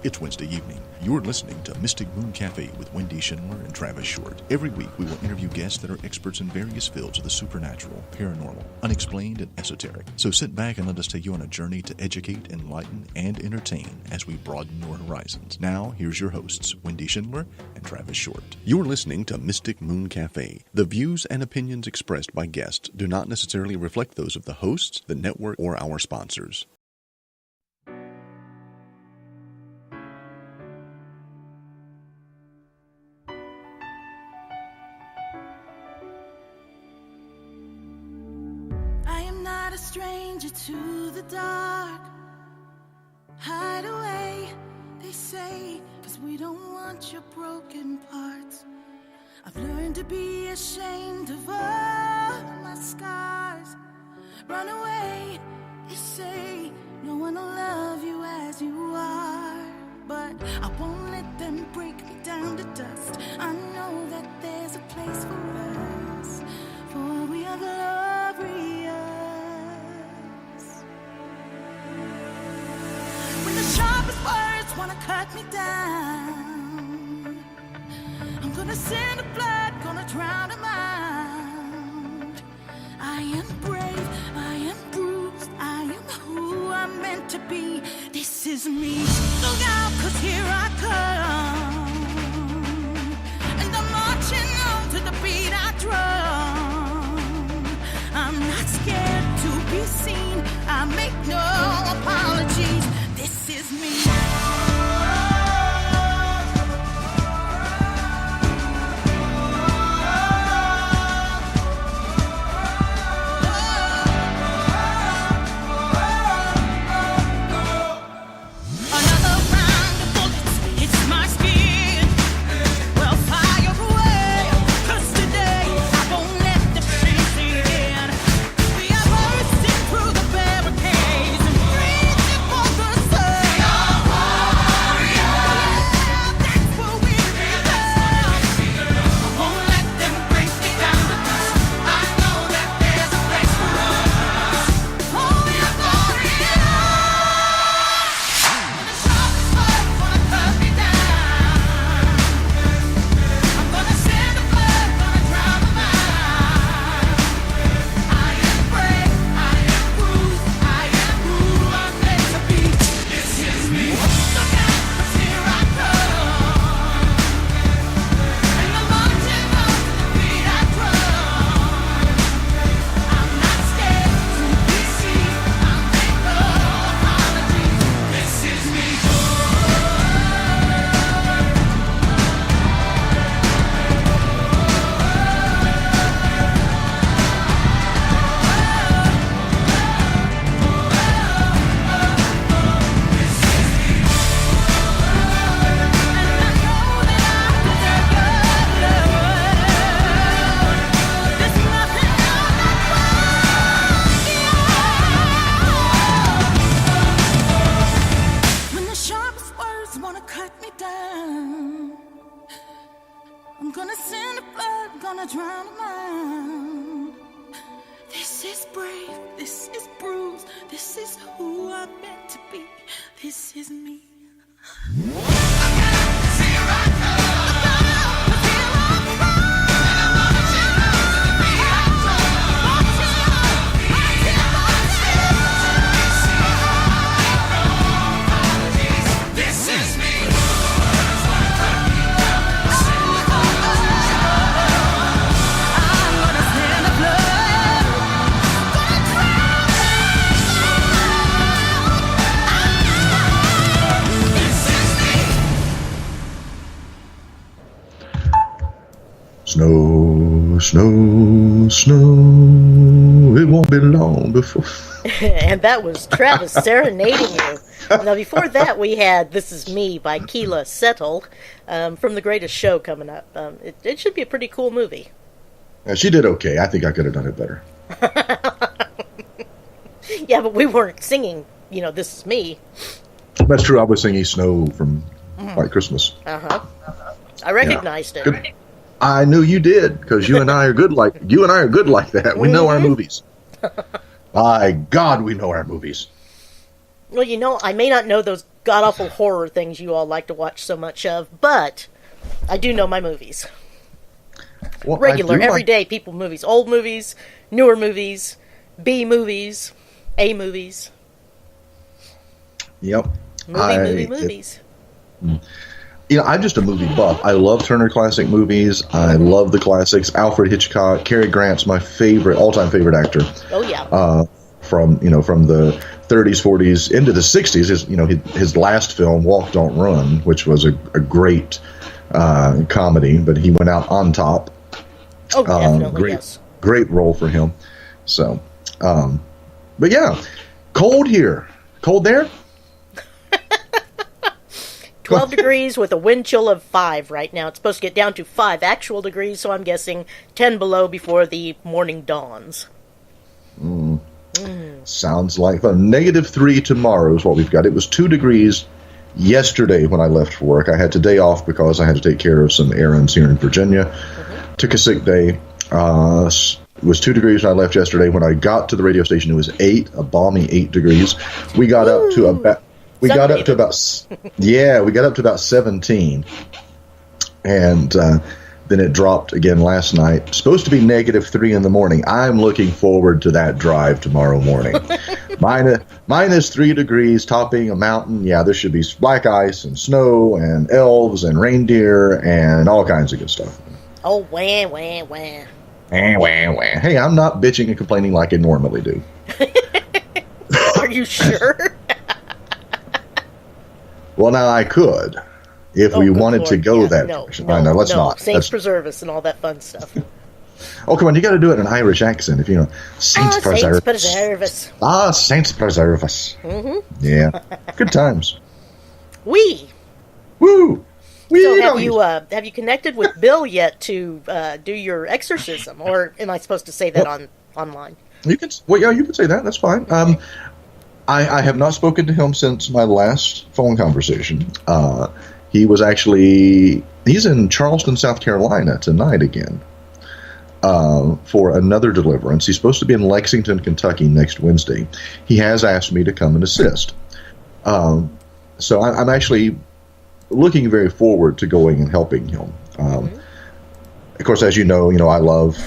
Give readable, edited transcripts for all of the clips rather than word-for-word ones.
It's Wednesday evening. You're listening to Mystic Moon Cafe with Wendy Schindler and Travis Short. Every week, we will interview guests that are experts in various fields of the supernatural, paranormal, unexplained, and esoteric. So sit back and let us take you on a journey to educate, enlighten, and entertain as we broaden your horizons. Now, here's your hosts, Wendy Schindler and Travis Short. You're listening to Mystic Moon Cafe. The views and opinions expressed by guests do not necessarily reflect those of the hosts, the network, or our sponsors. A stranger to the dark. Hide away, they say, 'cause we don't want your broken parts. I've learned to be ashamed of all my scars. Run away, they say, no one will love you as you are. But I won't let them break me down to dust. I know that there's a place for us, for we are glorious. When the sharpest words wanna cut me down, I'm gonna send the blood, gonna drown them out. I am brave, I am bruised, I am who I'm meant to be. This is me. Look out, 'cause here I come, and I'm marching on to the beat I drum. I'm not scared to be seen, I make no apologies. This is me. Snow, snow, it won't be long before. And that was Travis serenading you. Now, before that, we had This Is Me by Keela Settle from The Greatest Show coming up. It should be a pretty cool movie. She did okay. I think I could have done it better. Yeah, but we weren't singing, This Is Me. That's true. I was singing Snow from White Christmas. Uh-huh. I recognized it. Good. I knew you did, because you and I are good like that. We know our movies. My God, we know our movies. Well, I may not know those god-awful horror things you all like to watch so much of, but I do know my movies. Well, Regular, everyday people movies. Old movies, newer movies, B movies, A movies. Yep. Movies. I'm just a movie buff. I love Turner Classic Movies. I love the classics. Alfred Hitchcock, Cary Grant's my all-time favorite actor. Oh yeah. From the 30s, 40s into the 60s. His last film, Walk Don't Run, which was a great comedy, but he went out on top. Oh, definitely, yes. Great role for him. So, but yeah, cold here. Cold there? 12 degrees with a wind chill of 5 right now. It's supposed to get down to 5 actual degrees, so I'm guessing 10 below before the morning dawns. Sounds like fun. -3 tomorrow is what we've got. It was 2 degrees yesterday when I left for work. I had today off because I had to take care of some errands here in Virginia. Took a sick day. It was 2 degrees when I left yesterday. When I got to the radio station, it was 8, a balmy 8 degrees. We got up to about... We got up to about 17, and then it dropped again last night. It's supposed to be -3 in the morning. I'm looking forward to that drive tomorrow morning. -3 degrees, topping a mountain. Yeah, there should be black ice and snow and elves and reindeer and all kinds of good stuff. Oh, wah, wah, wah. Hey, I'm not bitching and complaining like I normally do. Are you sure? Well, now I could, if we wanted to go that direction. No, let's not. Saints preserve us and all that fun stuff. Oh, come on, you got to do it in an Irish accent, if you know. Saints preserve us. Ah, Saints preserve us. Mm-hmm. Yeah, good times. Woo! So have you connected with Bill yet to do your exorcism, or am I supposed to say that online? You can say that. That's fine. I have not spoken to him since my last phone conversation. He's in Charleston, South Carolina tonight again for another deliverance. He's supposed to be in Lexington, Kentucky next Wednesday. He has asked me to come and assist. So I'm actually looking very forward to going and helping him. Of course, as you know, I love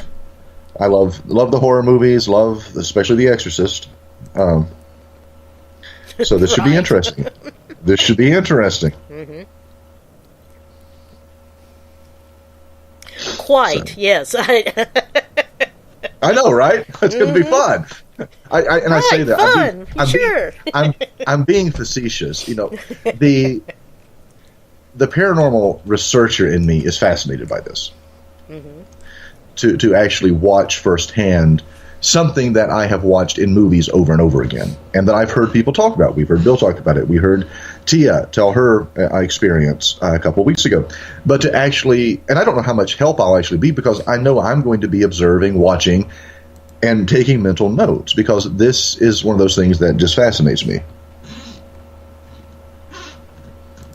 the horror movies, especially The Exorcist. So this should be interesting. Mm-hmm. Quite, yes. I know, right? It's going to be fun. I say that. I'm being facetious. The paranormal researcher in me is fascinated by this. Mm-hmm. To actually watch firsthand something that I have watched in movies over and over again, and that I've heard people talk about. We've heard Bill talk about it. We heard Tia tell her experience a couple of weeks ago. But to actually, and I don't know how much help I'll actually be, because I know I'm going to be observing, watching, and taking mental notes, because this is one of those things that just fascinates me.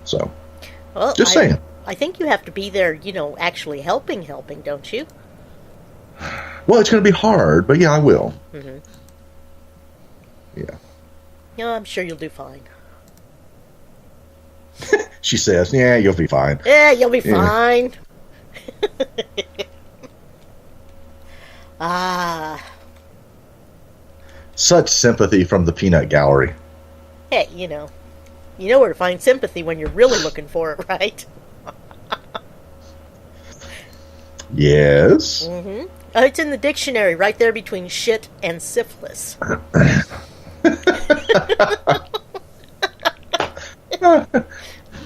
So, well, just saying. I think you have to be there, actually helping, don't you? Well, it's going to be hard, but yeah, I will. Mm-hmm. Yeah. No, I'm sure you'll do fine. She says, yeah, you'll be fine. Yeah, you'll be fine. Such sympathy from the peanut gallery. Hey, you know where to find sympathy when you're really looking for it, right? Yes. Mm-hmm. It's in the dictionary, right there between shit and syphilis.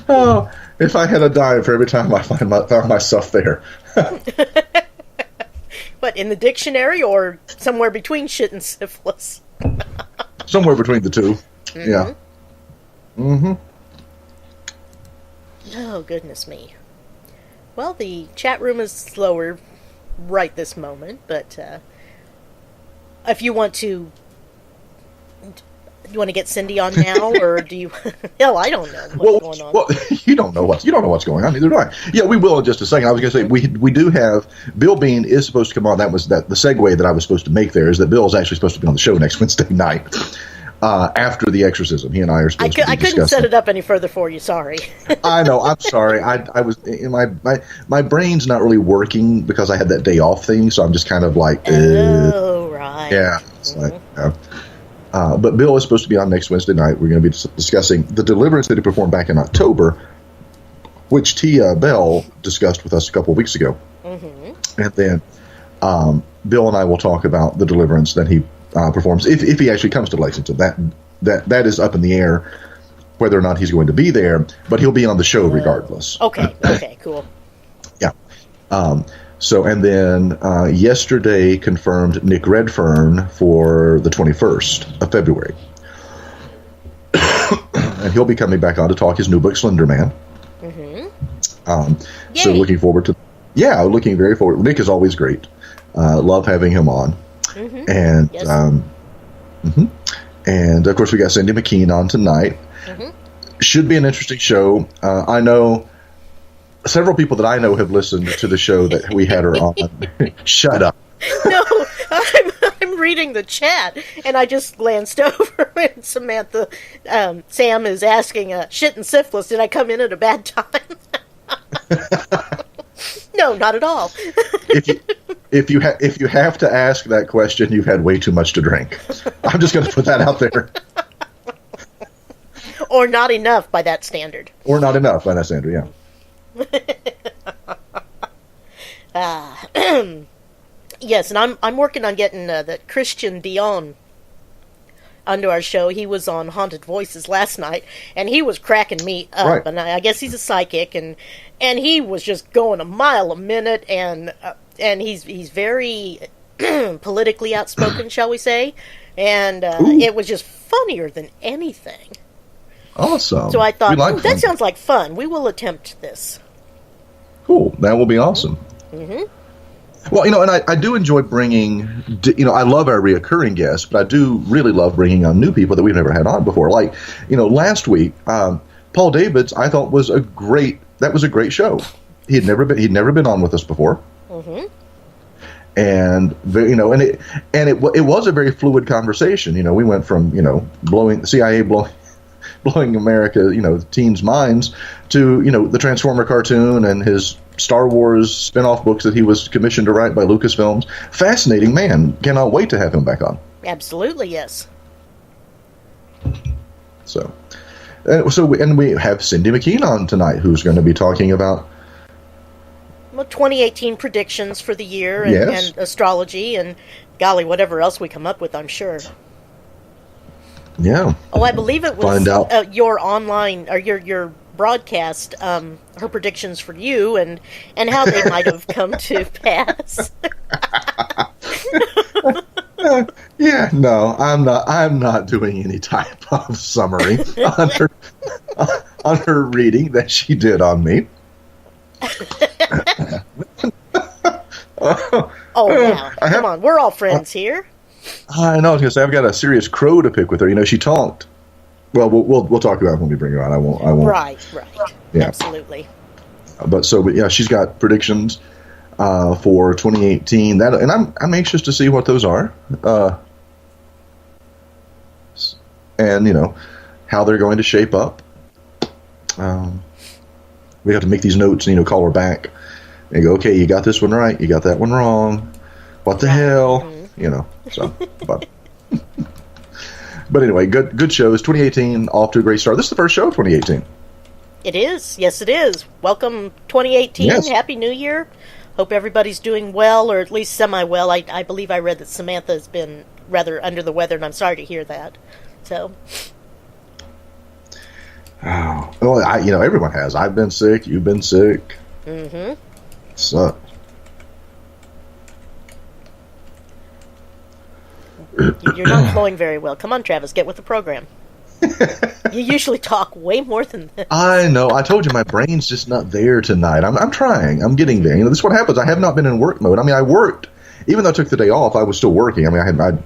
Oh, if I had a dime for every time I found myself there. What, in the dictionary or somewhere between shit and syphilis? Somewhere between the two. Mm-hmm. Yeah. Mm-hmm. Oh, goodness me. Well, the chat room is slower right this moment, but if you want to get Cindy on now, or do you? Hell, I don't know what's going on. Well, you don't know what's going on. Neither do I. Yeah, we will in just a second. I was going to say we do have Bill Bean is supposed to come on. That was the segue that I was supposed to make. There is that Bill is actually supposed to be on the show next Wednesday night. after the exorcism. He and I are supposed to be discussing. I couldn't set it up any further for you. Sorry. I know. I'm sorry. I was in my brain's not really working because I had that day off thing. So I'm just kind of like, oh right. Yeah. It's like, but Bill is supposed to be on next Wednesday night. We're going to be discussing the deliverance that he performed back in October, which Tia Bell discussed with us a couple of weeks ago. Mm-hmm. And then Bill and I will talk about the deliverance that he performs if he actually comes to Lexington. That is up in the air whether or not he's going to be there, but he'll be on the show regardless. Okay, cool. Yeah. So, and then yesterday confirmed Nick Redfern for the 21st of February. And he'll be coming back on to talk his new book, Slender Man. Mm-hmm. So looking forward to... Yeah, looking very forward. Nick is always great. Love having him on. Mm-hmm. And yes. And of course we got Cindy McKean on tonight. Mm-hmm. Should be an interesting show. I know several people that I know have listened to the show that we had her on. Shut up. No, I'm reading the chat, and I just glanced over, and Samantha, Sam is asking, shit and syphilis, did I come in at a bad time? No, not at all. If you have to ask that question, you've had way too much to drink. I'm just going to put that out there. Or not enough by that standard. Yeah. Yes, and I'm working on getting the Christian Dion onto our show. He was on Haunted Voices last night, and he was cracking me up. Right. And I guess he's a psychic, and he was just going a mile a minute, and he's very politically outspoken, shall we say? And it was just funnier than anything. Awesome. So I thought, that sounds like fun. We will attempt this. Cool. That will be awesome. Mm-hmm. Well, and I do enjoy bringing, I love our reoccurring guests, but I do really love bringing on new people that we've never had on before. Like, last week, Paul Davids, I thought was a great show. He'd never been on with us before. Mm-hmm. And it was a very fluid conversation. We went from blowing CIA blowing America, teens' minds to the Transformer cartoon and his Star Wars spin-off books that he was commissioned to write by Lucasfilms. Fascinating man. Cannot wait to have him back on. Absolutely, yes. So we have Cindy McKean on tonight, who's going to be talking about 2018 predictions for the year and astrology and golly, whatever else we come up with, I'm sure. Yeah. Oh, I believe it was your online or your broadcast, her predictions for you and how they might have come to pass. Yeah, no, I'm not doing any type of summary on her reading that she did on me. Now, come on, we're all friends here. I know. I was going to say I've got a serious crow to pick with her. She talked. Well, we'll talk about it when we bring her on. I won't. Right. Yeah. Absolutely. But she's got predictions for 2018. And I'm anxious to see what those are. And how they're going to shape up. We have to make these notes and call her back and go, okay, you got this one right, you got that one wrong. What the hell? Mm-hmm. So, but anyway, good shows. 2018 off to a great start. This is the first show of 2018. It is. Yes, it is. Welcome 2018. Yes. Happy New Year. Hope everybody's doing well, or at least semi-well. I believe I read that Samantha has been rather under the weather, and I'm sorry to hear that. So. Oh, well, everyone has. I've been sick. You've been sick. Mm-hmm. Sucks. You're not flowing very well. Come on, Travis, get with the program. You usually talk way more than this. I know. I told you my brain's just not there tonight. I'm trying. I'm getting there. This is what happens. I have not been in work mode. I worked. Even though I took the day off, I was still working. I had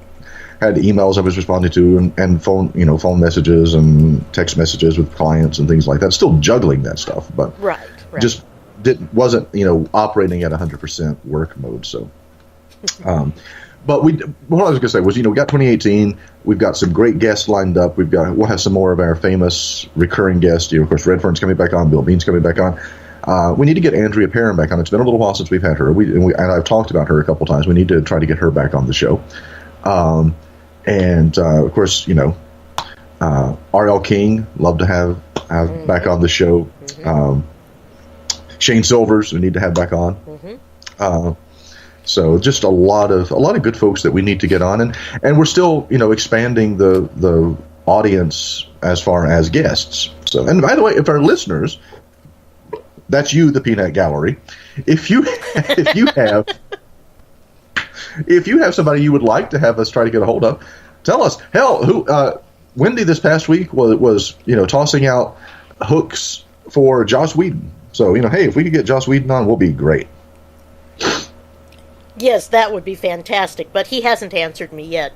emails I was responding to and phone messages and text messages with clients and things like that. Still juggling that stuff, but right. Just wasn't operating at 100% work mode. So, But what I was going to say was, we got 2018. We've got some great guests lined up. We'll have some more of our famous recurring guests. Of course, Redfern's coming back on. Bill Bean's coming back on. We need to get Andrea Perrin back on. It's been a little while since we've had her. And I've talked about her a couple times. We need to try to get her back on the show. Of course, R.L. King, love to have back on the show. Shane Silvers, we need to have back on. So just a lot of good folks that we need to get on, and we're still expanding the audience as far as guests. So, and by the way, if our listeners, that's you, the Peanut Gallery, if you have somebody you would like to have us try to get a hold of, tell us. Hell, Wendy this past week was tossing out hooks for Joss Whedon. So hey, if we could get Joss Whedon on, we'll be great. Yes, that would be fantastic, but he hasn't answered me yet.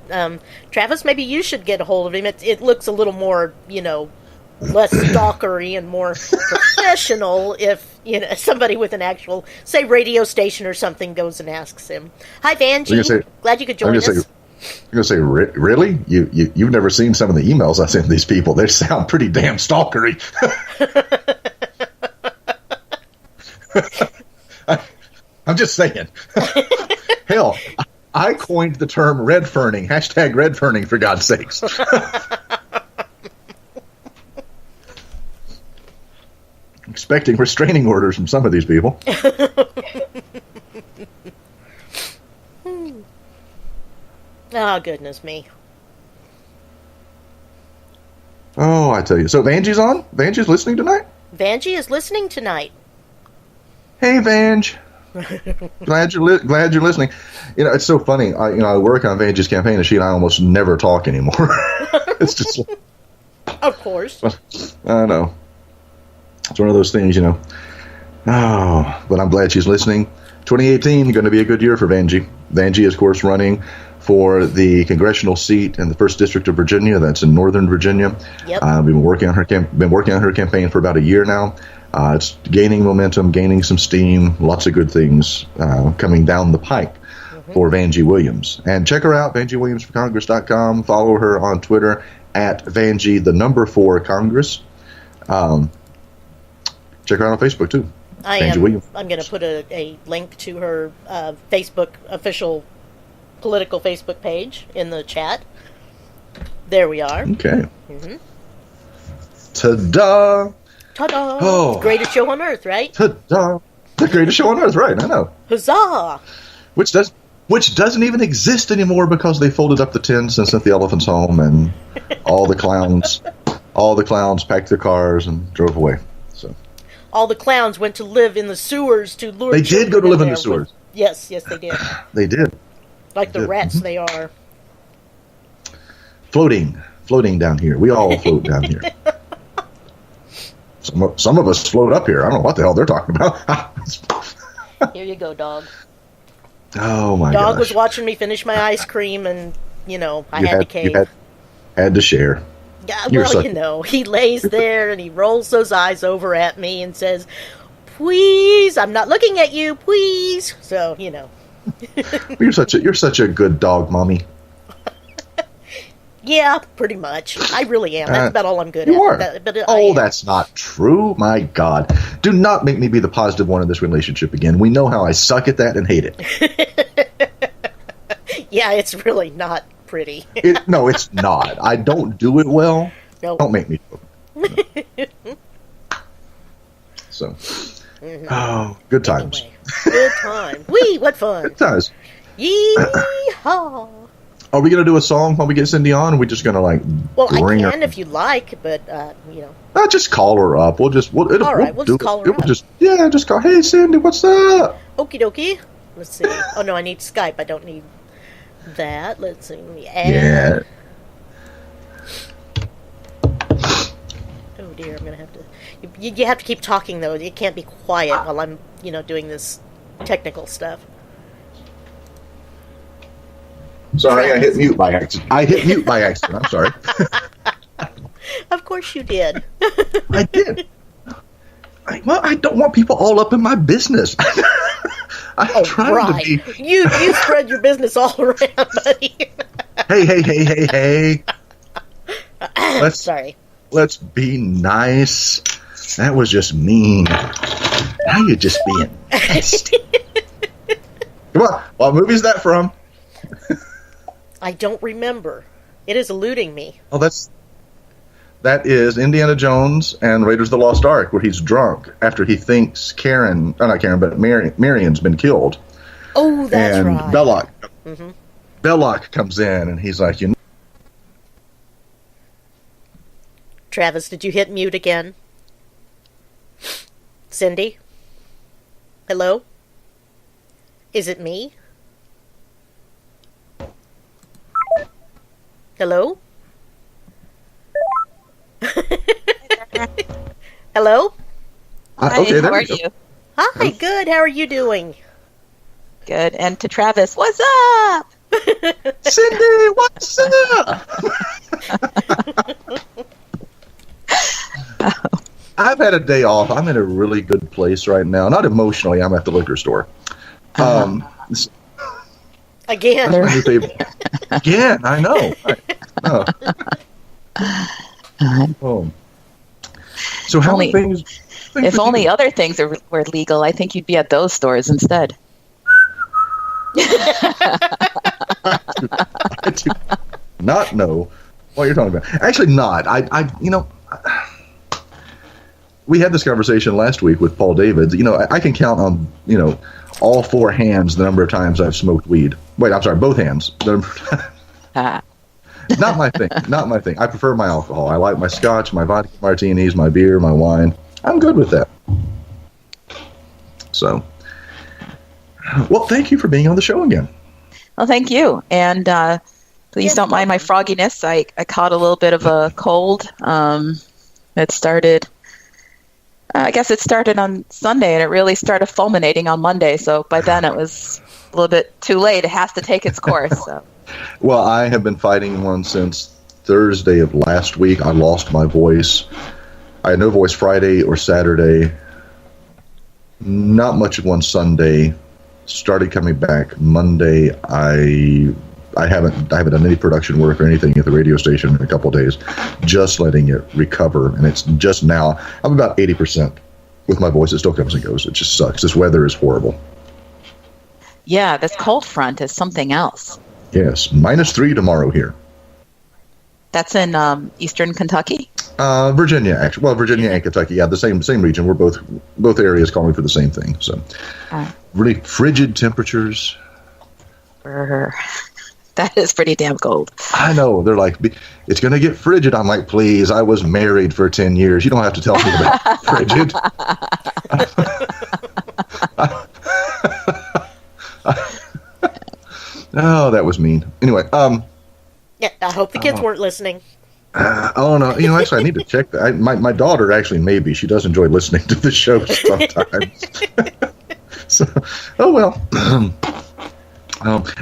Travis, maybe you should get a hold of him. It looks a little more, less stalkery and more professional if, somebody with an actual, say, radio station or something goes and asks him. Hi, Vanjie. Glad you could join us. You're going to say, really? You've never seen some of the emails I send these people. They sound pretty damn stalkery. I'm just saying. Hell, I coined the term redferning, #redferning, for God's sakes. Expecting restraining orders from some of these people. Oh, goodness me. Oh, I tell you. So Vanjie's on? Vanjie's listening tonight? Vanjie is listening tonight. Hey, Vanj. glad you're listening. It's so funny. I work on Vanjie's campaign, and she and I almost never talk anymore. It's just, of course. I know. It's one of those things, Oh, but I'm glad she's listening. 2018 going to be a good year for Vanjie. Vanjie is, of course, running for the congressional seat in the 1st District of Virginia. That's in Northern Virginia. Yep. We've been working on her campaign for about a year now. It's gaining momentum, gaining some steam, lots of good things coming down the pike for Vanjie Williams. And check her out, VanjieWilliamsForCongress.com. Follow her on Twitter at Vanjie, the number 4 Congress. Check her out on Facebook, too. I'm going to put a link to her Facebook, official political Facebook page in the chat. There we are. Okay. Ta-da! Ta-da! Oh. Greatest show on earth, right? Ta-da! The greatest show on earth, right? I know. Huzzah! Which doesn't even exist anymore because they folded up the tents and sent the elephants home, and all the clowns packed their cars and drove away. So all the clowns went to live in the sewers to lure. They did go to live in the sewers. Yes, they did. They did. Like the rats they are. Floating down here. We all float down here. Some of us float up here. I don't know what the hell they're talking about. Here you go, dog. Oh, my Dog gosh. was watching me finish my ice cream, and, I had to cave. You had to share. Yeah, well, he lays there, and he rolls those eyes over at me and says, "Please, I'm not looking at you, please." So, You're such a good dog, Mommy. Yeah, pretty much. I really am. That's about all I'm good at. You are. That's not true. My God. Do not make me be the positive one in this relationship again. We know how I suck at that and hate it. Yeah, it's really not pretty. No, it's not. I don't do it well. Nope. Don't make me do it. So, good times. Anyway, good time. Whee, what fun. Good times. Yee-haw. Are we going to do a song while we get Cindy on? Or are we just going to Well, I can if you like, but just call her up. We'll just call her up. Just call. Hey, Cindy, what's up? Okie dokie. Let's see. Oh no, I need Skype. I don't need that. Let's see. Yeah. Oh dear, I'm gonna have to. You have to keep talking though. You can't be quiet while I'm doing this technical stuff. Sorry, I hit mute by accident. I'm sorry. Of course you did. I did. I don't want people all up in my business. I'm trying to be. You spread your business all around, buddy. Hey. Sorry. Let's be nice. That was just mean. Now you're just being nasty. Come on. What movie is that from? I don't remember. It is eluding me. Oh, that is Indiana Jones and Raiders of the Lost Ark, where he's drunk after he thinks Marion's been killed. Oh, that's and right. Belloc comes in, and he's like, Travis, did you hit mute again? Cindy? Hello? Is it me? Hello? Hello? Hi, okay, how are you? Hi, good. How are you doing? Good. And to Travis, what's up? Cindy, what's up? I've had a day off. I'm in a really good place right now. Not emotionally. I'm at the liquor store. Again. Again, I know. So how Only- things? If only other things were legal, I think you'd be at those stores instead. I do not know what you're talking about. Actually, not. We had this conversation last week with Paul Davids. I can count on, all four hands the number of times I've smoked weed. Wait, I'm sorry, both hands. Not my thing. Not my thing. I prefer my alcohol. I like my scotch, my vodka martinis, my beer, my wine. I'm good with that. So, well, thank you for being on the show again. Well, thank you. And please don't mind my frogginess. I caught a little bit of a cold. It started on Sunday, and it really started fulminating on Monday. So by then it was a little bit too late. It has to take its course. So. Well, I have been fighting one since Thursday of last week. I lost my voice. I had no voice Friday or Saturday. Not much of one Sunday. Started coming back Monday. I haven't done any production work or anything at the radio station in a couple of days. Just letting it recover, and it's just now. I'm about 80% with my voice. It still comes and goes. It just sucks. This weather is horrible. Yeah, this cold front is something else. Yes, -3 tomorrow here. That's in eastern Kentucky? Virginia, actually. Well, Virginia and Kentucky, yeah, the same region. We're both areas calling for the same thing. So, really frigid temperatures. That is pretty damn cold. I know. They're like, it's going to get frigid. I'm like, please, I was married for 10 years. You don't have to tell me about frigid. Oh, that was mean. Anyway, Yeah, I hope the kids weren't listening. oh no, actually, I need to check that. My daughter actually maybe she does enjoy listening to the show sometimes. So, oh well.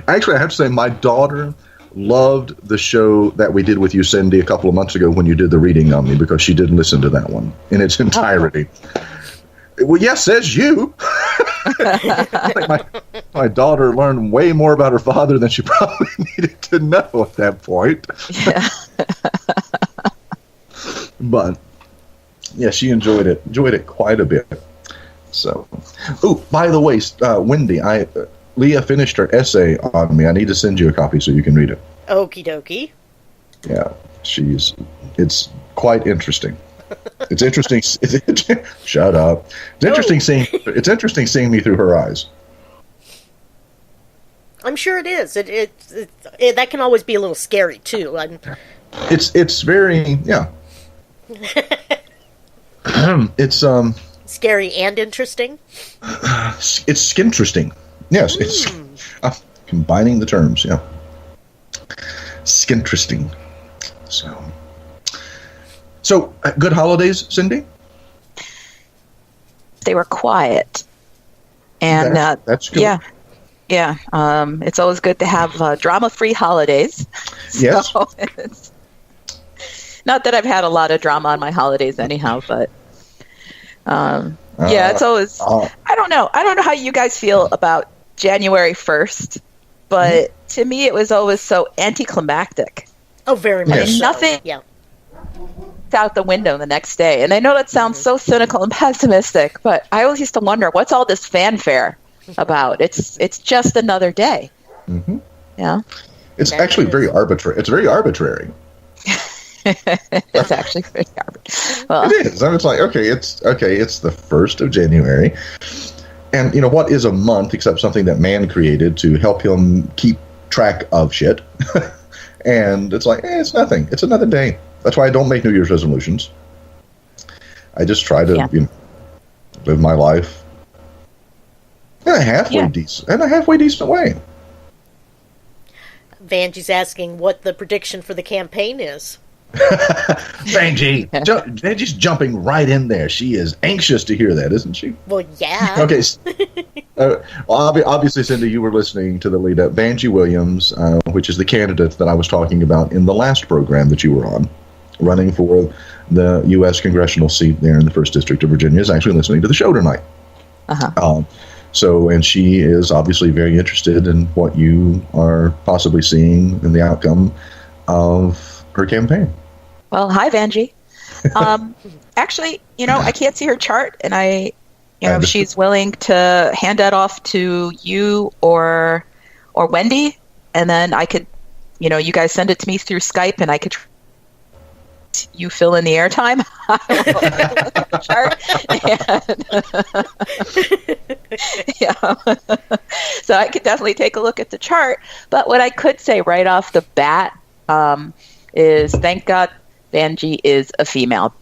Actually, I have to say my daughter loved the show that we did with you, Cindy, a couple of months ago when you did the reading on me, because she didn't listen to that one in its entirety. Well, yes, says you. I think my daughter learned way more about her father than she probably needed to know at that point. Yeah. But yeah, she enjoyed it quite a bit. So, by the way, Wendy, Leah finished her essay on me. I need to send you a copy so you can read it. Okie dokie. Yeah, it's quite interesting. It's interesting. Shut up. It's interesting seeing me through her eyes. I'm sure it is. It that can always be a little scary too. It's very it's scary and interesting. It's interesting. Yes, it's combining the terms. Yeah, skinteresting. So, good holidays, Cindy? They were quiet. And that's good. Yeah. It's always good to have drama-free holidays. Yes. So it's, not that I've had a lot of drama on my holidays anyhow, but Yeah, it's always. I don't know. I don't know how you guys feel about January 1st, but to me, it was always so anticlimactic. Oh, very much. Yes. So. Nothing. Yeah. Out the window the next day. And I know that sounds so cynical and pessimistic, but I always used to wonder, what's all this fanfare about? It's just another day. Mm-hmm. Yeah. It's actually very arbitrary. It's very arbitrary. It's actually very arbitrary. Well, it is. And it's like, it's the 1st of January. And, what is a month except something that man created to help him keep track of shit? And it's like, it's nothing. It's another day. That's why I don't make New Year's resolutions. I just try to live my life in a halfway decent way. Vanjie's asking what the prediction for the campaign is. Vanjie's jumping right in there. She is anxious to hear that, isn't she? Well, yeah. Okay. Obviously, Cindy, you were listening to the lead up. Vanjie Williams, which is the candidate that I was talking about in the last program that you were on, running for the U.S. congressional seat there in the 1st District of Virginia, is actually listening to the show tonight. Uh-huh. And she is obviously very interested in what you are possibly seeing in the outcome of her campaign. Well, hi, Vanjie. Actually, I can't see her chart, and if she's willing to hand that off to you or Wendy, and then I could, you guys send it to me through Skype, and I could you fill in the airtime. So I could definitely take a look at the chart. But what I could say right off the bat is, thank God Vanjie is a female.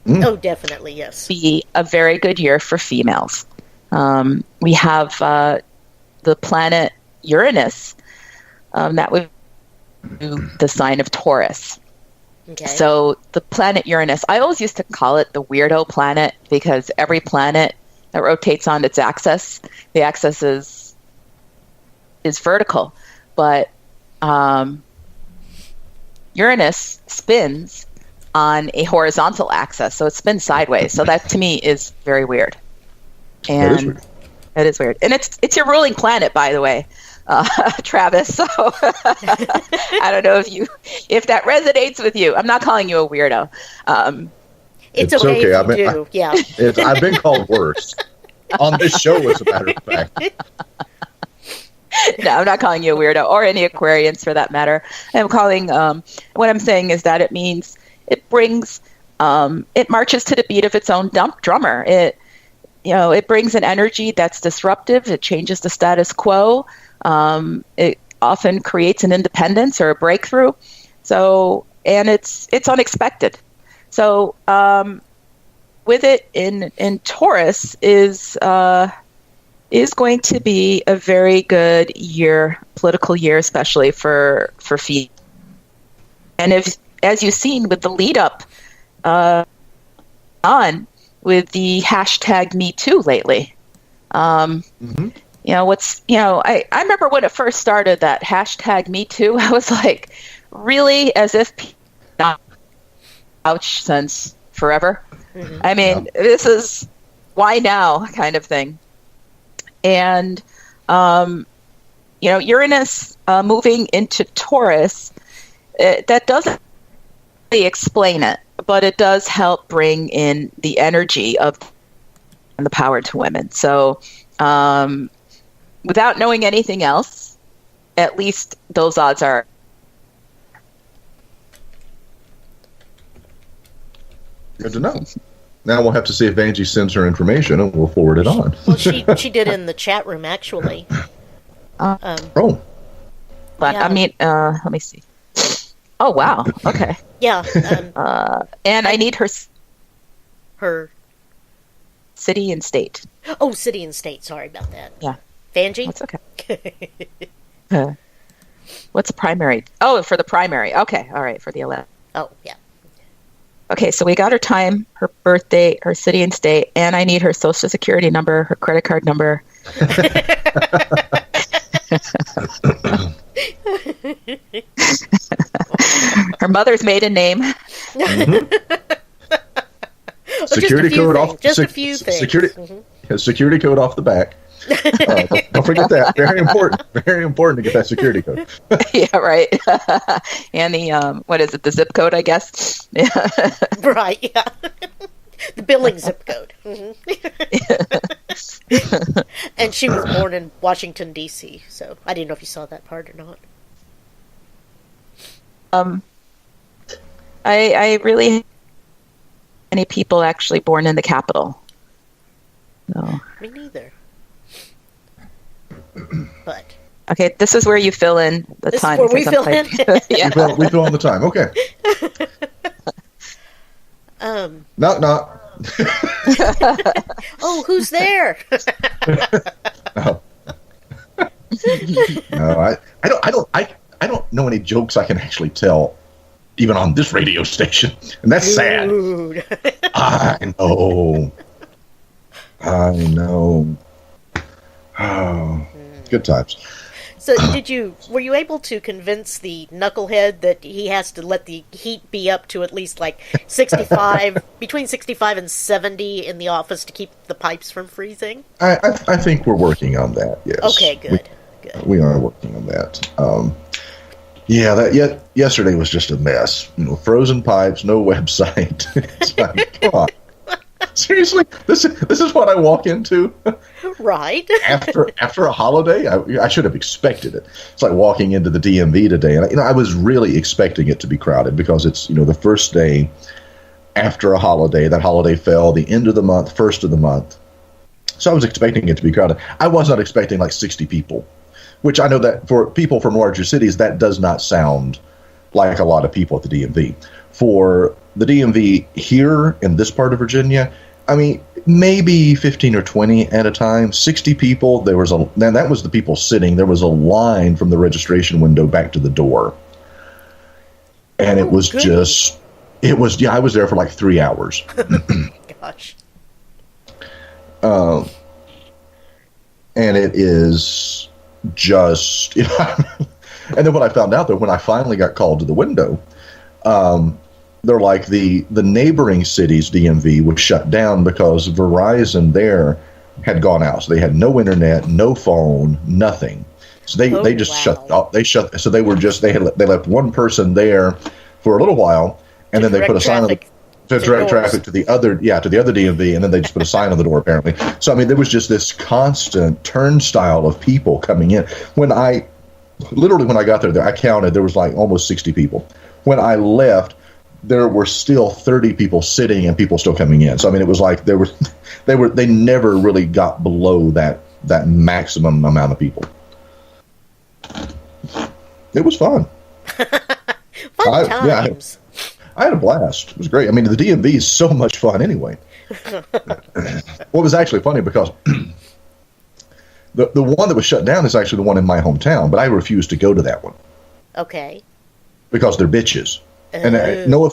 Oh, definitely, yes. Be a very good year for females. We have the planet Uranus that would do the sign of Taurus. Okay. So the planet Uranus, I always used to call it the weirdo planet, because every planet that rotates on its axis, the axis is vertical, but Uranus spins on a horizontal axis, so it spins sideways. So that to me is very weird. And it is weird. And it's your ruling planet, by the way, Travis. So I don't know if that resonates with you. I'm not calling you a weirdo. It's okay if you do. Yeah. I've been called worse on this show, as a matter of fact. No, I'm not calling you a weirdo, or any Aquarians for that matter. I'm calling. What I'm saying is that it means it brings. It marches to the beat of its own drummer. It brings an energy that's disruptive. It changes the status quo. It often creates an independence or a breakthrough. So, and it's unexpected. So, with it in Taurus is going to be a very good year, political year, especially for females. And as you've seen with the lead up on with the hashtag #MeToo lately. Mm-hmm. I remember when it first started, that hashtag #MeToo, I was like, really? As if ouch since forever. Mm-hmm. I mean, this is why now kind of thing. And, Uranus moving into Taurus, that doesn't really explain it, but it does help bring in the energy of and the power to women. So, without knowing anything else, at least those odds are. Good to know. Now we'll have to see if Vanjie sends her information, and we'll forward it on. Well, she did in the chat room, actually. But yeah. I mean, let me see. Oh, wow. Okay. Yeah. And I need her city and state. Oh, city and state. Sorry about that. Yeah. Vanjie? That's okay. What's the primary? Oh, for the primary. Okay. All right. For the 11th. Oh, yeah. Okay. So we got her time, her birthday, her city and state, and I need her social security number, her credit card number. Her mother's maiden name. Mm-hmm. security code off. Just a few things. Security code off the back. Don't forget that. Very important. Very important to get that security code. Yeah, right. And the what is it? The zip code, I guess. Yeah. Right. Yeah. The billing zip code. And she was born in Washington, D.C., so I didn't know if you saw that part or not. I really any people actually born in the capital. No. Me neither. But okay, this is where you fill in the this time. Is where we fill in. Yeah. We fill in the time. Okay. Knock. Oh, who's there? No. No, I don't know any jokes I can actually tell, even on this radio station, and that's sad. I know. Oh, good times. So, were you able to convince the knucklehead that he has to let the heat be up to at least like 65, between 65 and 70 in the office to keep the pipes from freezing? I think we're working on that. Yes. Okay. Good. We are working on that. Yesterday was just a mess. Frozen pipes, no website. It's like, come on. Seriously, this is what I walk into. Right. after a holiday, I should have expected it. It's like walking into the DMV today, and I was really expecting it to be crowded because it's the first day after a holiday. That holiday fell the end of the month, first of the month, so I was expecting it to be crowded. I was not expecting like 60 people, which I know that for people from larger cities that does not sound like a lot of people at the DMV. For the DMV here in this part of Virginia, I mean, maybe 15 or 20 at a time. 60 people. That was the people sitting. There was a line from the registration window back to the door, and it was just. It was. Yeah, I was there for like 3 hours. Gosh. And it is just. And then what I found out though, when I finally got called to the window, they're like the neighboring city's DMV was shut down because Verizon there had gone out. So they had no internet, no phone, nothing. So they just shut off. So they left one person there for a little while, and then they put a sign on to direct traffic to the other DMV, and then they just put a sign on the door apparently. So I mean, there was just this constant turnstile of people coming in. When I got there, I counted, there was like almost 60 people. When I left, there were still 30 people sitting and people still coming in. So I mean, it was like they never really got below that maximum amount of people. It was fun. Fun times. I had a blast. It was great. I mean, the DMV is so much fun anyway. What was actually funny because the one that was shut down is actually the one in my hometown, but I refused to go to that one. Okay. Because they're bitches. And no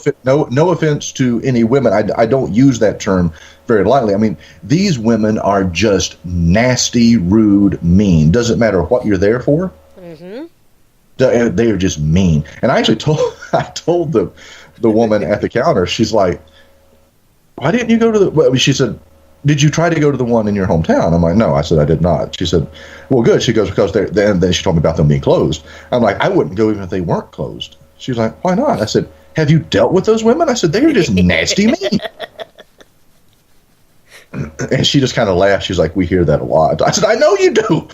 offense to any women. I don't use that term very lightly. I mean, these women are just nasty, rude, mean. Doesn't matter what you're there for. Mm-hmm. They are just mean. And I actually told the woman at the counter, she's like, why didn't you go to she said, did you try to go to the one in your hometown? I'm like, no. I said, I did not. She said, well, good. She goes, because then she told me about them being closed. I'm like, I wouldn't go even if they weren't closed. She's like, why not? I said, have you dealt with those women? I said, they're just nasty mean. And she just kind of laughed. She's like, we hear that a lot. I said, I know you do.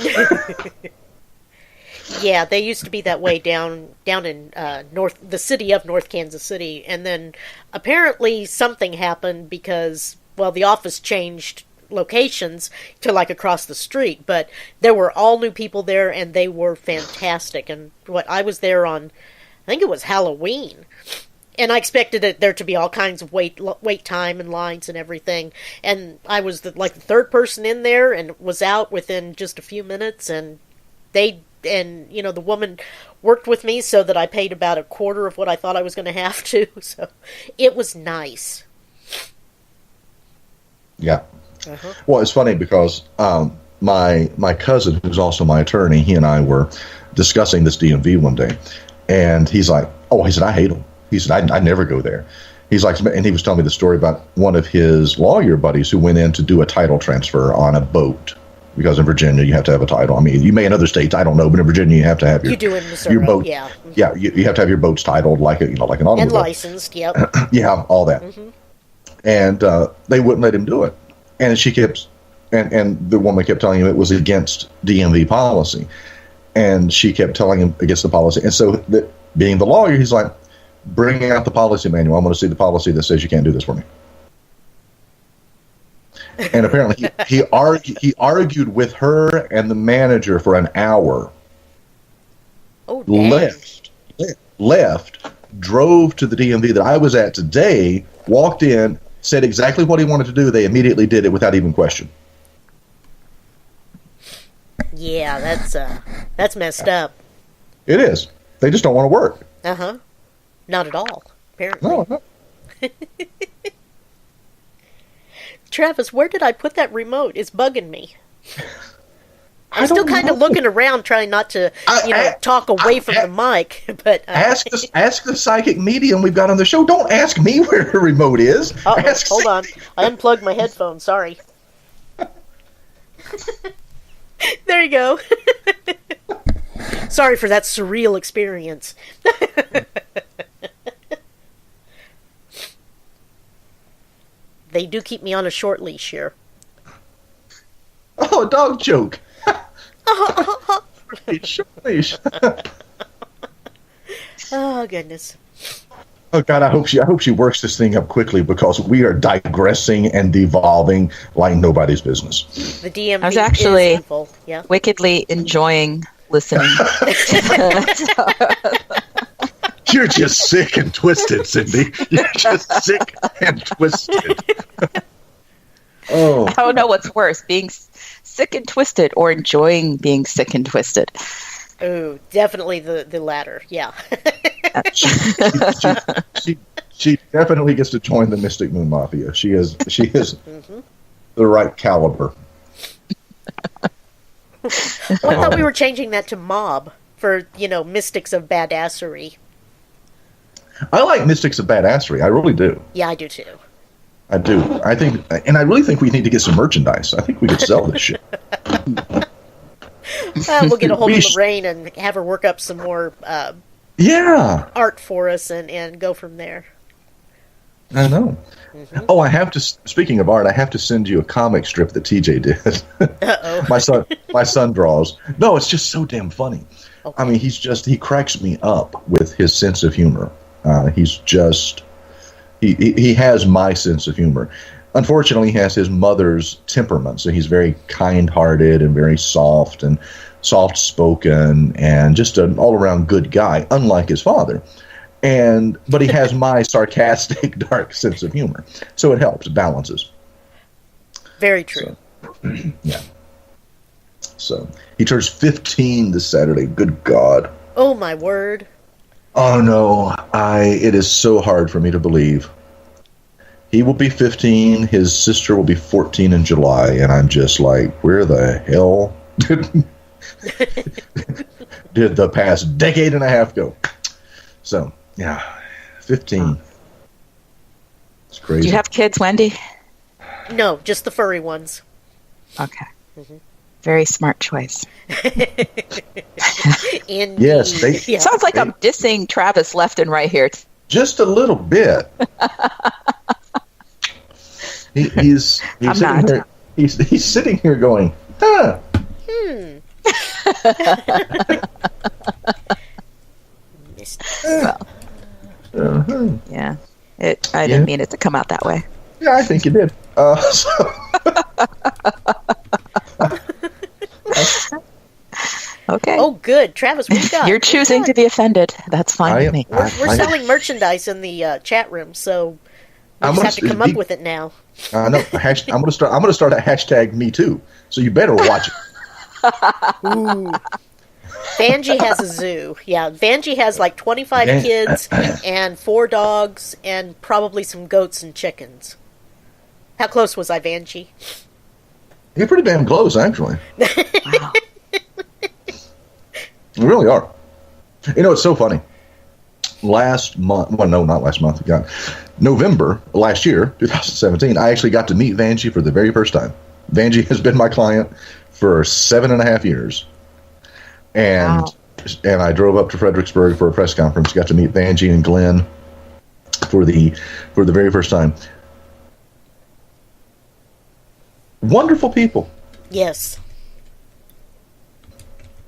Yeah, they used to be that way down in the city of North Kansas City. And then apparently something happened because, well, the office changed locations to like across the street. But there were all new people there, and they were fantastic. And I was there on, I think it was Halloween, and I expected there to be all kinds of wait time and lines and everything. And I was the third person in there and was out within just a few minutes. And the woman worked with me so that I paid about a quarter of what I thought I was going to have to. So it was nice. Yeah. Uh-huh. Well, it's funny because my cousin, who's also my attorney, he and I were discussing this DMV one day. And he's like, I hate them. He said, I never go there. He's like, and he was telling me the story about one of his lawyer buddies who went in to do a title transfer on a boat. Because in Virginia, you have to have a title. I mean, you may in other states, I don't know, but in Virginia, you have to have your boat. Yeah. Yeah, you have to have your boats titled like an automobile. And licensed, yep. Yeah, all that. Mm-hmm. And they wouldn't let him do it. And she kept, and the woman kept telling him it was against DMV policy. And she kept telling him against the policy. And so, being the lawyer, he's like, bring out the policy manual. I'm going to see the policy that says you can't do this for me. And apparently he argued with her and the manager for an hour. Oh, dang. Left, drove to the DMV that I was at today, walked in, said exactly what he wanted to do. They immediately did it without even question. Yeah, that's messed up. It is. They just don't want to work. Uh-huh. Not at all, apparently. No. Travis, where did I put that remote? It's bugging me. I'm still kind of looking around, trying not to, talk away from the mic. But ask the psychic medium we've got on the show. Don't ask me where the remote is. Hold on. I unplugged my headphones. Sorry. There you go. Sorry for that surreal experience. They do keep me on a short leash here. Oh, a dog joke. Short leash. Oh, goodness. Oh God, I hope she works this thing up quickly because we are digressing and devolving like nobody's business. The DMV I was actually is evil. Yeah. wickedly enjoying listening. You're just sick and twisted, Cindy. You're just sick and twisted. Oh. I don't know what's worse, being sick and twisted or enjoying being sick and twisted. Oh, definitely the latter. Yeah. she definitely gets to join the Mystic Moon Mafia. She is mm-hmm. the right caliber. Well, I thought we were changing that to mob for, mystics of badassery. I like Mystics of Badassery. I really do. Yeah, I do too. I do. I really think we need to get some merchandise. I think we could sell this shit. We'll get a hold of Lorraine and have her work up some more art for us and go from there. I know. Mm-hmm. Oh, I have to. Speaking of art, I have to send you a comic strip that TJ did. Uh-oh. my son draws. No, it's just so damn funny. Okay. I mean, he cracks me up with his sense of humor. He has my sense of humor. Unfortunately, he has his mother's temperament, so he's very kind-hearted and very soft and soft-spoken and just an all-around good guy, unlike his father. But he has my sarcastic, dark sense of humor, so it helps, it balances. Very true. Yeah. So he turns 15 this Saturday. Good God! Oh my word! Oh no! It is so hard for me to believe. He will be 15. His sister will be 14 in July, and I'm just like, where the hell did the past decade and a half go? So yeah, 15. It's crazy. Do you have kids, Wendy? No, just the furry ones. Okay. Mm-hmm. Very smart choice. Yes. Sounds like I'm dissing Travis left and right here. Just a little bit. He's sitting here going, huh. Well, yeah. I didn't mean it to come out that way. Yeah, I think you did. Okay. Oh, good. Travis, what you got? You're choosing to be offended. That's fine with me. We're selling merchandise in the chat room, so we just have to come up with it now. I know. I'm going to start a hashtag Me Too. So you better watch it. Ooh. Vanjie has a zoo. Yeah, Vanjie has like 25 kids and 4 dogs and probably some goats and chickens. How close was I, Vanjie? You're pretty damn close, actually. Wow. You really are. It's so funny. Last month, well, no, not last month. God, November last year, 2017, I actually got to meet Vanjie for the very first time. Vanjie has been my client for 7.5 years. And I drove up to Fredericksburg for a press conference, got to meet Vanjie and Glenn for the very first time. Wonderful people. Yes.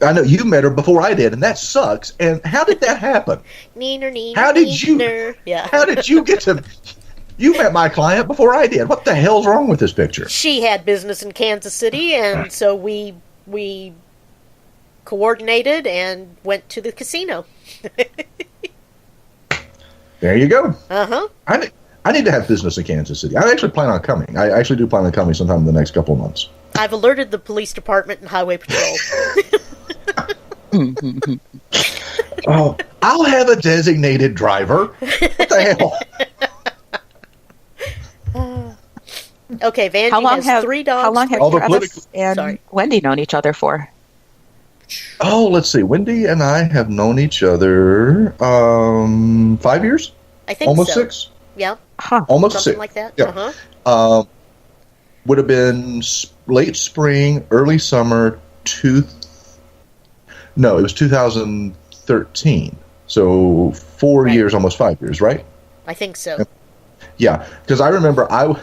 I know you met her before I did, and that sucks. And how did that happen? How did you get to... You met my client before I did. What the hell's wrong with this picture? She had business in Kansas City, and so we coordinated and went to the casino. There you go. Uh-huh. I need to have business in Kansas City. I actually plan on coming. I actually do plan on coming sometime in the next couple of months. I've alerted the police department and highway patrol. Oh, I'll have a designated driver. What the hell? Okay, Vanjie has 3 dogs. How long have Travis and Wendy known each other for? Oh, let's see. Wendy and I have known each other 5 years? I think almost so. 6. Yeah. Huh. Almost Something 6. like that. Yeah. Uh-huh. Would have been late spring, early summer. No, it was 2013. So 4 years, almost 5 years, right? I think so. Yeah, because I remember I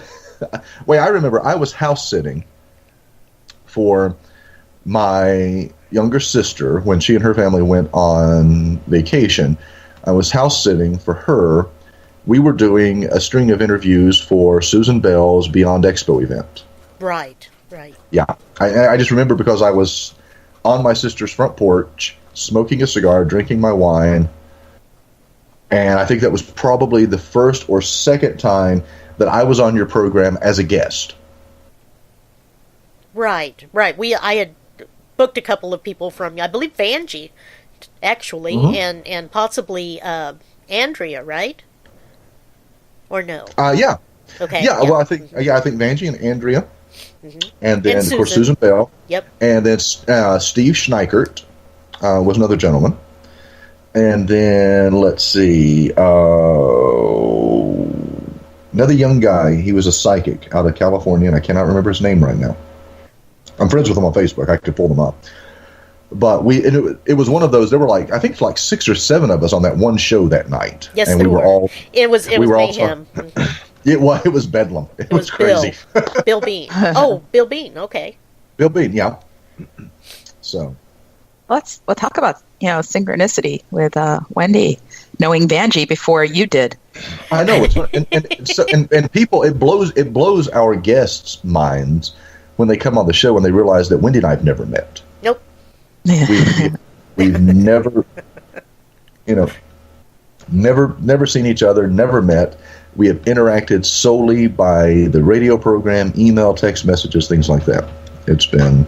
was house sitting for my younger sister when she and her family went on vacation. I was house sitting for her. We were doing a string of interviews for Susan Bell's Beyond Expo event. Right. Yeah. I just remember because I was on my sister's front porch, smoking a cigar, drinking my wine, and I think that was probably the first or second time that I was on your program as a guest. Right. I had booked a couple of people from, I believe, Vanjie, actually, and possibly Andrea, right? Or no? Yeah. Okay. Yeah. Well, I think Vanjie and Andrea, and then of course Susan Bell. Yep. And then Steve Schneikert was another gentleman, and then let's see, another young guy. He was a psychic out of California, and I cannot remember his name right now. I'm friends with him on Facebook. I could pull them up. But it was one of those. There were I think 6 or 7 of us on that one show that night. Yes, and we were all. It was mayhem. It was bedlam. It was crazy. Bill Bean. Oh, Bill Bean. Okay. Bill Bean. Yeah. So. We'll talk about synchronicity with Wendy knowing Vanjie before you did. I know it's and people it blows our guests' minds when they come on the show and they realize that Wendy and I have never met. Nope. We've never, never seen each other, never met. We have interacted solely by the radio program, email, text messages, things like that. It's been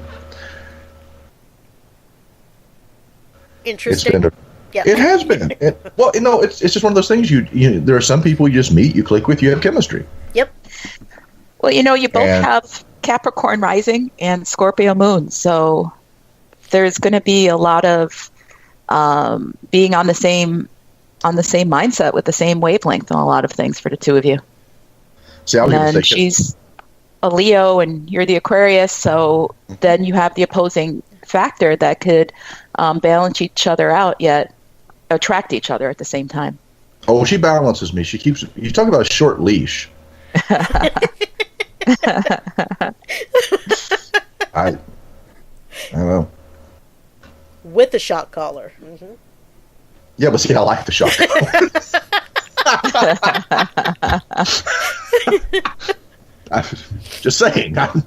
interesting. It has been. It's just one of those things. There are some people you just meet, you click with, you have chemistry. Yep. Well, you both have Capricorn rising and Scorpio moon, so there's going to be a lot of being on the same mindset with the same wavelength on a lot of things for the two of you. See, I was going to say she's a Leo and you're the Aquarius, so then you have the opposing factor that could balance each other out yet attract each other at the same time. Oh, she balances me. You talk about a short leash. I don't know. With the shock collar. Mm-hmm. Yeah, but see, I like the shock collar. I'm just saying. I'm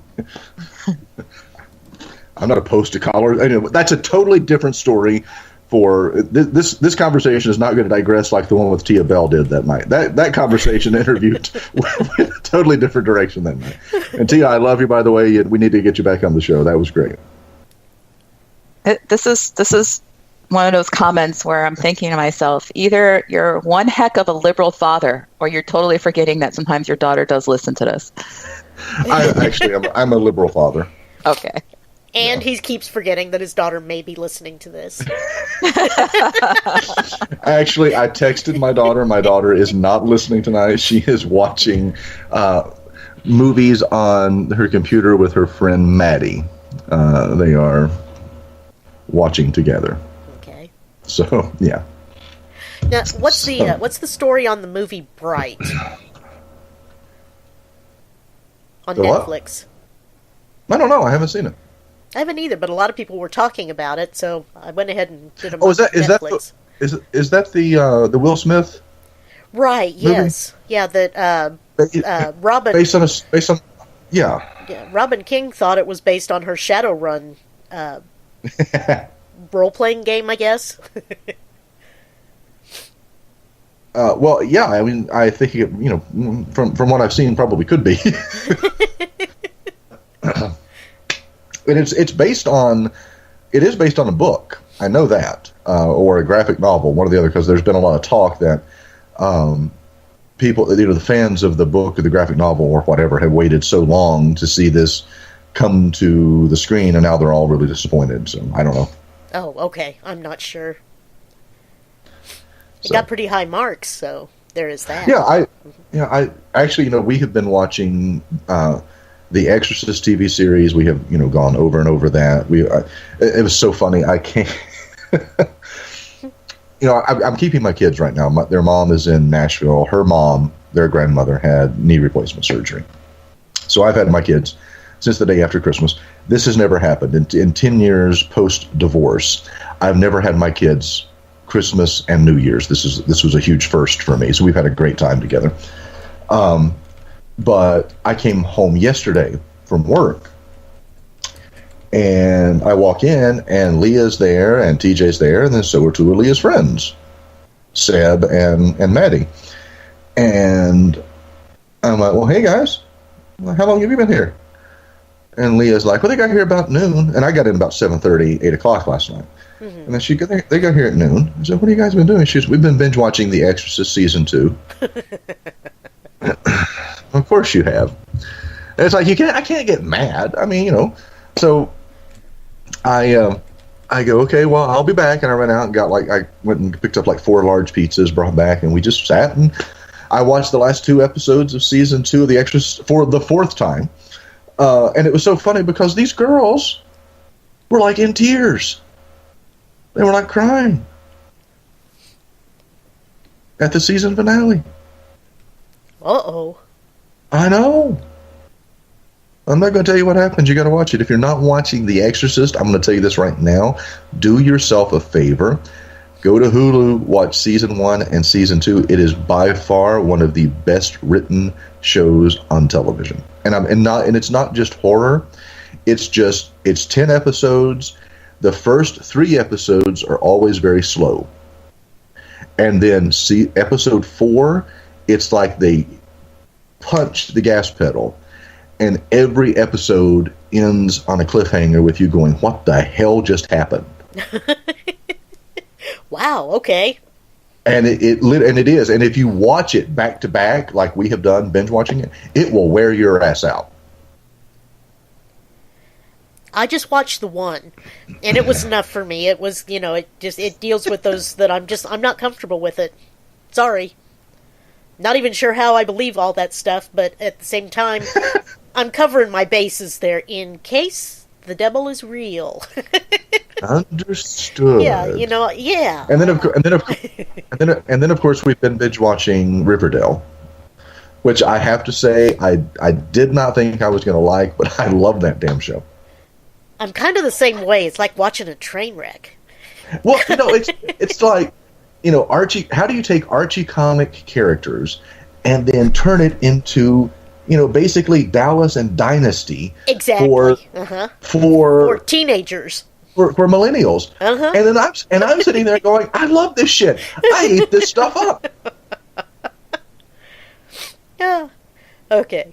not opposed to collars. Anyway, that's a totally different story. For this conversation is not going to digress like the one with Tia Bell did that night. That conversation interviewed went a totally different direction that night. And Tia, I love you, by the way. We need to get you back on the show. That was great. This is one of those comments where I'm thinking to myself, either you're one heck of a liberal father, or you're totally forgetting that sometimes your daughter does listen to this. I'm a liberal father. Okay. And he keeps forgetting that his daughter may be listening to this. Actually, I texted my daughter. My daughter is not listening tonight. She is watching movies on her computer with her friend Maddie. They are watching together. Okay. So, yeah. Now, what's the story on the movie Bright on Netflix? What? I don't know. I haven't seen it. I haven't either, but a lot of people were talking about it, so I went ahead and did a Netflix. Is that the Will Smith? Right. Movie? Yes. Yeah. That Robin. Based on. Yeah. Yeah. Robin King thought it was based on her Shadowrun role-playing game, I guess. Well, yeah. I mean, I think it, from what I've seen, probably could be. And it is based on a book. I know that, or a graphic novel, one or the other, because there's been a lot of talk that people, the fans of the book or the graphic novel or whatever, have waited so long to see this come to the screen, and now they're all really disappointed. So I don't know. Oh, okay. I'm not sure. It got pretty high marks, so there is that. I actually, we have been watching the Exorcist TV series. We have, gone over and over that. It was so funny. I can't. I'm keeping my kids right now. Their mom is in Nashville. Her mom, their grandmother, had knee replacement surgery. So I've had my kids since the day after Christmas. This has never happened. In 10 years post-divorce, I've never had my kids Christmas and New Year's. This was a huge first for me. So we've had a great time together. But I came home yesterday from work, and I walk in, and Leah's there, and TJ's there, and then so are two of Leah's friends, Seb and Maddie. And I'm like, well, hey, guys, how long have you been here? And Leah's like, well, they got here about noon. And I got in about 7:30, 8 o'clock last night. Mm-hmm. And then they got here at noon. I said, what have you guys been doing? She said, we've been binge watching The Exorcist Season 2. Of course you have. And it's like, I can't get mad. I mean, so I go, okay, well, I'll be back. And I ran out and I went and picked up 4 large pizzas, brought back, and we just sat, and I watched the last 2 episodes of season 2 of The Exorcist for the 4th time. And it was so funny because these girls were in tears. They were crying at the season finale. Uh-oh. I know. I'm not going to tell you what happens. You got to watch it. If you're not watching The Exorcist, I'm going to tell you this right now. Do yourself a favor. Go to Hulu, watch season 1 and season 2. It is by far one of the best written shows on television. And it's not just horror. It's 10 episodes. The first 3 episodes are always very slow. And then episode 4, it's like they punch the gas pedal, and every episode ends on a cliffhanger with you going, what the hell just happened? Wow, okay. And it is. And if you watch it back to back, like we have done, binge watching it, it will wear your ass out. I just watched the 1, and it was enough for me. It was, it deals with those that I'm not comfortable with it. Sorry. Not even sure how I believe all that stuff, but at the same time, I'm covering my bases there in case the devil is real. Understood. Yeah, yeah. And then of course we've been binge watching Riverdale, which I have to say I did not think I was going to like, but I love that damn show. I'm kind of the same way. It's like watching a train wreck. Well, it's like, Archie. How do you take Archie comic characters and then turn it into, basically Dallas and Dynasty? Exactly. For teenagers. For millennials. Uh-huh. And I'm sitting there going, I love this shit. I eat this stuff up. Yeah. Okay.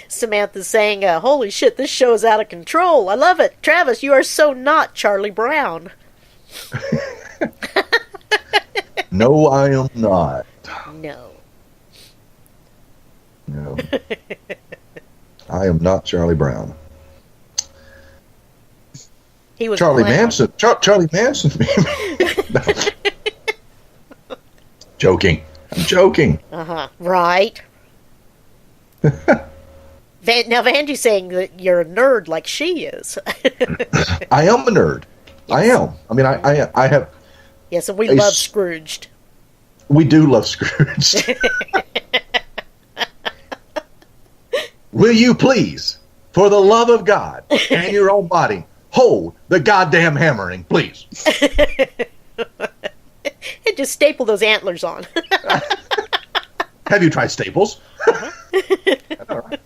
Samantha's saying, holy shit, this show is out of control. I love it. Travis, you are so not Charlie Brown. No, I am not. No. I am not Charlie Brown. He was Charlie Manson. Charlie Manson. No. Joking. I'm joking. Right. Now, Vanjie's saying that you're a nerd like she is. I am a nerd. Yes. I am. I mean, I have... Yes, and we love Scrooged. We do love Scrooged. Will you please, for the love of God and your own body, hold the goddamn hammering, please? And just staple those antlers on. Have you tried staples? All right.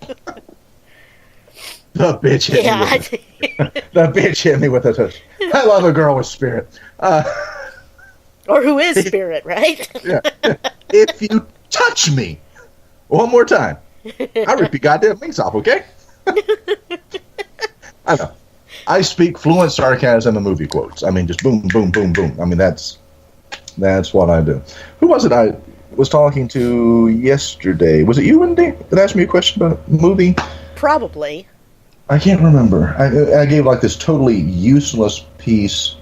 The bitch hit me with it. The bitch hit me with a touch. I love a girl with spirit. Or who is spirit, right? Yeah. If you touch me one more time, I rip your goddamn wings off, okay? I know. I speak fluent sarcasm and movie quotes. I mean, just boom, boom, boom, boom. I mean, that's what I do. Who was it I was talking to yesterday? Was it you, Wendy, that asked me a question about a movie? Probably. I can't remember. I gave like this totally useless piece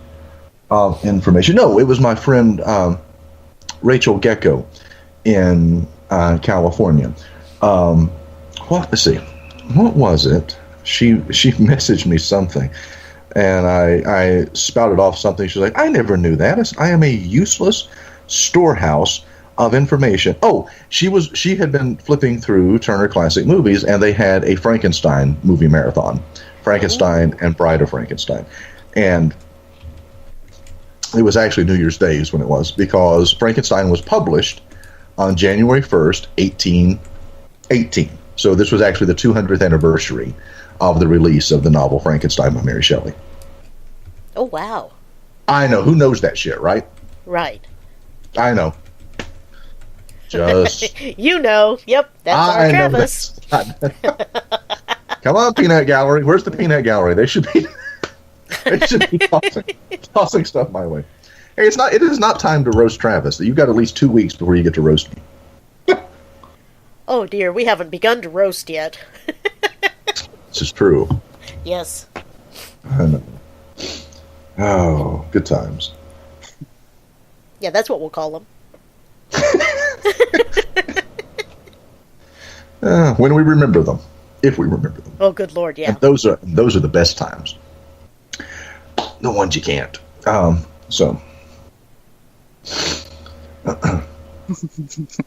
of information. No, it was my friend Rachel Gecko in California. Let's see. What was it? She messaged me something, and I spouted off something. She's like, I never knew that. I said, I am a useless storehouse of information. Oh, she had been flipping through Turner Classic Movies, and they had a Frankenstein movie marathon, Frankenstein and Bride of Frankenstein, and it was actually New Year's Day is when it was, because Frankenstein was published on January 1st, 1818. So this was actually the 200th anniversary of the release of the novel Frankenstein by Mary Shelley. Oh, wow. I know. Who knows that shit, right? Right. I know. Just... You know. Yep. That's our Travis. Come on, Peanut Gallery. Where's the Peanut Gallery? They should be tossing stuff my way. Hey, it is not time to roast Travis. You've got at least 2 weeks before you get to roast me. Oh, dear. We haven't begun to roast yet. This is true. Yes. I know. Oh, good times. Yeah, that's what we'll call them. When we remember them, if we remember them. Oh, good Lord, yeah. And those are the best times. The ones you can't. So.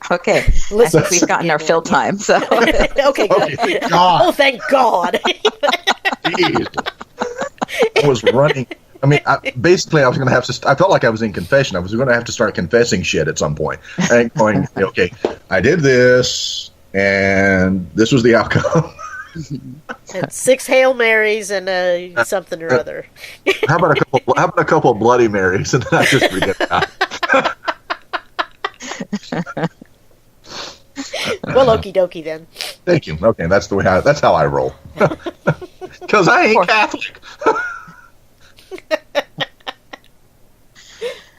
Okay. Listen, we've gotten our fill time. So. Okay, good. Okay, God. Oh, thank God. Jeez. I was running. I mean, I was going to have to. I felt like I was in confession. I was going to have to start confessing shit at some point. And going, okay, I did this, and this was the outcome. And 6 Hail Marys and something or other. How about a couple of Bloody Marys, and then I just forget that. Well, okie dokie then. Thank you. Okay, that's how I roll. Because I ain't Catholic.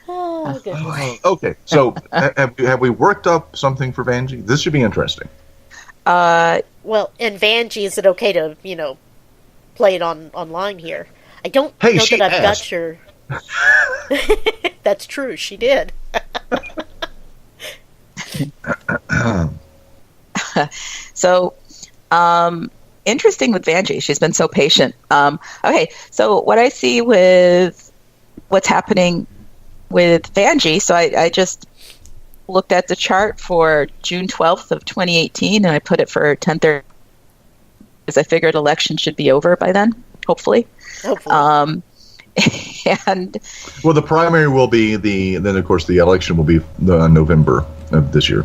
Oh, goodness. Okay, so have we worked up something for Vanjie? This should be interesting. Well, and Vanjie, is it okay to, play it online here? I don't know that I've got your... That's true, she did. So, interesting with Vanjie. She's been so patient. Okay, so what I see with what's happening with Vanjie, so I just looked at the chart for June 12th of 2018, and I put it for 10:30 because I figured election should be over by then, hopefully. And well, the primary will be then of course the election will be November of this year.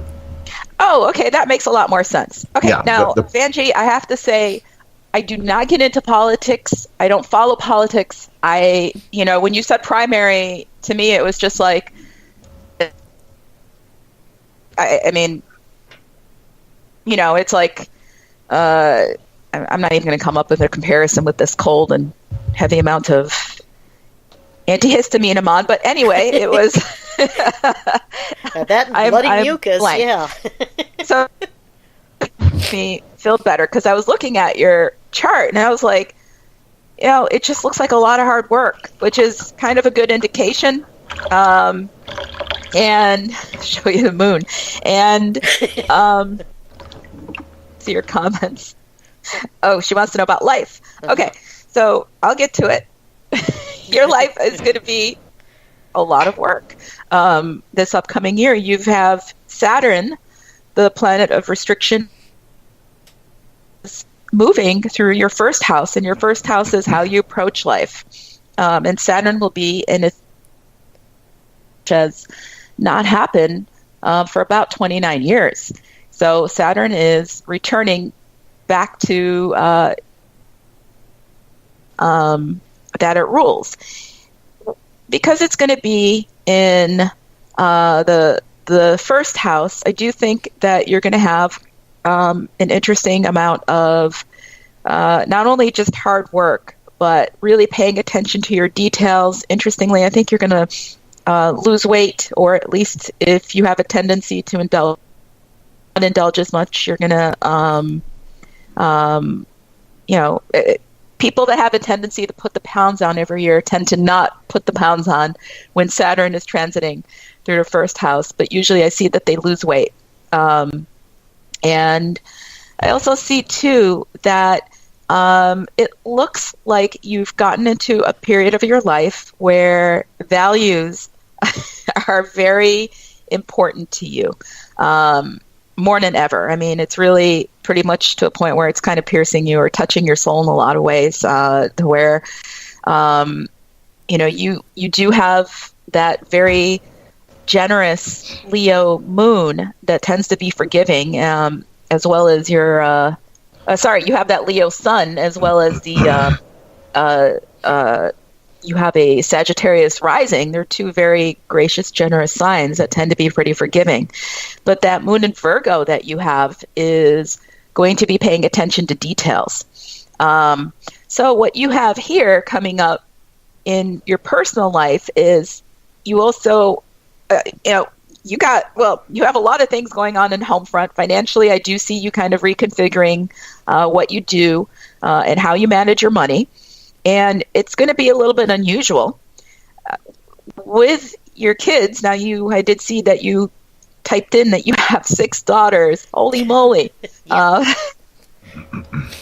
Oh, okay, that makes a lot more sense. Okay, yeah, now Vanjie, I have to say, I do not get into politics. I don't follow politics. When you said primary, to me it was just like, I mean, it's like, I'm not even going to come up with a comparison with this cold and heavy amount of antihistamine I'm on. But anyway, it was... that bloody mucus, blank. Yeah. So it made me feel better because I was looking at your chart and I was like, it just looks like a lot of hard work, which is kind of a good indication. And show you the moon. And see your comments. Oh, she wants to know about life. Okay, so I'll get to it. Your life is going to be a lot of work. This upcoming year, you have Saturn, the planet of restriction, moving through your first house, and your first house is how you approach life. And Saturn will be in its has not happened for about 29 years. So Saturn is returning back to that it rules. Because it's going to be in the first house, I do think that you're going to have an interesting amount of not only just hard work, but really paying attention to your details. Interestingly, I think you're going to lose weight, or at least if you have a tendency to not indulge as much, you're going to, people that have a tendency to put the pounds on every year tend to not put the pounds on when Saturn is transiting through their first house. But usually I see that they lose weight. And I also see, too, that it looks like you've gotten into a period of your life where values are very important to you, more than ever. I mean, it's really pretty much to a point where it's kind of piercing you or touching your soul in a lot of ways, to where, you do have that very generous Leo moon that tends to be forgiving, as well as your, you have that Leo sun, as well as the, you have a Sagittarius rising. They're two very gracious, generous signs that tend to be pretty forgiving. But that moon in Virgo that you have is going to be paying attention to details. So what you have here coming up in your personal life is you also, you have a lot of things going on in home front. Financially, I do see you kind of reconfiguring what you do and how you manage your money. And it's going to be a little bit unusual. With your kids, now I did see that you typed in that you have 6 daughters. Holy moly.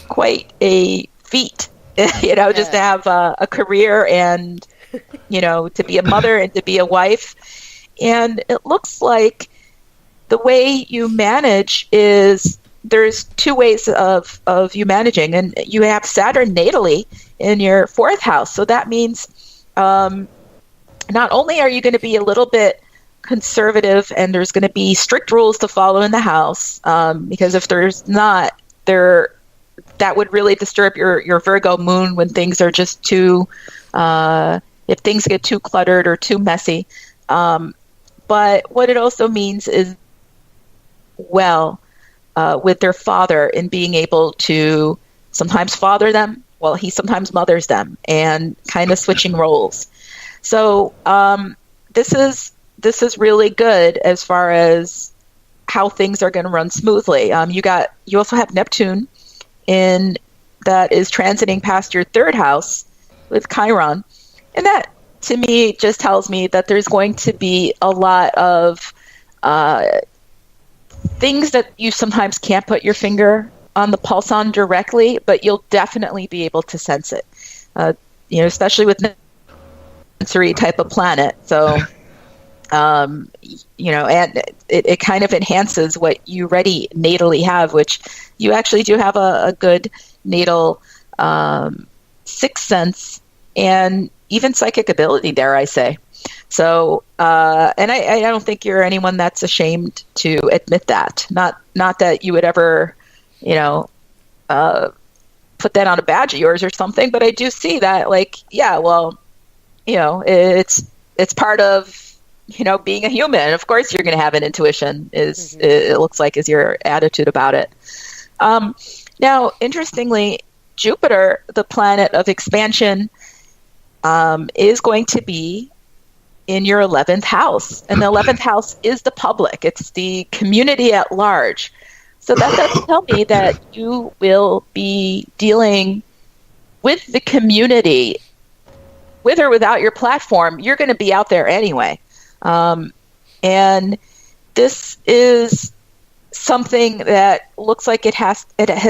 Quite a feat, just to have a career and, to be a mother and to be a wife. And it looks like the way you manage is there's 2 ways of you managing. And you have Saturn natally in your 4th house. So that means not only are you going to be a little bit conservative and there's going to be strict rules to follow in the house, because if there's not, that would really disturb your Virgo moon when things are just too, if things get too cluttered or too messy. But what it also means is, with their father in being able to sometimes father them, while he sometimes mothers them, and kind of switching roles. So this is really good as far as how things are going to run smoothly. You also have Neptune that is transiting past your 3rd house with Chiron, and that to me just tells me that there's going to be a lot of things that you sometimes can't put your finger on the pulse on directly, but you'll definitely be able to sense it, especially with sensory type of planet. So, and it kind of enhances what you already natally have, which you actually do have a good natal sixth sense and even psychic ability, dare I say. So, and I don't think you're anyone that's ashamed to admit that. Not that you would ever, put that on a badge of yours or something, but I do see that, it's part of, being a human. Of course, you're going to have an intuition. It looks like is your attitude about it. Now, interestingly, Jupiter, the planet of expansion, is going to be in your 11th house. And the 11th house is the public. It's the community at large. So that does tell me that you will be dealing with the community, with or without your platform, you're going to be out there anyway. And this is something that looks like it has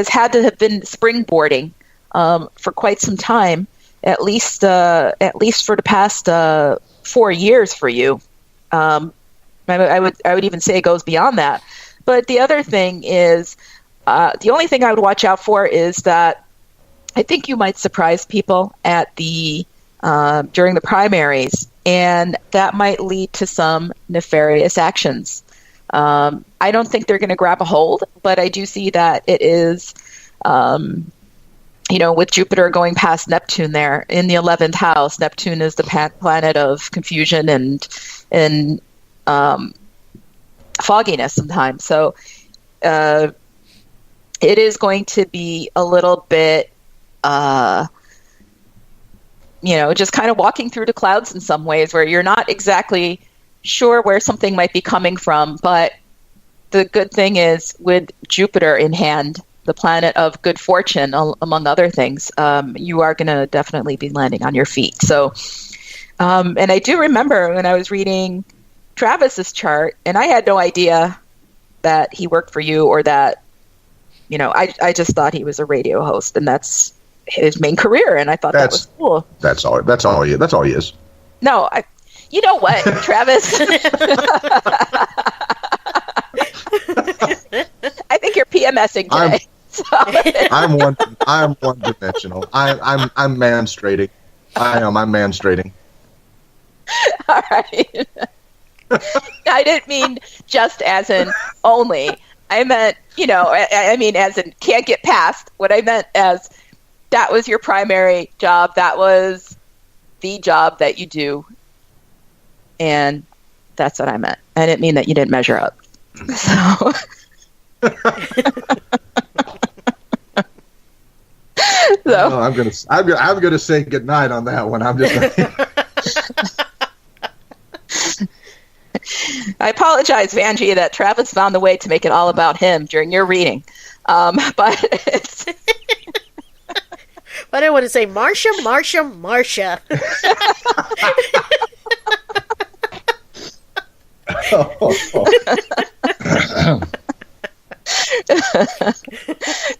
had to have been springboarding for quite some time, at least for the past 4 years for you. I would even say it goes beyond that. But the other thing is, the only thing I would watch out for is that I think you might surprise people at during the primaries, and that might lead to some nefarious actions. I don't think they're going to grab a hold, but I do see that it is, with Jupiter going past Neptune there in the 11th house. Neptune is the planet of confusion and fogginess sometimes. So it is going to be a little bit, just kind of walking through the clouds in some ways, where you're not exactly sure where something might be coming from. But the good thing is, with Jupiter in hand, the planet of good fortune, among other things, you are going to definitely be landing on your feet. So, and I do remember when I was reading Travis's chart, and I had no idea that he worked for you, or that, I just thought he was a radio host, and that's his main career, and I thought that was cool. That's all he is. No, you know what, Travis? I think you're PMSing today. I'm one dimensional. I'm man-straighting. I'm man-straighting. All right. I didn't mean just as in only. I meant, as in can't get past. What I meant as that was your primary job. That was the job that you do. And that's what I meant. I didn't mean that you didn't measure up. So. No, I'm gonna say goodnight on that one. I'm just. I apologize, Vanjie, that Travis found a way to make it all about him during your reading, but it's. But I want to say, Marcia. You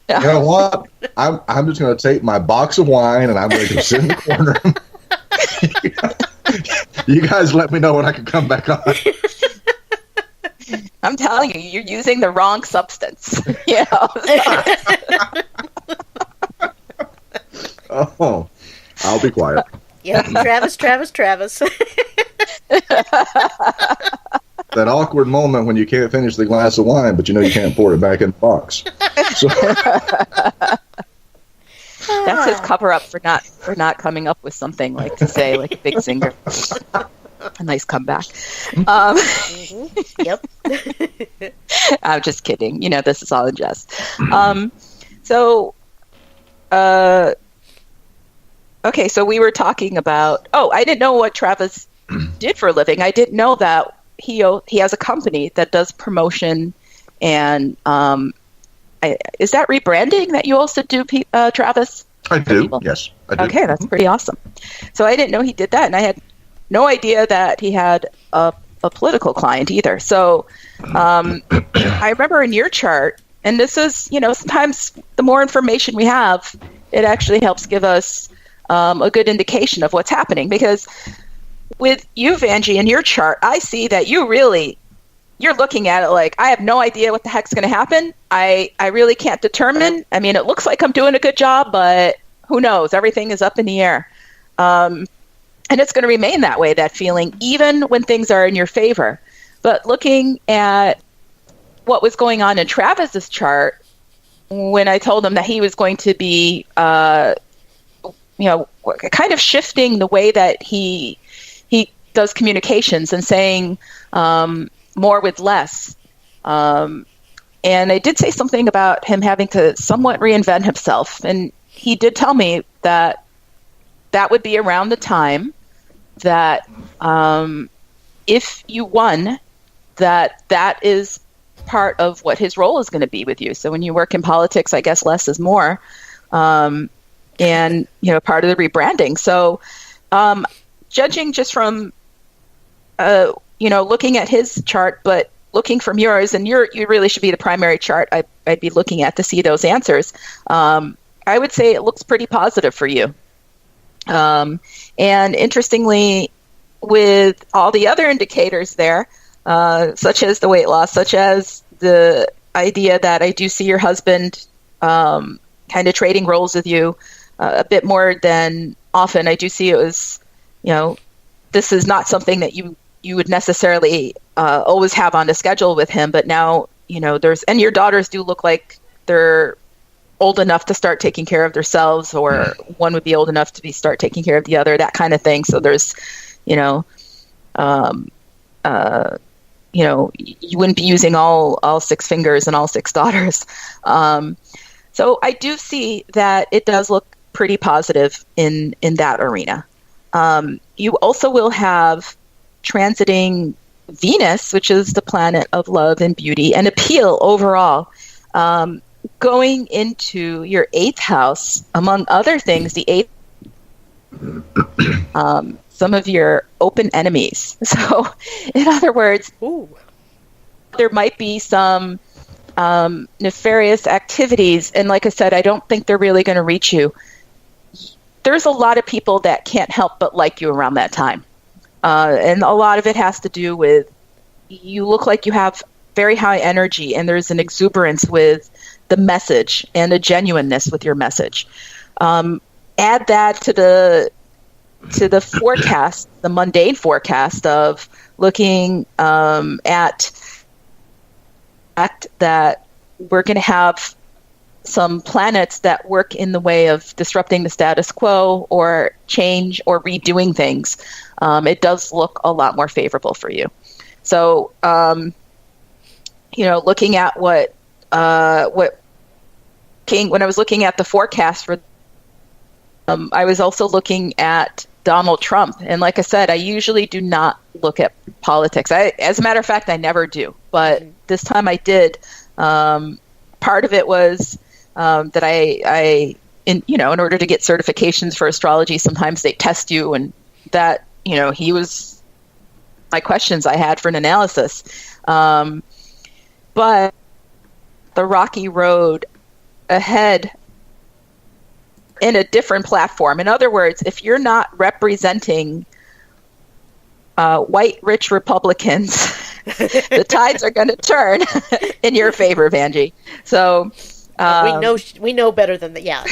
know what? I'm just going to take my box of wine and I'm going to go sit in the corner. You guys let me know when I can come back on. I'm telling you, you're using the wrong substance. Oh, I'll be quiet. Yep, Travis. That awkward moment when you can't finish the glass of wine, but you can't pour it back in the box. So. That's his cover up for not coming up with something like to say, like a big singer. A nice comeback. Yep. I'm just kidding. This is all in jest. Okay, so we were talking about. Oh, I didn't know what Travis did for a living. I didn't know that he has a company that does promotion, and is that rebranding that you also do, Travis? I do. Yes, I do. Okay, that's pretty awesome. So I didn't know he did that, and I had no idea that he had a political client either. So I remember in your chart, and this is, sometimes the more information we have, it actually helps give us a good indication of what's happening. Because with you, Vanjie, in your chart, I see that you're looking at it like, I have no idea what the heck's going to happen. I really can't determine. I mean, it looks like I'm doing a good job, but who knows? Everything is up in the air. And it's going to remain that way, that feeling, even when things are in your favor. But looking at what was going on in Travis's chart, when I told him that he was going to be, kind of shifting the way that he does communications and saying more with less. And I did say something about him having to somewhat reinvent himself. And he did tell me that would be around the time that if you won, that is part of what his role is going to be with you. So when you work in politics, I guess less is more. and, part of the rebranding. So judging just from, looking at his chart, but looking from yours, and you really should be the primary chart I'd be looking at to see those answers. I would say it looks pretty positive for you. And interestingly, with all the other indicators there, such as the weight loss, such as the idea that I do see your husband kind of trading roles with you a bit more than often. I do see it as, this is not something that you would necessarily always have on the schedule with him, but now, and your daughters do look like they're old enough to start taking care of themselves, or one would be old enough to start taking care of the other, that kind of thing. So there's, you wouldn't be using all six fingers and all six daughters. So I do see that it does look pretty positive in that arena. You also will have transiting Venus, which is the planet of love and beauty and appeal overall, going into your 8th house, among other things, the 8th, some of your open enemies. So, in other words, there might be some nefarious activities. And like I said, I don't think they're really going to reach you. There's a lot of people that can't help but like you around that time. And a lot of it has to do with, you look like you have very high energy, and there's an exuberance with the message and a genuineness with your message. Add that to the forecast, the mundane forecast of looking at fact that we're going to have some planets that work in the way of disrupting the status quo or change or redoing things. It does look a lot more favorable for you. So, looking at what King, when I was looking at the forecast for, I was also looking at Donald Trump. And like I said, I usually do not look at politics. As a matter of fact, I never do. But this time I did. Part of it was that in order to get certifications for astrology, sometimes they test you, and that, he was my questions I had for an analysis. But the rocky road ahead in a different platform. In other words, if you're not representing white, rich Republicans, the tides are going to turn in your favor, Vanjie. So we know better than that. Yeah,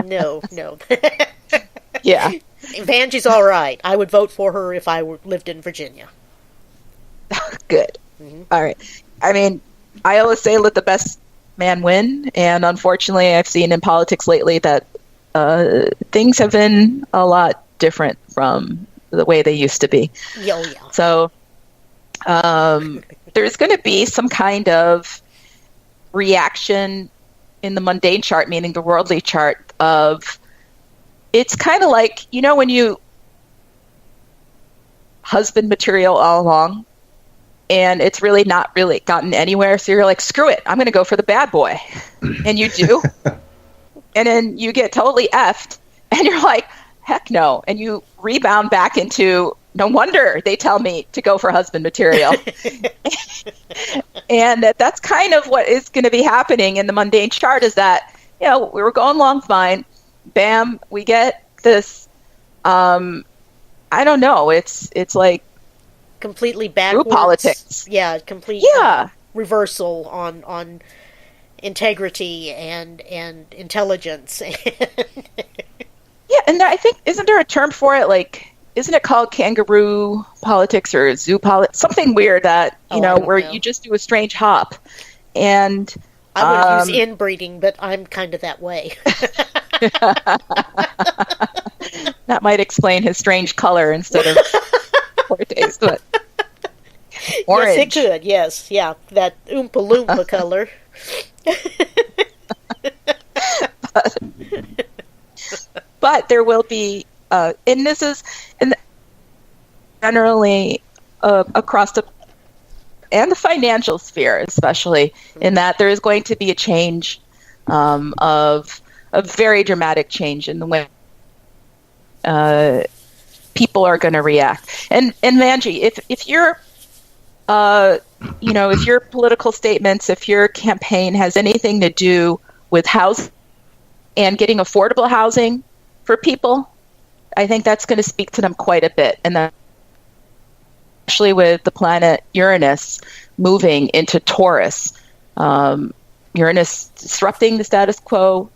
no. Yeah, Vanjie's all right. I would vote for her if I lived in Virginia. Good. Mm-hmm. All right. I mean, I always say let the best man win, and unfortunately I've seen in politics lately that things have been a lot different from the way they used to be. Yeah. So there's going to be some kind of reaction in the mundane chart, meaning the worldly chart, of it's kind of like, when you husband material all along and it's really not really gotten anywhere. So you're like, screw it, I'm going to go for the bad boy. And you do. And then you get totally effed and you're like, heck no. And you rebound back into, no wonder they tell me to go for husband material. And that's kind of what is going to be happening in the mundane chart, is that, we were going along fine. Bam, we get this, I don't know, it's like completely backwards politics. Yeah, complete reversal on integrity and intelligence. Yeah, and I think, isn't there a term for it? Like, isn't it called kangaroo politics or zoo politics? Something weird that, where you just do a strange hop. And I would use inbreeding, but I'm kind of that way. That might explain his strange color instead of poor taste. But orange. Yes, it could. Yes, yeah, that Oompa Loompa color. But there will be, and this is generally across the financial sphere, especially, in that there is going to be a change of a very dramatic change in the way people are going to react. And Vanjie, if you're if your political statements, if your campaign has anything to do with housing and getting affordable housing for people, I think that's going to speak to them quite a bit. And that, especially with the planet Uranus moving into Taurus, Uranus disrupting the status quo,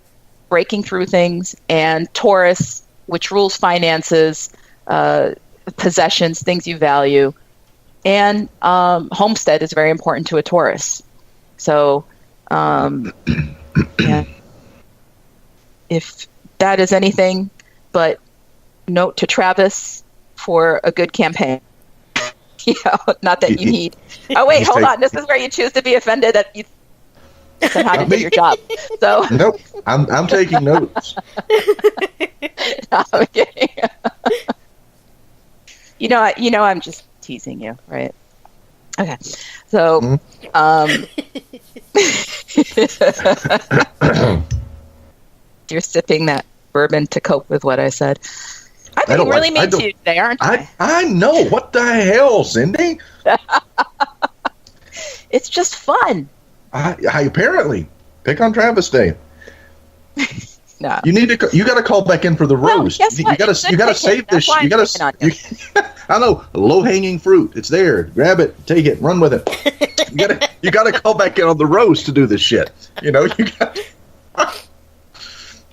breaking through things, and Taurus, which rules finances, possessions, things you value. And homestead is very important to a Taurus. So, if that is anything but note to Travis for a good campaign. Not that you need. Oh, wait, hold on. This is where you choose to be offended that you somehow didn't do your job. So nope, I'm taking notes. No, I'm kidding. I'm just teasing you, right? Okay, so you're sipping that bourbon to cope with what I said. I'm being really mean to you today, aren't I? I know. What the hell, Cindy? It's just fun. I apparently pick on Travis Day. No, you got to call back in for the roast. Guess what? You got to save this. You got to. I know, low hanging fruit. It's there. Grab it, take it, run with it. You got to call back in on the roast to do this shit. You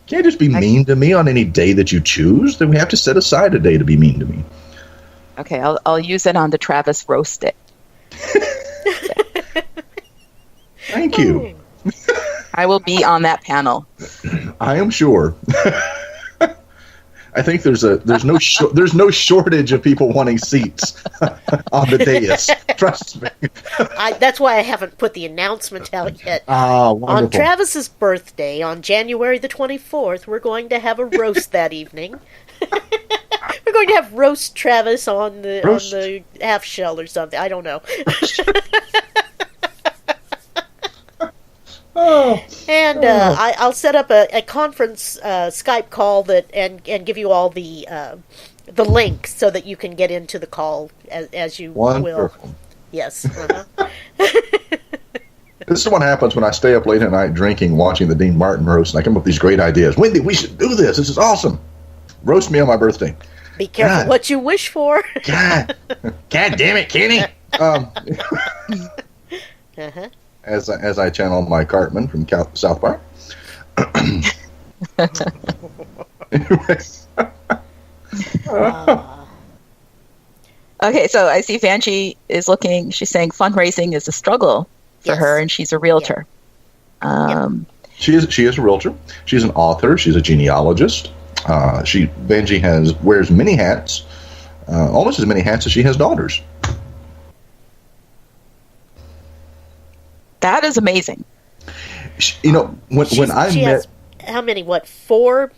can't just be mean to me on any day that you choose. Then we have to set aside a day to be mean to me. Okay, I'll use it on the Travis roast day. Thank you. I will be on that panel. I am sure. I think there's no shortage of people wanting seats on the dais. Trust me. That's why I haven't put the announcement out yet. Wonderful. On Travis's birthday, on January the 24th, we're going to have a roast that evening. We're going to have roast Travis on the half shell or something. I don't know. And I'll set up a conference Skype call and give you all the link so that you can get into the call as you Wonderful. will. Yes. Uh-huh. This is what happens when I stay up late at night drinking, watching the Dean Martin roast, and I come up with these great ideas. Wendy, we should do this. This is awesome. Roast me on my birthday. Be careful what you wish for. God damn it, Kenny. Uh-huh. As I channel my Cartman from South Park. Anyways. Okay, so I see Vanjie is looking. She's saying fundraising is a struggle for her, and she's a realtor. She is a realtor. She's an author. She's a genealogist. Vanjie wears many hats, almost as many hats as she has daughters. That is amazing. When I met, has how many? What, four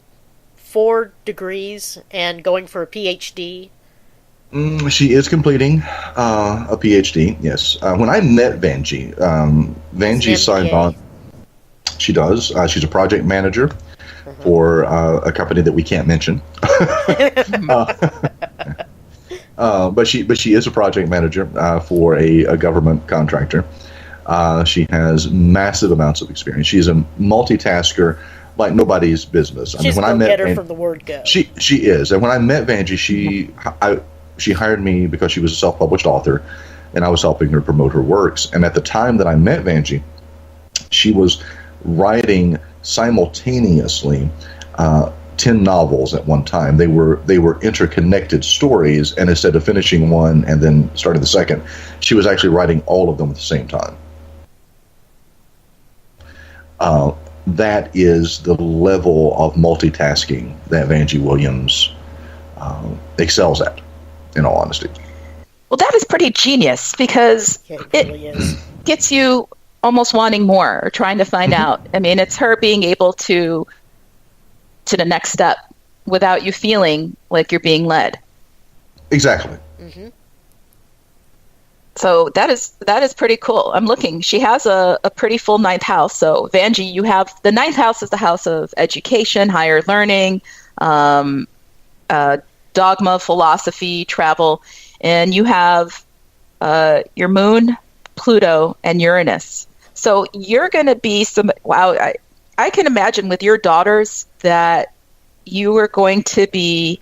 degrees and going for a PhD? She is completing a PhD. Yes. When I met Vanjie, Vanjie signed on. She does. She's a project manager for a company that we can't mention. But she is a project manager for a government contractor. She has massive amounts of experience. She's a multitasker like nobody's business. She's a go-getter from the word go. She is. And when I met Vanjie, she hired me because she was a self-published author, and I was helping her promote her works. And at the time that I met Vanjie, she was writing simultaneously 10 novels at one time. They were interconnected stories, and instead of finishing one and then starting the second, she was actually writing all of them at the same time. That is the level of multitasking that Vanjie Williams excels at, in all honesty. Well, that is pretty genius, because it gets you almost wanting more or trying to find out. I mean, it's her being able to the next step without you feeling like you're being led. Exactly. Mm-hmm. Mm-hmm. Exactly. And when I met Vanjie, she, I, she hired me because she was a self-published author, and I was helping her promote her works. And at the time that I met Vanjie, she was writing simultaneously 10 novels at one time. They were interconnected stories, and instead of finishing one and then starting the second, she was actually writing all of them at the same time. That is the level of multitasking that Vanjie Williams excels at, in all honesty. Well, that is pretty genius, because So that is pretty cool. I'm looking. She has a pretty full ninth house. So Vanjie, you have the ninth house is the house of education, higher learning, dogma, philosophy, travel, and you have your moon, Pluto, and Uranus. So you're going to be I can imagine with your daughters that you are going to be,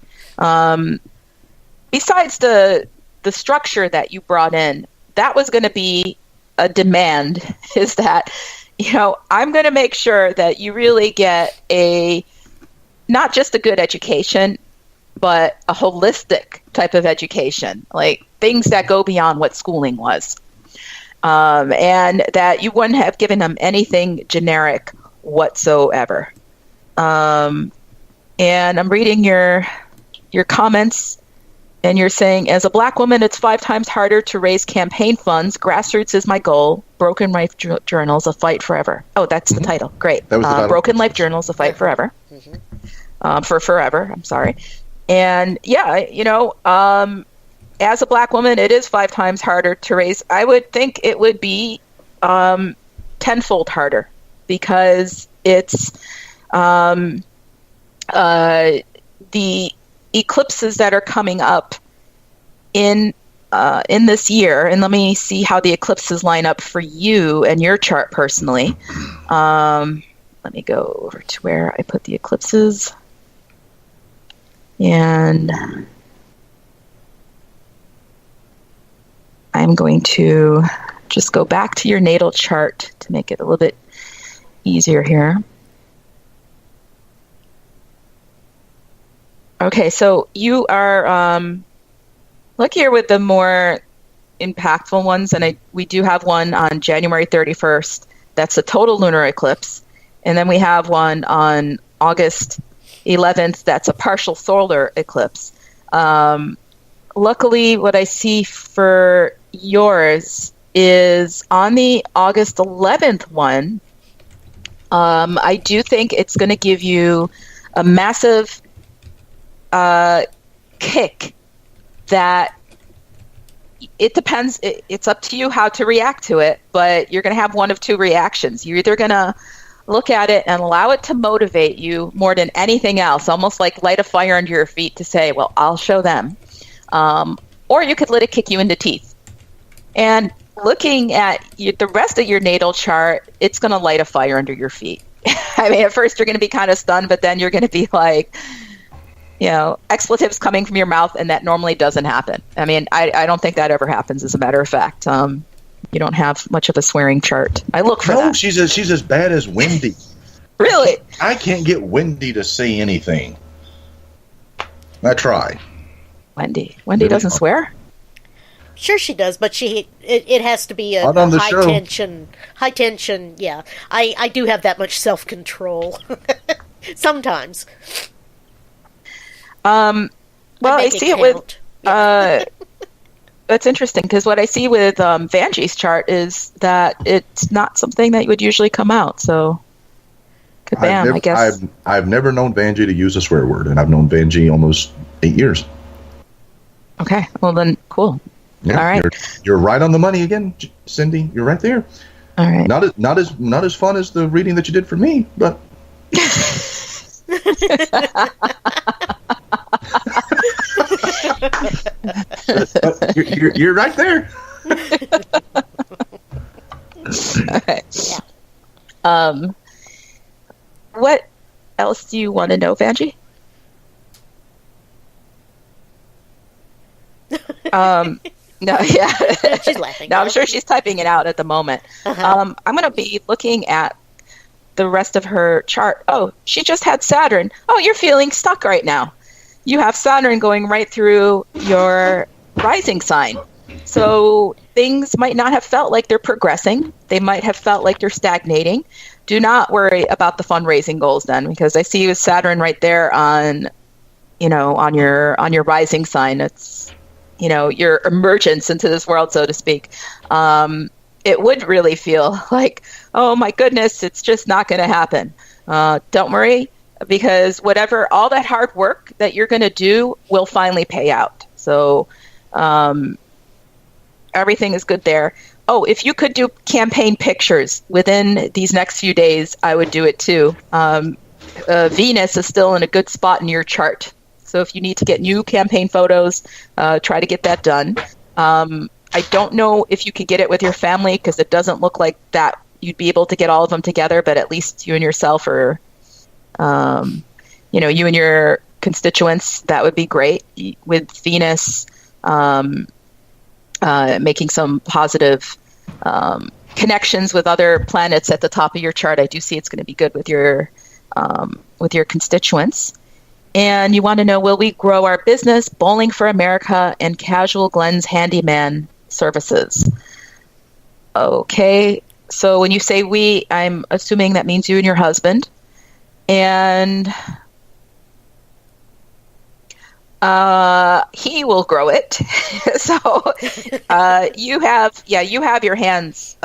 besides the structure that you brought in, that was going to be a demand, is that, I'm going to make sure that you really get not just a good education, but a holistic type of education, like things that go beyond what schooling was. And that you wouldn't have given them anything generic whatsoever. And I'm reading your comments. And you're saying, as a Black woman, it's 5 times harder to raise campaign funds. Grassroots is my goal. Broken Life Journals, A Fight Forever. Oh, that's the title. Great. That was the title. Broken Life Journals, A Fight Forever. For forever, I'm sorry. And as a Black woman, it is 5 times harder to raise. I would think it would be tenfold harder, because it's the eclipses that are coming up in this year, and let me see how the eclipses line up for you and your chart personally. Let me go over to where I put the eclipses, and I'm going to just go back to your natal chart to make it a little bit easier here. Okay, so you are, look here with the more impactful ones, and we do have one on January 31st. That's a total lunar eclipse. And then we have one on August 11th. That's a partial solar eclipse. Luckily, what I see for yours is on the August 11th one, I do think it's going to give you a massive kick that it depends. It's up to you how to react to it, but you're going to have one of two reactions. You're either going to look at it and allow it to motivate you more than anything else, almost like light a fire under your feet to say, well, I'll show them. Or you could let it kick you in the teeth. And looking at the rest of your natal chart, it's going to light a fire under your feet. I mean, at first you're going to be kind of stunned, but then you're going to be like, expletives coming from your mouth, and that normally doesn't happen. I mean, I don't think that ever happens, as a matter of fact. You don't have much of a swearing chart. I look for that. No, she's as bad as Wendy. Really? I can't get Wendy to say anything. I try. Wendy doesn't swear? Sure she does, but it has to be a high tension. Yeah, I do have that much self-control sometimes. Well, I see it with that's interesting, because what I see with Vanjie's chart is that it's not something that would usually come out. So, kabam! I guess I've never known Vanjie to use a swear word, and I've known Vanjie almost 8 years. Okay, well then, cool. Yeah, all right, you're right on the money again, Cindy. You're right there. All right, not as fun as the reading that you did for me, but. You're right there. Okay. Yeah. What else do you want to know, Vanjie? No, yeah. She's laughing. No, I'm sure she's typing it out at the moment. Uh-huh. I'm going to be looking at the rest of her chart. Oh, she just had Saturn. Oh, you're feeling stuck right now. You have Saturn going right through your rising sign. So things might not have felt like they're progressing. They might have felt like they're stagnating. Do not worry about the fundraising goals then, because I see you with Saturn right there on your rising sign. It's, your emergence into this world, so to speak. It would really feel like, oh my goodness, it's just not going to happen. Don't worry, because all that hard work that you're going to do will finally pay out. So everything is good there. Oh, if you could do campaign pictures within these next few days, I would do it too. Venus is still in a good spot in your chart. So if you need to get new campaign photos, try to get that done. I don't know if you could get it with your family because it doesn't look like that you'd be able to get all of them together, but at least you and yourself or, you and your constituents, that would be great. With Venus making some positive connections with other planets at the top of your chart, I do see it's going to be good with your constituents. And you want to know, will we grow our business, Bowling for America, and Casual Glenn's handyman services? Okay, so when you say we, I'm assuming that means you and your husband. And he will grow it. So you have your hands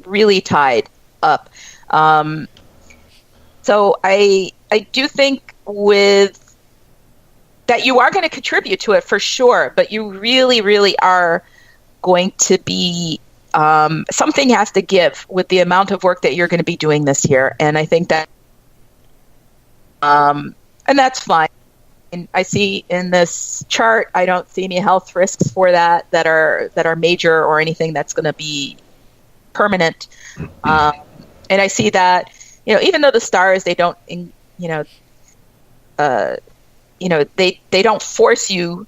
really tied up. So I do think with that you are going to contribute to it for sure, but you really, really are going to be something has to give with the amount of work that you're going to be doing this year. And I think that and that's fine. And I see in this chart, I don't see any health risks for that are major or anything that's going to be permanent. And I see that, even though the stars, they don't, they don't force you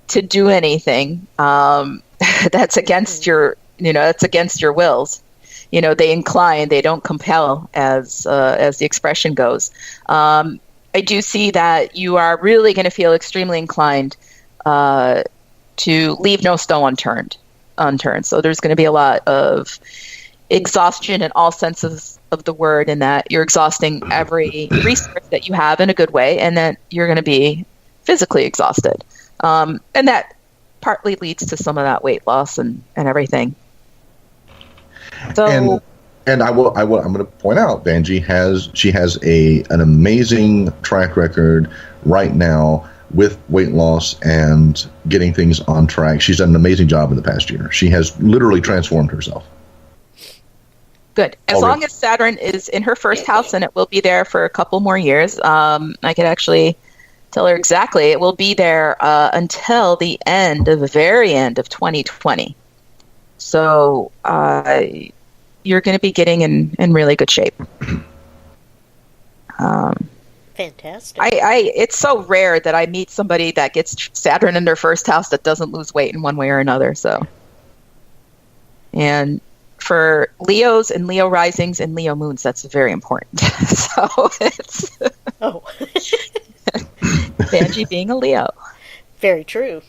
to do anything. That's against your, that's against your wills. They incline, they don't compel, as the expression goes. I do see that you are really going to feel extremely inclined to leave no stone unturned. So there's going to be a lot of exhaustion in all senses of the word, in that you're exhausting every resource that you have in a good way, and that you're going to be physically exhausted. And that partly leads to some of that weight loss and everything. So. And I'm going to point out, Vanjie has an amazing track record right now with weight loss and getting things on track. She's done an amazing job in the past year. She has literally transformed herself. Good. As long as Saturn is in her first house, and it will be there for a couple more years, I could actually tell her exactly. It will be there until the very end of 2020. So you're going to be getting in really good shape. Fantastic. It's so rare that I meet somebody that gets Saturn in their first house that doesn't lose weight in one way or another. So, and for Leos and Leo risings and Leo moons, that's very important. So it's Vanjie being a Leo. Very true.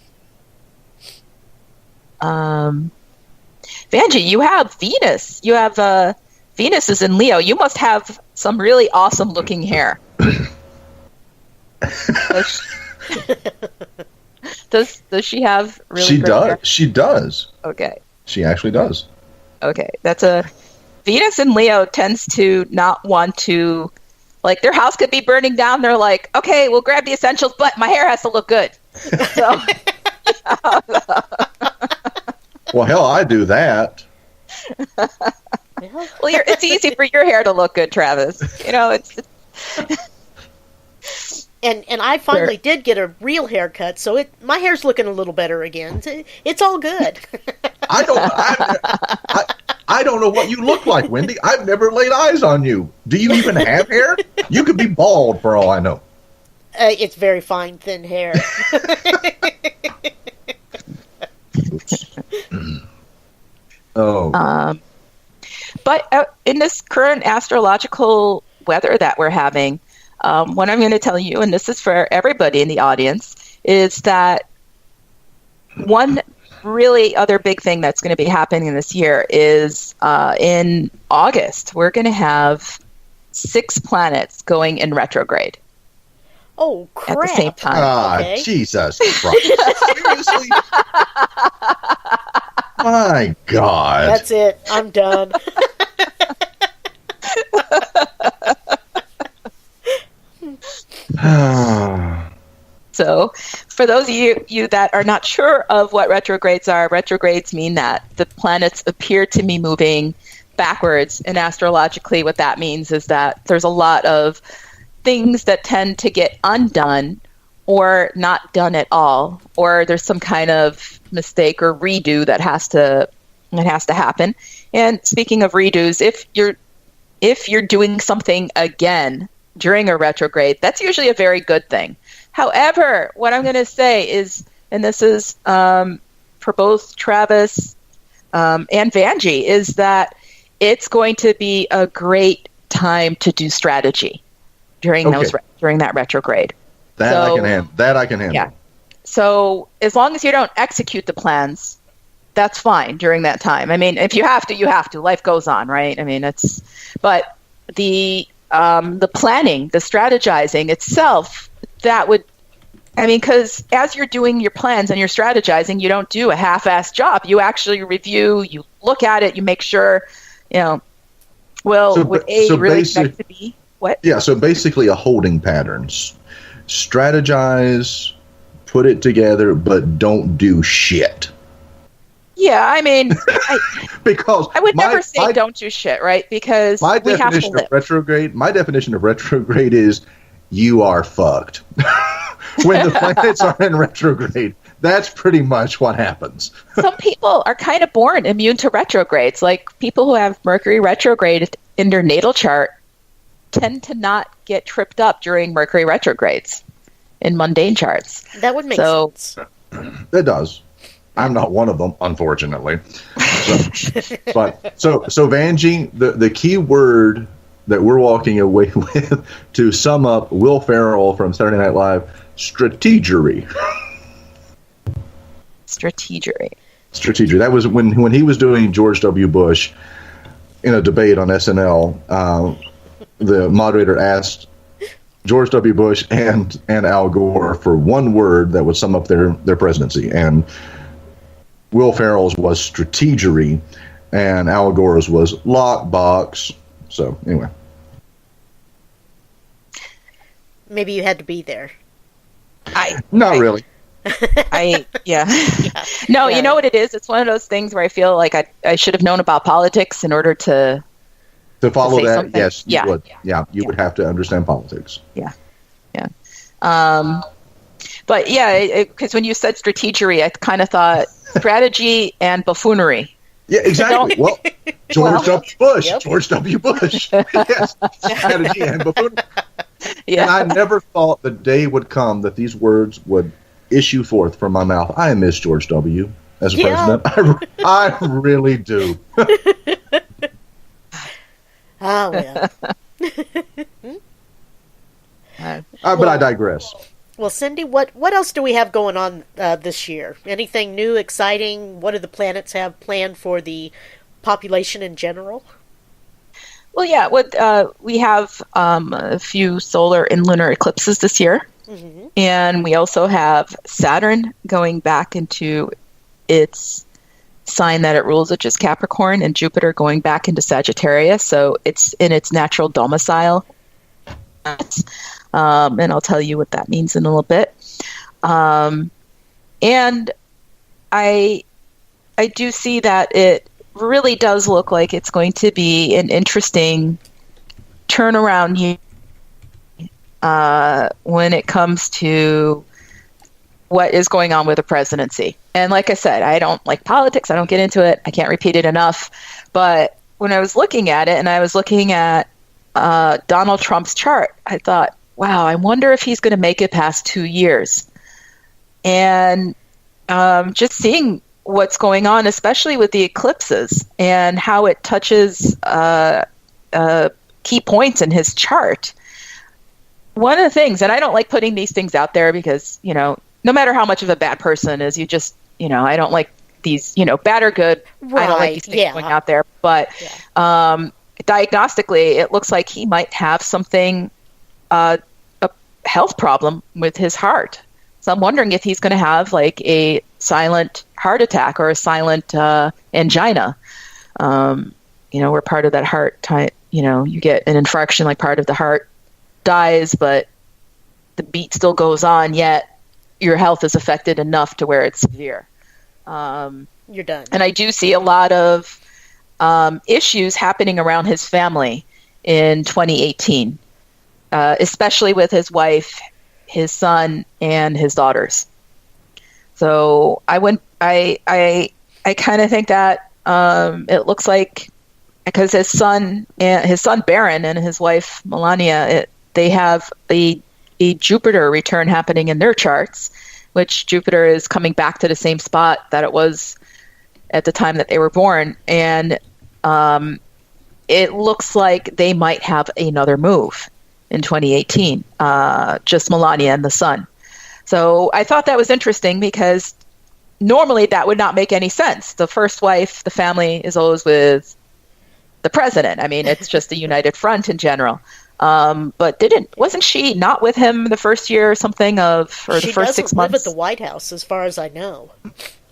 Vanjie, you have Venus. You have Venus is in Leo. You must have some really awesome looking hair. Does she have really? She does. Hair? She does. Okay. She actually does. Okay, that's a Venus in Leo tends to not want to, like, their house could be burning down. They're like, okay, we'll grab the essentials, but my hair has to look good. So. Well, hell, I do that. Well, it's easy for your hair to look good, Travis. It's And I finally did get a real haircut, so my hair's looking a little better again. It's all good. I don't know what you look like, Wendy. I've never laid eyes on you. Do you even have hair? You could be bald for all I know. It's very fine, thin hair. Oh. But in this current astrological weather that we're having, what I'm going to tell you, and this is for everybody in the audience, is that one really other big thing that's going to be happening this year is in August, we're going to have 6 planets going in retrograde. Oh, crap. At the same time. Okay. Jesus Christ. Seriously? My God. That's it. I'm done. So for those of you that are not sure of what retrogrades are, retrogrades mean that the planets appear to be moving backwards. And astrologically, what that means is that there's a lot of things that tend to get undone or not done at all, or there's some kind of mistake or redo that has to happen. And speaking of redos, if you're doing something again during a retrograde, that's usually a very good thing. However, what I'm going to say is, and this is for both Travis and Vanjie, is that it's going to be a great time to do strategy during that retrograde. I can handle. Yeah. So as long as you don't execute the plans, that's fine during that time. I mean, if you have to, you have to. Life goes on, right? I mean, but the planning, the strategizing itself, because as you're doing your plans and you're strategizing, you don't do a half-assed job. You actually review, you look at it, you make sure, would A really expect to be what? Yeah, so basically a holding patterns. Strategize, put it together, but don't do shit. Yeah, I mean, because I would never say don't do shit, right? Because my we have to live. My definition of retrograde is you are fucked. When the planets are in retrograde, that's pretty much what happens. Some people are kind of born immune to retrogrades. Like people who have Mercury retrograde in their natal chart tend to not get tripped up during Mercury retrogrades in mundane charts. That would make sense. It does. I'm not one of them, unfortunately. So Vanjie, the key word that we're walking away with to sum up Will Ferrell from Saturday Night Live, strategery. Strategery. That was when he was doing George W. Bush in a debate on SNL. The moderator asked George W. Bush and Al Gore for one word that would sum up their presidency, and Will Ferrell's was strategery, and Al Gore's was lockbox. So anyway, maybe you had to be there. Not really. No, you know what it is? It's one of those things where I feel like I should have known about politics in order to follow that. Something. Yes, you would. Yeah, you would have to understand politics. Yeah. But yeah, because when you said strategery, I kind of thought strategy and buffoonery. Yeah, exactly. Well, George W. Bush. Yep. George W. Bush. Yes, strategy and buffoonery. Yeah. And I never thought the day would come that these words would issue forth from my mouth. I miss George W. as a president. I really do. Oh, yeah. But I digress. Well, Cindy, what else do we have going on this year? Anything new, exciting? What do the planets have planned for the population in general? Well, yeah, we have a few solar and lunar eclipses this year. Mm-hmm. And we also have Saturn going back into its sign that it rules, which is Capricorn, and Jupiter going back into Sagittarius. So it's in its natural domicile. And I'll tell you what that means in a little bit. And I do see that it really does look like it's going to be an interesting turnaround year when it comes to what is going on with the presidency. And like I said, I don't like politics. I don't get into it. I can't repeat it enough. But when I was looking at it and I was looking at Donald Trump's chart, I thought, wow, I wonder if he's going to make it past 2 years. And just seeing what's going on, especially with the eclipses and how it touches key points in his chart. One of the things, and I don't like putting these things out there because, no matter how much of a bad person is, you just, I don't like these, bad or good. Right. I don't like these things going out there. But diagnostically, it looks like he might have something, a health problem with his heart. So I'm wondering if he's going to have like a silent heart attack or a silent angina. Where part of that heart, you get an infarction, like part of the heart dies, but the beat still goes on, yet your health is affected enough to where it's severe. You're done. And I do see a lot of issues happening around his family in 2018, especially with his wife, his son, and his daughters. So I kind of think that it looks like, because his son Baron and his wife Melania, they have a Jupiter return happening in their charts, which Jupiter is coming back to the same spot that it was at the time that they were born. And it looks like they might have another move in 2018, just Melania and the son. So I thought that was interesting, because normally that would not make any sense. The first wife, the family is always with the president. I mean, it's just a united front in general. But wasn't she not with him the first year or something or the first 6 months? She doesn't live at the White House, as far as I know.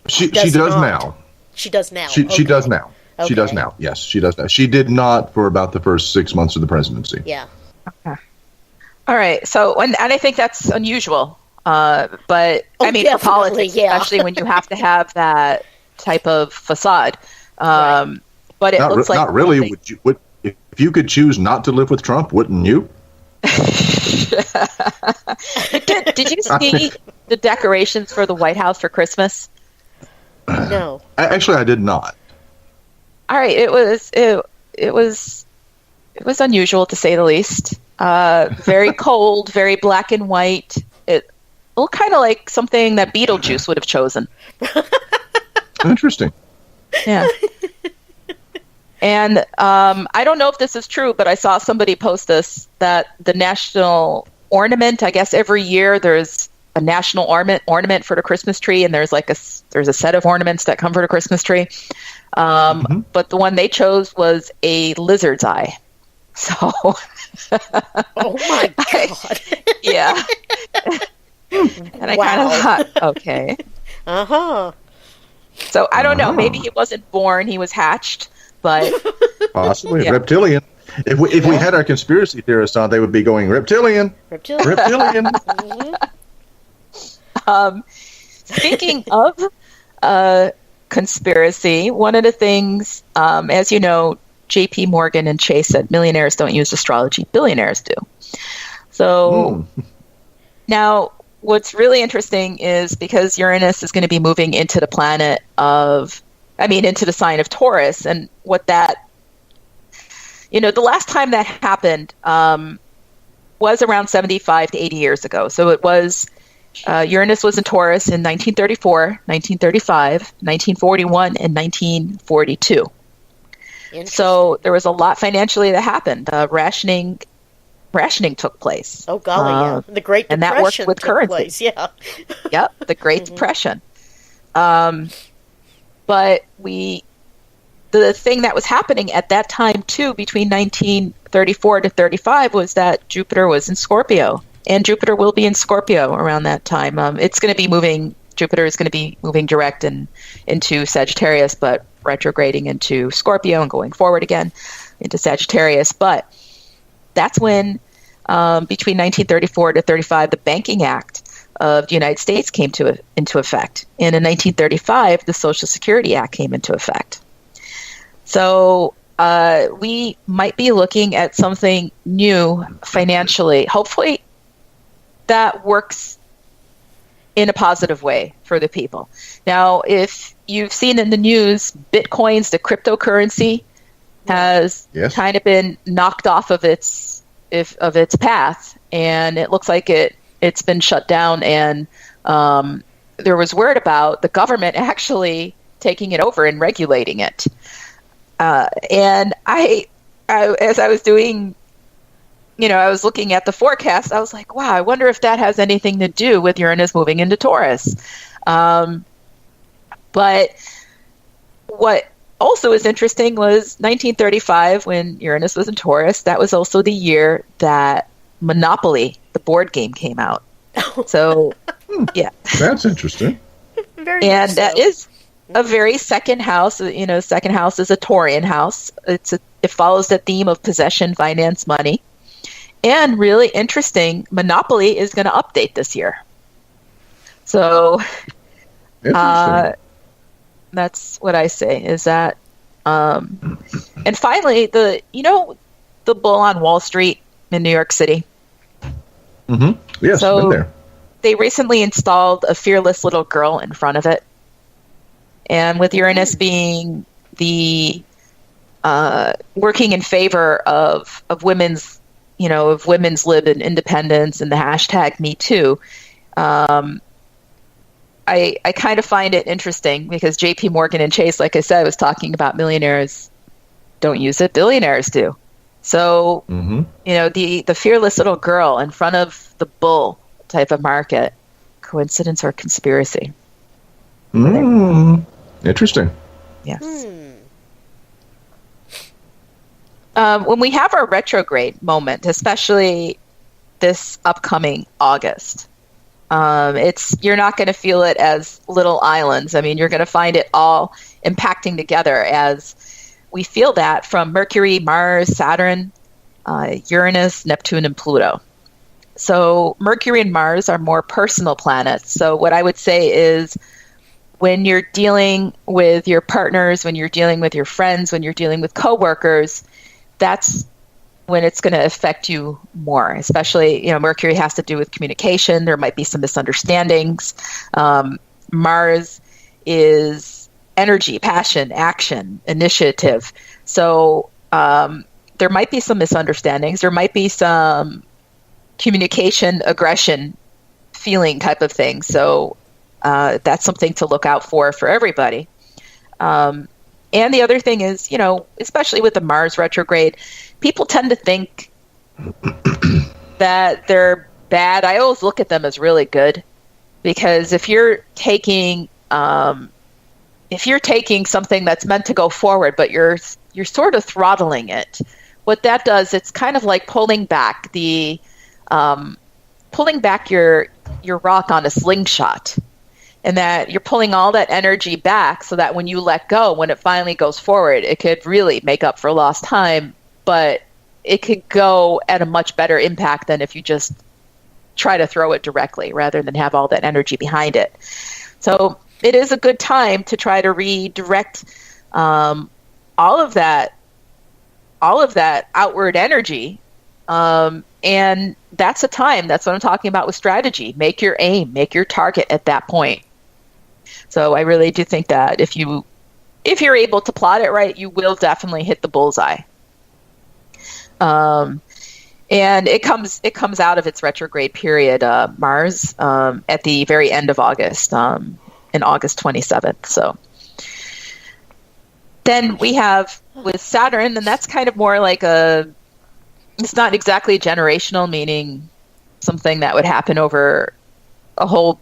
She does now. She does now. She does now. Okay. She does now. Yes, she does now. She did not for about the first 6 months of the presidency. Yeah. Okay. All right. So, and I think that's unusual. But I mean, for politics, especially when you have to have that type of facade. Right. But it looks like not really. If you could choose not to live with Trump, wouldn't you? Did you see the decorations for the White House for Christmas? No. Actually, I did not. All right. It was unusual, to say the least. Very cold, very black and white. It looked kind of like something that Beetlejuice would have chosen. Interesting. Yeah. And I don't know if this is true, but I saw somebody post this, that the national ornament, I guess every year there's a national ornament for the Christmas tree, and there's a set of ornaments that come for the Christmas tree. But the one they chose was a lizard's eye. So, oh my God. Yeah. And I kind of thought, okay. Uh-huh. So I don't know. Maybe he wasn't born; he was hatched. But possibly reptilian. If we had our conspiracy theorists on, they would be going reptilian. Reptilian. Speaking of conspiracy, one of the things, as you know, J.P. Morgan and Chase said millionaires don't use astrology, billionaires do. So now what's really interesting is, because Uranus is going to be moving into the into the sign of Taurus, and what that, the last time that happened was around 75 to 80 years ago. So it was, Uranus was in Taurus in 1934, 1935, 1941, and 1942. So there was a lot financially that happened. Rationing took place. Oh, golly, yeah. The Great Depression and that worked with took currency. place, yeah. Yep, the Great Depression. But the thing that was happening at that time, too, between 1934 to 35, was that Jupiter was in Scorpio. And Jupiter will be in Scorpio around that time. Jupiter is going to be moving direct into Sagittarius, but retrograding into Scorpio and going forward again into Sagittarius. But that's when, between 1934 to 35, the Banking Act of the United States came into effect. And in 1935, the Social Security Act came into effect. So we might be looking at something new financially, hopefully that works in a positive way for the people. Now, if you've seen in the news, Bitcoin's, the cryptocurrency, has kind of been knocked off of its path, and it looks like it's been shut down. And there was word about the government actually taking it over and regulating it. And I as I was doing, I was looking at the forecast, I was like, wow, I wonder if that has anything to do with Uranus moving into Taurus. But what also is interesting was 1935, when Uranus was in Taurus. That was also the year that Monopoly, the board game, came out. So, yeah. That's interesting. And that is a very second house. Second house is a Taurian house. It follows the theme of possession, finance, money. And really interesting, Monopoly is going to update this year. So Interesting. that's what I say is that. And finally, the bull on Wall Street in New York City. Mm-hmm. Yes, So been there. they recently installed a fearless little girl in front of it. And with Uranus being the working in favor of women's, of women's lib and independence and the hashtag Me Too, I kind of find it interesting because JP Morgan and Chase, like I said, was talking about millionaires don't use it, billionaires do. So, the fearless little girl in front of the bull type of market, coincidence or conspiracy? Interesting. Yes. When we have our retrograde moment, especially this upcoming August, you're not going to feel it as little islands. I mean, you're going to find it all impacting together as we feel that from Mercury, Mars, Saturn, Uranus, Neptune, and Pluto. So Mercury and Mars are more personal planets. So what I would say is when you're dealing with your partners, when you're dealing with your friends, when you're dealing with coworkers, that's when it's going to affect you more, especially, Mercury has to do with communication. There might be some misunderstandings. Mars is energy, passion, action, initiative. So there might be some misunderstandings. There might be some communication, aggression, feeling type of thing. So that's something to look out for everybody. And the other thing is, especially with the Mars retrograde, people tend to think that they're bad. I always look at them as really good because if you're taking something that's meant to go forward, but you're sort of throttling it, what that does, it's kind of like pulling back your rock on a slingshot. And that you're pulling all that energy back so that when you let go, when it finally goes forward, it could really make up for lost time, but it could go at a much better impact than if you just try to throw it directly rather than have all that energy behind it. So it is a good time to try to redirect all of that outward energy. And that's a time, that's what I'm talking about with strategy. Make your aim, make your target at that point. So I really do think that if you're able to plot it right, you will definitely hit the bullseye. And it comes out of its retrograde period, Mars, at the very end of August, in August 27th. So then we have with Saturn, and that's kind of more like it's not exactly generational, meaning something that would happen over a whole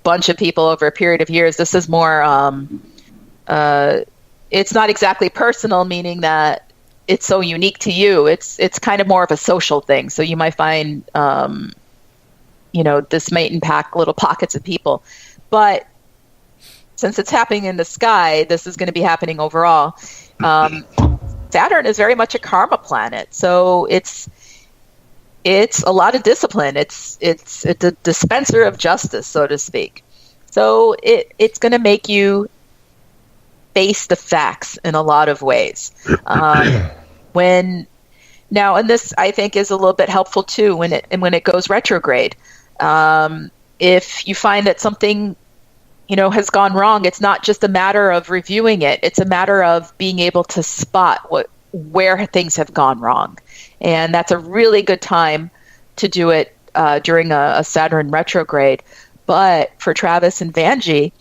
bunch of people over a period of years. This is more, it's not exactly personal, meaning that it's so unique to you. It's kind of more of a social thing. So you might find, this might impact little pockets of people. But since it's happening in the sky, this is going to be happening overall. Saturn is very much a karma planet. So it's a lot of discipline. It's a dispenser of justice, so to speak. So it's going to make you face the facts in a lot of ways. And this I think is a little bit helpful too when it goes retrograde. If you find that something has gone wrong, it's not just a matter of reviewing it. It's a matter of being able to spot where things have gone wrong. And that's a really good time to do it during a Saturn retrograde. But for Travis and Vanjie,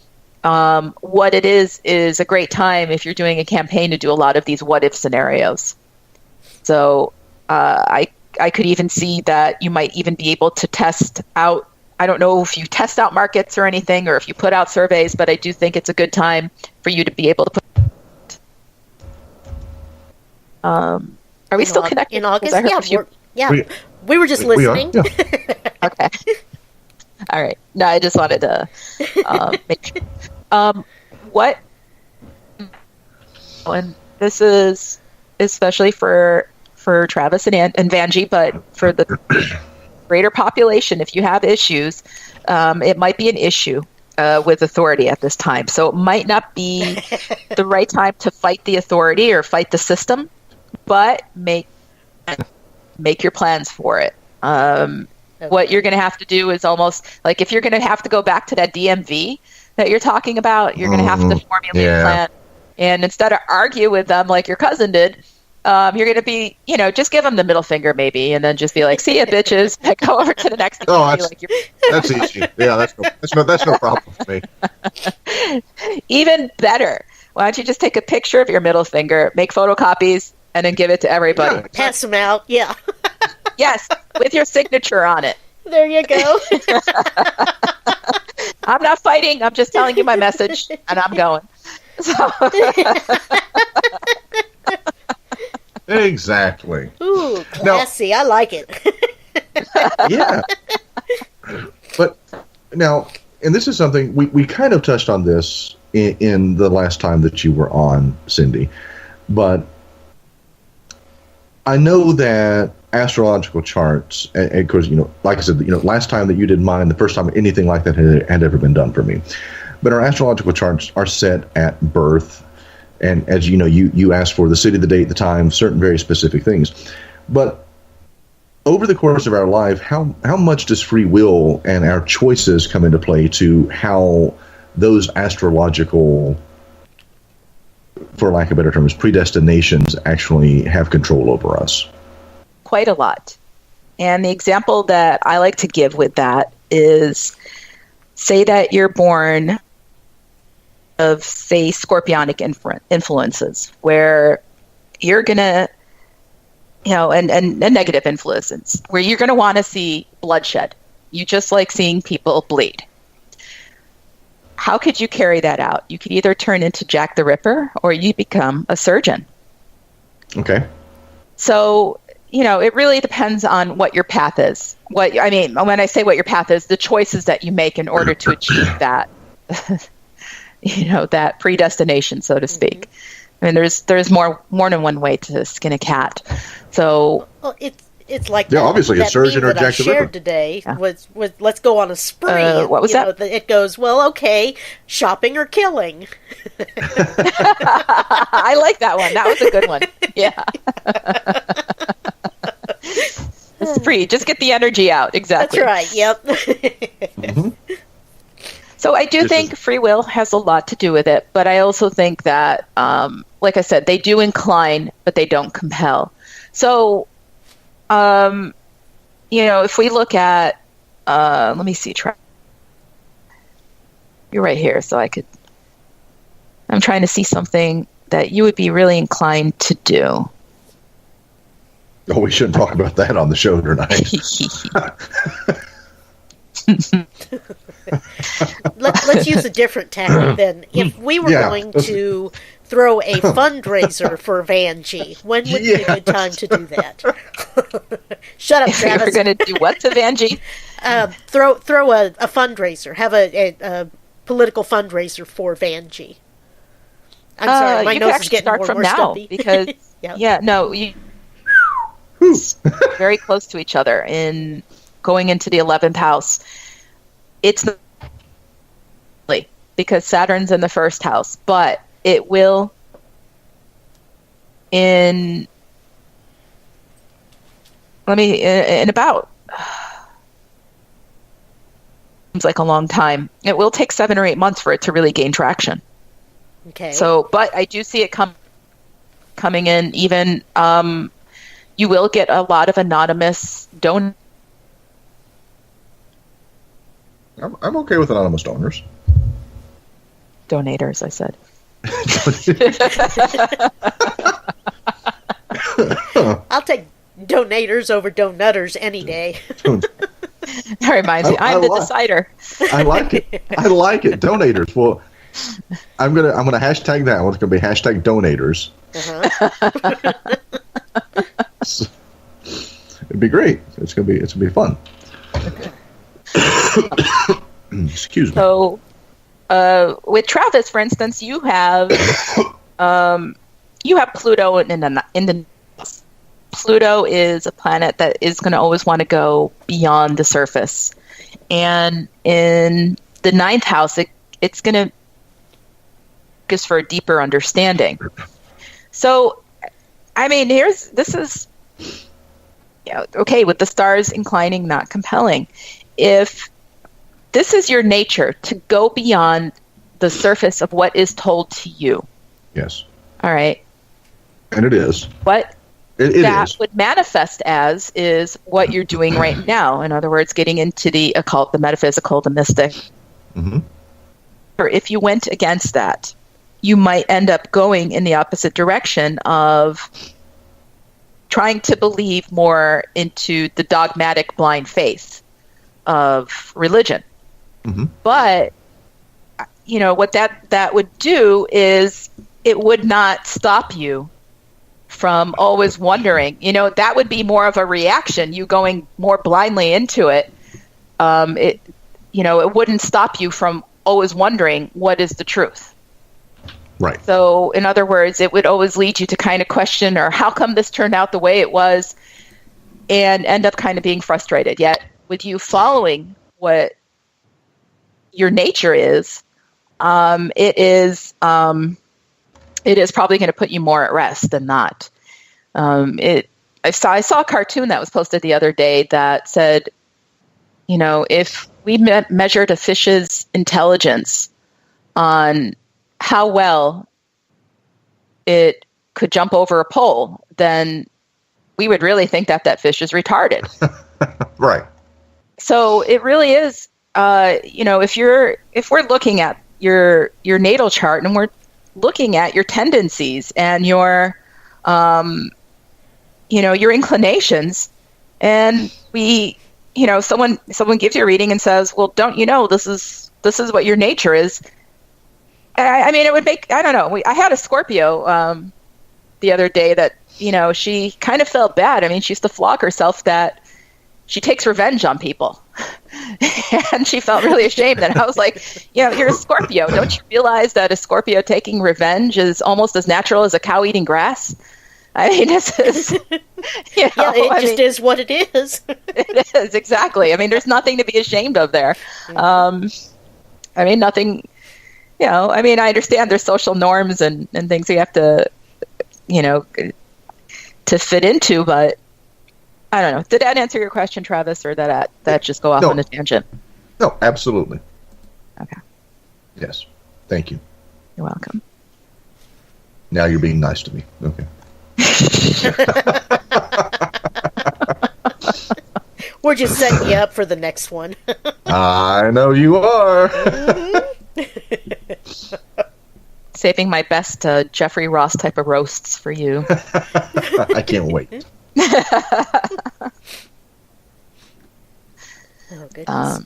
what it is a great time if you're doing a campaign to do a lot of these what-if scenarios. So I could even see that you might even be able to test out, I don't know if you test out markets or anything, or if you put out surveys, but I do think it's a good time for you to be able to put. Are we still connected? In August? We were just listening. We are, yeah. Okay. All right. No, I just wanted to make sure. What? And this is especially for Travis and Vanjie, but for greater population, if you have issues, it might be an issue with authority at this time. So it might not be the right time to fight the authority or fight the system, but make your plans for it. What you're going to have to do is almost like if you're going to have to go back to that DMV that you're talking about, you're going to have to formulate a plan. And instead of argue with them like your cousin did, you're going to be, just give them the middle finger maybe, and then just be like, "See ya, bitches." Go over to the next. Oh, that's easy. Yeah, that's no problem for me. Even better. Why don't you just take a picture of your middle finger, make photocopies, and then give it to everybody? Yeah. Pass them out. Yeah. Yes, with your signature on it. There you go. I'm not fighting. I'm just telling you my message, and I'm going. So. Exactly. Ooh, classy. Now, I like it. Yeah. But now, and this is something, we kind of touched on this in the last time that you were on, Cindy, but I know that astrological charts, and of course, like I said, last time that you did mine, the first time anything like that had ever been done for me. But our astrological charts are set at birth, and as you know, you asked for the city, the date, the time, certain very specific things. But over the course of our life, how much does free will and our choices come into play to how those astrological, for lack of better terms, predestinations actually have control over us? Quite a lot. And the example that I like to give with that is, say that you're born of, say, scorpionic influences, where you're going to, and negative influences, where you're going to want to see bloodshed. You just like seeing people bleed. How could you carry that out? You could either turn into Jack the Ripper or you become a surgeon. Okay. So, it really depends on what your path is. When I say what your path is, the choices that you make in order to achieve that, that predestination, so to speak. I mean, there's more than one way to skin a cat. So, well, it's like obviously a surgeon or Jack the Ripper. Today was let's go on a spree. What was that? It goes, well, okay, shopping or killing. I like that one. That was a good one. Yeah. Spree. Just get the energy out. Exactly. That's right. Yep. Mm-hmm. So I do think free will has a lot to do with it, but I also think that, like I said, they do incline, but they don't compel. So, if we look at, let me see, you're right here, so I'm trying to see something that you would be really inclined to do. Oh, we shouldn't talk about that on the show tonight. Let's use a different tactic then. If we were going to throw a fundraiser for Vanjie, when would be a good time to do that? Shut up, Travis. You're going to do what to Vanjie? Throw a fundraiser. Have a political fundraiser for Vanjie. I'm sorry, my nose is getting more and more stuffy. Because very close to each other in going into the 11th house. It's not because Saturn's in the first house, but it will in about seems like a long time. It will take 7 or 8 months for it to really gain traction. Okay. So, but I do see it coming in. Even you will get a lot of anonymous donors. I'm okay with anonymous donors. Donators, I said. I'll take donators over donutters any day. That reminds me, I'm the decider. I like it. Donators. Well, I'm gonna hashtag that one. It's gonna be hashtag donators. So, it'd be great. It's gonna be fun. Excuse me. So, with Travis, for instance, you have Pluto in the Pluto is a planet that is going to always want to go beyond the surface. And in the 9th house, it's going to focus for a deeper understanding. So, I mean, this is okay, with the stars inclining, not compelling. If this is your nature, to go beyond the surface of what is told to you. Yes. All right. And it is. What it that is. would manifest as is what you're doing right now. In other words, getting into the occult, the metaphysical, the mystic. Mm-hmm. Or if you went against that, you might end up going in the opposite direction of trying to believe more into the dogmatic blind faith of religion. Mm-hmm. But, what that would do is it would not stop you from always wondering. That would be more of a reaction, you going more blindly into it. It wouldn't stop you from always wondering what is the truth. Right. So, in other words, it would always lead you to kind of question, or how come this turned out the way it was, and end up kind of being frustrated. Yet, with you following what your nature is, it is probably going to put you more at rest than not. I saw a cartoon that was posted the other day that said, if we measured a fish's intelligence on how well it could jump over a pole, then we would really think that fish is retarded. Right. So it really is, if we're looking at your natal chart and we're looking at your tendencies and your inclinations, and someone gives you a reading and says, well, don't you know this is what your nature is? I mean, it would make, I don't know. I had a Scorpio the other day that, she kind of felt bad. I mean, she used to flog herself that she takes revenge on people. And she felt really ashamed. And I was like, you're a Scorpio. Don't you realize that a Scorpio taking revenge is almost as natural as a cow eating grass? I mean, this is, it is what it is. It is, exactly. I mean, there's nothing to be ashamed of there. Nothing. I understand there's social norms and things you have to, to fit into, but I don't know. Did that answer your question, Travis, or that just go off on a tangent? No, absolutely. Okay. Yes. Thank you. You're welcome. Now you're being nice to me. Okay. We're just setting you up for the next one. I know you are. Saving my best Jeffrey Ross type of roasts for you. I can't wait. Oh, goodness.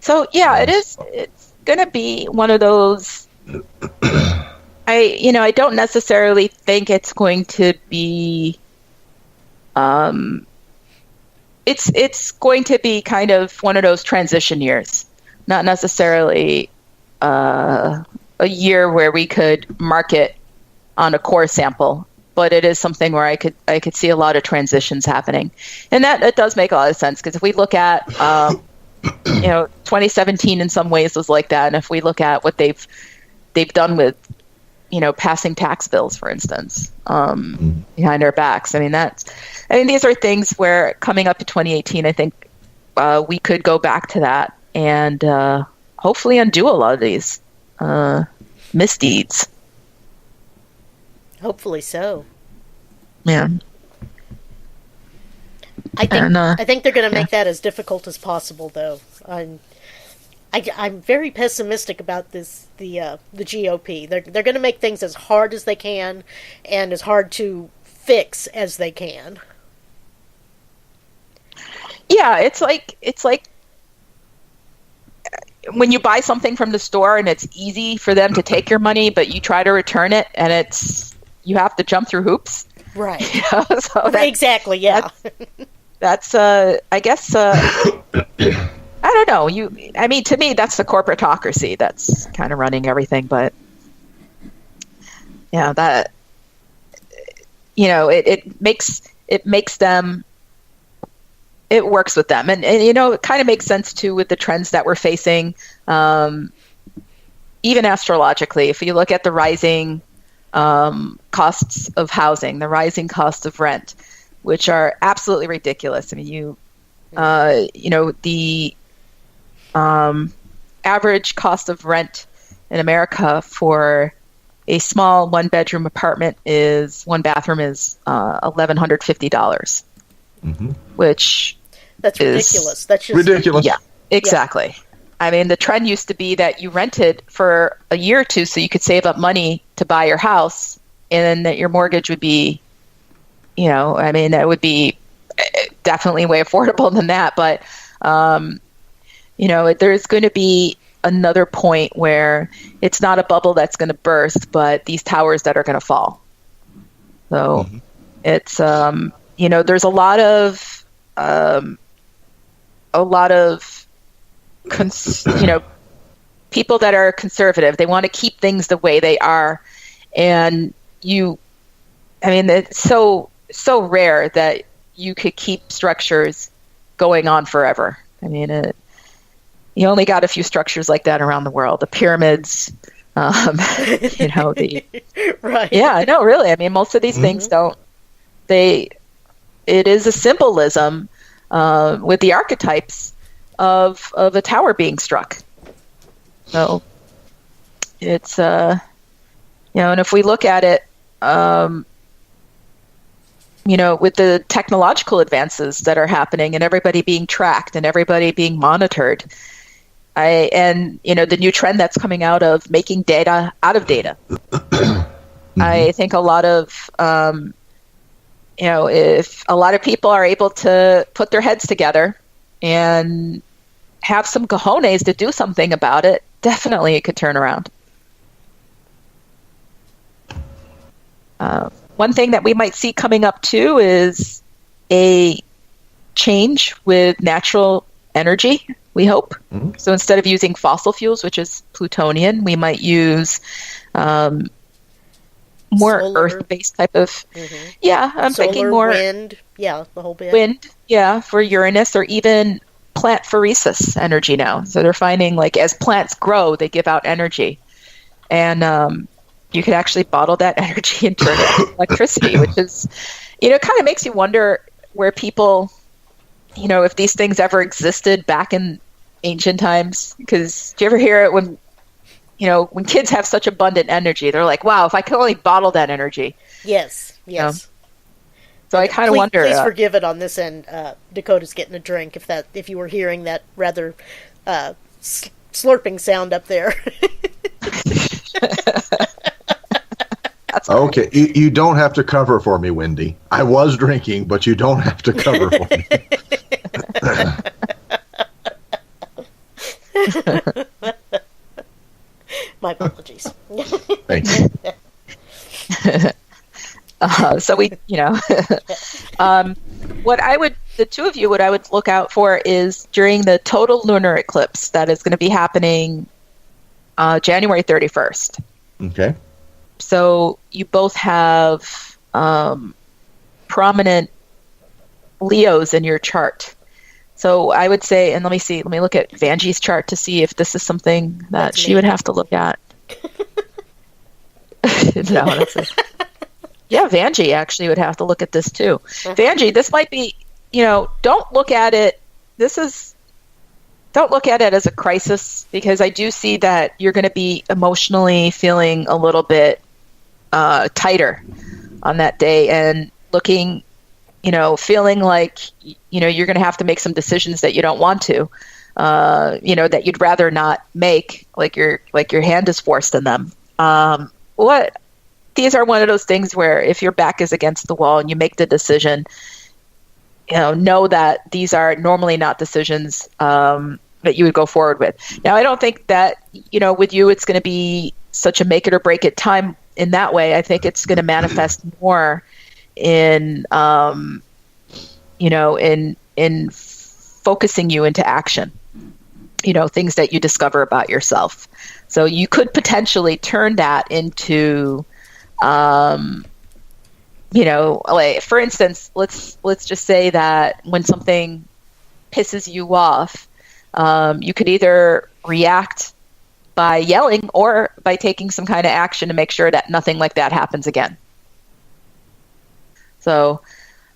So yeah, it's going to be one of those. I don't necessarily think it's going to be. It's going to be kind of one of those transition years, not necessarily a year where we could mark it on a core sample, but it is something where I could see a lot of transitions happening, and that does make a lot of sense, because if we look at 2017 in some ways was like that, and if we look at what they've done with passing tax bills, for instance, behind our backs, these are things where coming up to 2018, I think we could go back to that and hopefully undo a lot of these misdeeds. Hopefully so. Yeah. I think they're going to make that as difficult as possible, though. I'm very pessimistic about the GOP. They're going to make things as hard as they can and as hard to fix as they can. Yeah, it's like when you buy something from the store and it's easy for them to take your money, but you try to return it and you have to jump through hoops. Right. So exactly. Yeah. That's I guess. I don't know. To me, that's the corporatocracy that's kind of running everything. But yeah, it makes them, it works with them. And it kind of makes sense too with the trends that we're facing, even astrologically. If you look at the rising costs of housing, the rising cost of rent, which are absolutely ridiculous. I mean, the average cost of rent in America for a small one-bedroom apartment one bathroom is $1,150, which that's ridiculous. That's just ridiculous. Yeah, exactly. Yeah. I mean, the trend used to be that you rented for a year or two so you could save up money to buy your house, and then that your mortgage would be, that would be definitely way affordable than that. But, there's going to be another point where it's not a bubble that's going to burst, but these towers that are going to fall. So it's, there's a lot of people that are conservative. They want to keep things the way they are. And it's so rare that you could keep structures going on forever. I mean, you only got a few structures like that around the world. The pyramids, right. Yeah, no, really. I mean, most of these things it is a symbolism with the archetypes of a tower being struck. So it's, and if we look at it, with the technological advances that are happening and everybody being tracked and everybody being monitored, the new trend that's coming out of making data out of data. I think a lot of, if a lot of people are able to put their heads together and have some cojones to do something about it, definitely it could turn around. One thing that we might see coming up too is a change with natural energy, we hope. So instead of using fossil fuels, which is plutonian, we might use more solar, earth-based type of, I'm solar, thinking more wind, the whole bit. Wind, for Uranus, or even plant phoresis energy now. So they're finding, like, as plants grow, they give out energy. And you could actually bottle that energy and turn it into electricity, which is, kind of makes you wonder where people, if these things ever existed back in ancient times. Because do you ever hear it when kids have such abundant energy, they're like, wow, if I could only bottle that energy. Yes. So I kind of wonder. Please forgive it on this end. Dakota's getting a drink. If you were hearing that rather slurping sound up there. Okay, you don't have to cover for me, Wendy. I was drinking, but you don't have to cover for me. My apologies. Thank you. So we, the two of you, what I would look out for is during the total lunar eclipse that is going to be happening January 31st. Okay. So you both have prominent Leos in your chart. So I would say, and let me look at Vanjie's chart to see if this is something that she would have to look at. Vanjie actually would have to look at this too. Vanjie, this might be, don't look at it as a crisis, because I do see that you're going to be emotionally feeling a little bit tighter on that day, and looking, feeling like, you're going to have to make some decisions that you don't want to, that you'd rather not make, like your hand is forced in them. These are one of those things where if your back is against the wall and you make the decision, know that these are normally not decisions that you would go forward with. Now, I don't think that, with you, it's going to be such a make it or break it time in that way. I think it's going to manifest more in, in focusing you into action, things that you discover about yourself. So you could potentially turn that into, like for instance, let's just say that when something pisses you off, you could either react by yelling or by taking some kind of action to make sure that nothing like that happens again. So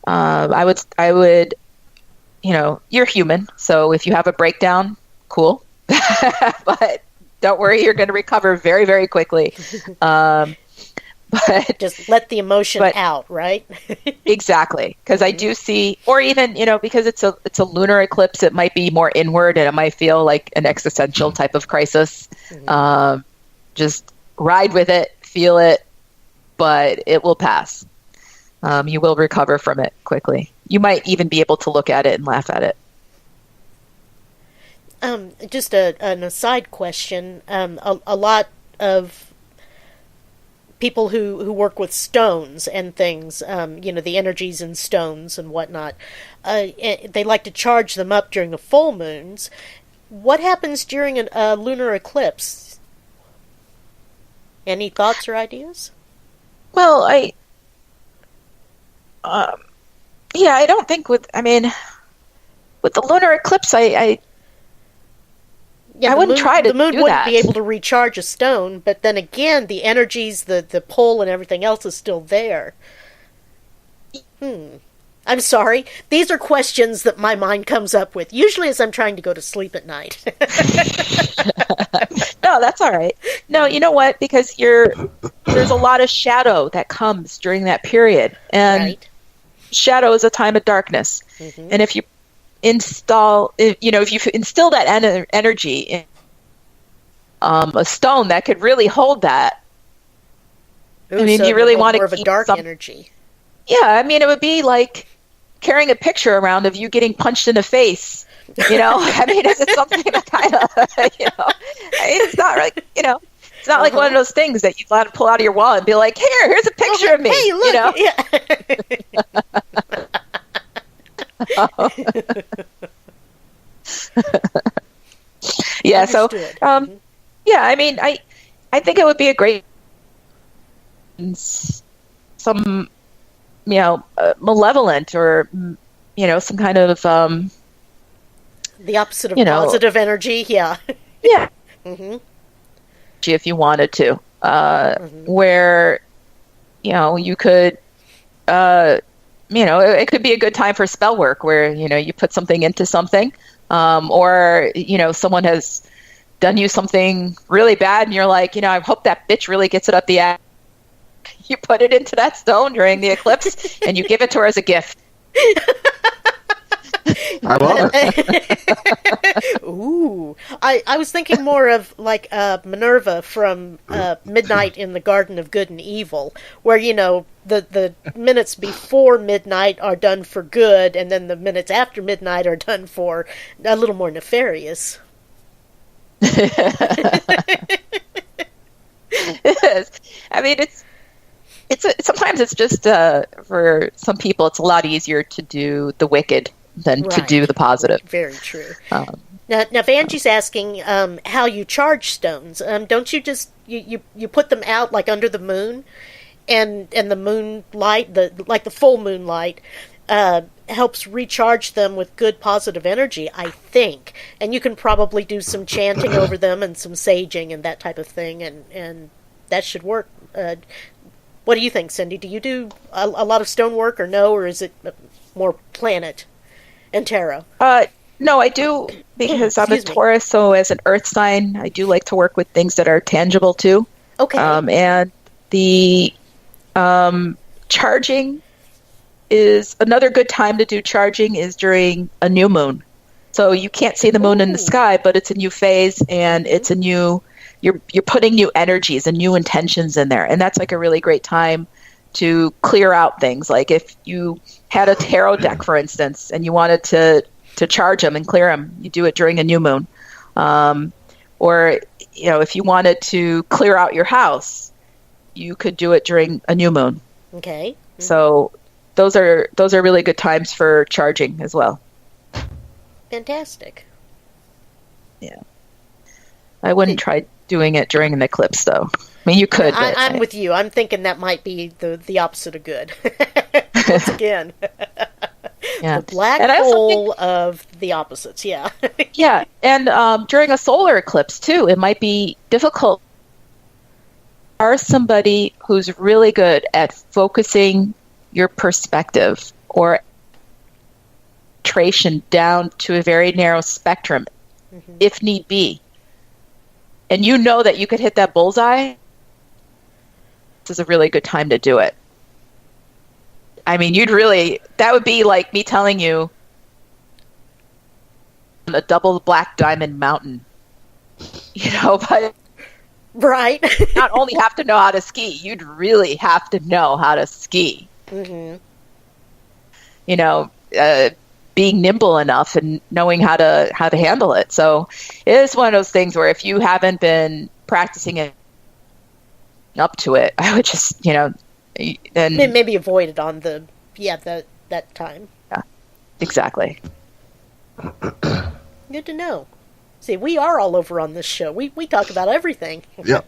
I would, you're human. So if you have a breakdown, cool. But don't worry, you're going to recover very, very quickly. But just let the emotion out, right? Exactly. Because I do see, or even, because it's a lunar eclipse, it might be more inward and it might feel like an existential type of crisis. Just ride with it, feel it, but it will pass. You will recover from it quickly. You might even be able to look at it and laugh at it. Just an aside question. A lot of people who work with stones and things, the energies in stones and whatnot, they like to charge them up during the full moons. What happens during a lunar eclipse? Any thoughts or ideas? Well, I don't think with the lunar eclipse, I wouldn't try to do that. The moon wouldn't be able to recharge a stone, but then again, the energies, the pull and everything else is still there. I'm sorry. These are questions that my mind comes up with, usually as I'm trying to go to sleep at night. No, that's all right. No, you know what? Because there's a lot of shadow that comes during that period. And right. Shadow is a time of darkness. And if you instill that energy in a stone that could really hold that. Ooh, you really want to keep a dark energy. Yeah, it would be like carrying a picture around of you getting punched in the face. It's something that kind of, it's not like, it's not like one of those things that you want to pull out of your wallet and be like, here's a picture of me. Hey, look, Yeah, so, I think it would be a great, some, malevolent or, some kind of, the opposite of positive energy, yeah. Yeah. If you wanted to, where, you could, it could be a good time for spell work where, you put something into something, or, someone has done you something really bad and you're like, I hope that bitch really gets it up the ass. You put it into that stone during the eclipse and you give it to her as a gift. I love it. Ooh. I was thinking more of like Minerva from Midnight in the Garden of Good and Evil, where, the minutes before midnight are done for good, and then the minutes after midnight are done for a little more nefarious. It is. Sometimes it's just, for some people, it's a lot easier to do the wicked than to do the positive. Very true. Now, Vanjie's asking how you charge stones. Don't you just you put them out like under the moon, and the moonlight, the full moonlight, helps recharge them with good positive energy, I think. And you can probably do some chanting over them and some saging and that type of thing, and that should work. What do you think, Cindy? Do you do a lot of stone work or no, or is it more planet and tarot? No, I do, because I'm a Taurus, so as an earth sign, I do like to work with things that are tangible too. Okay. And the charging is another good time to do charging is during a new moon. So you can't see the moon in the sky, but it's a new phase and it's a new, you're putting new energies and new intentions in there. And that's like a really great time to clear out things. Like if you had a tarot deck, for instance, and you wanted to charge them and clear them, you do it during a new moon. Or, if you wanted to clear out your house, you could do it during a new moon. Okay. Mm-hmm. So those are really good times for charging as well. Fantastic. Yeah. I wouldn't try doing it during an eclipse, though. mean, you could. I'm with you. I'm thinking that might be the opposite of good. Once again. Yeah. The black hole of the opposites, yeah. Yeah, and during a solar eclipse, too, it might be difficult. Are somebody who's really good at focusing your perspective or concentration down to a very narrow spectrum, if need be, and you know that you could hit that bullseye, this is a really good time to do it. I mean, that would be like me telling you a double black diamond mountain, but right. not only have to know how to ski, you'd really have to know how to ski. Mm-hmm. Being nimble enough and knowing how to handle it. So it is one of those things where if you haven't been practicing it up to it, I would just, then maybe avoid it on that time. Yeah, exactly. Good to know. See, we are all over on this show. We talk about everything. Yeah,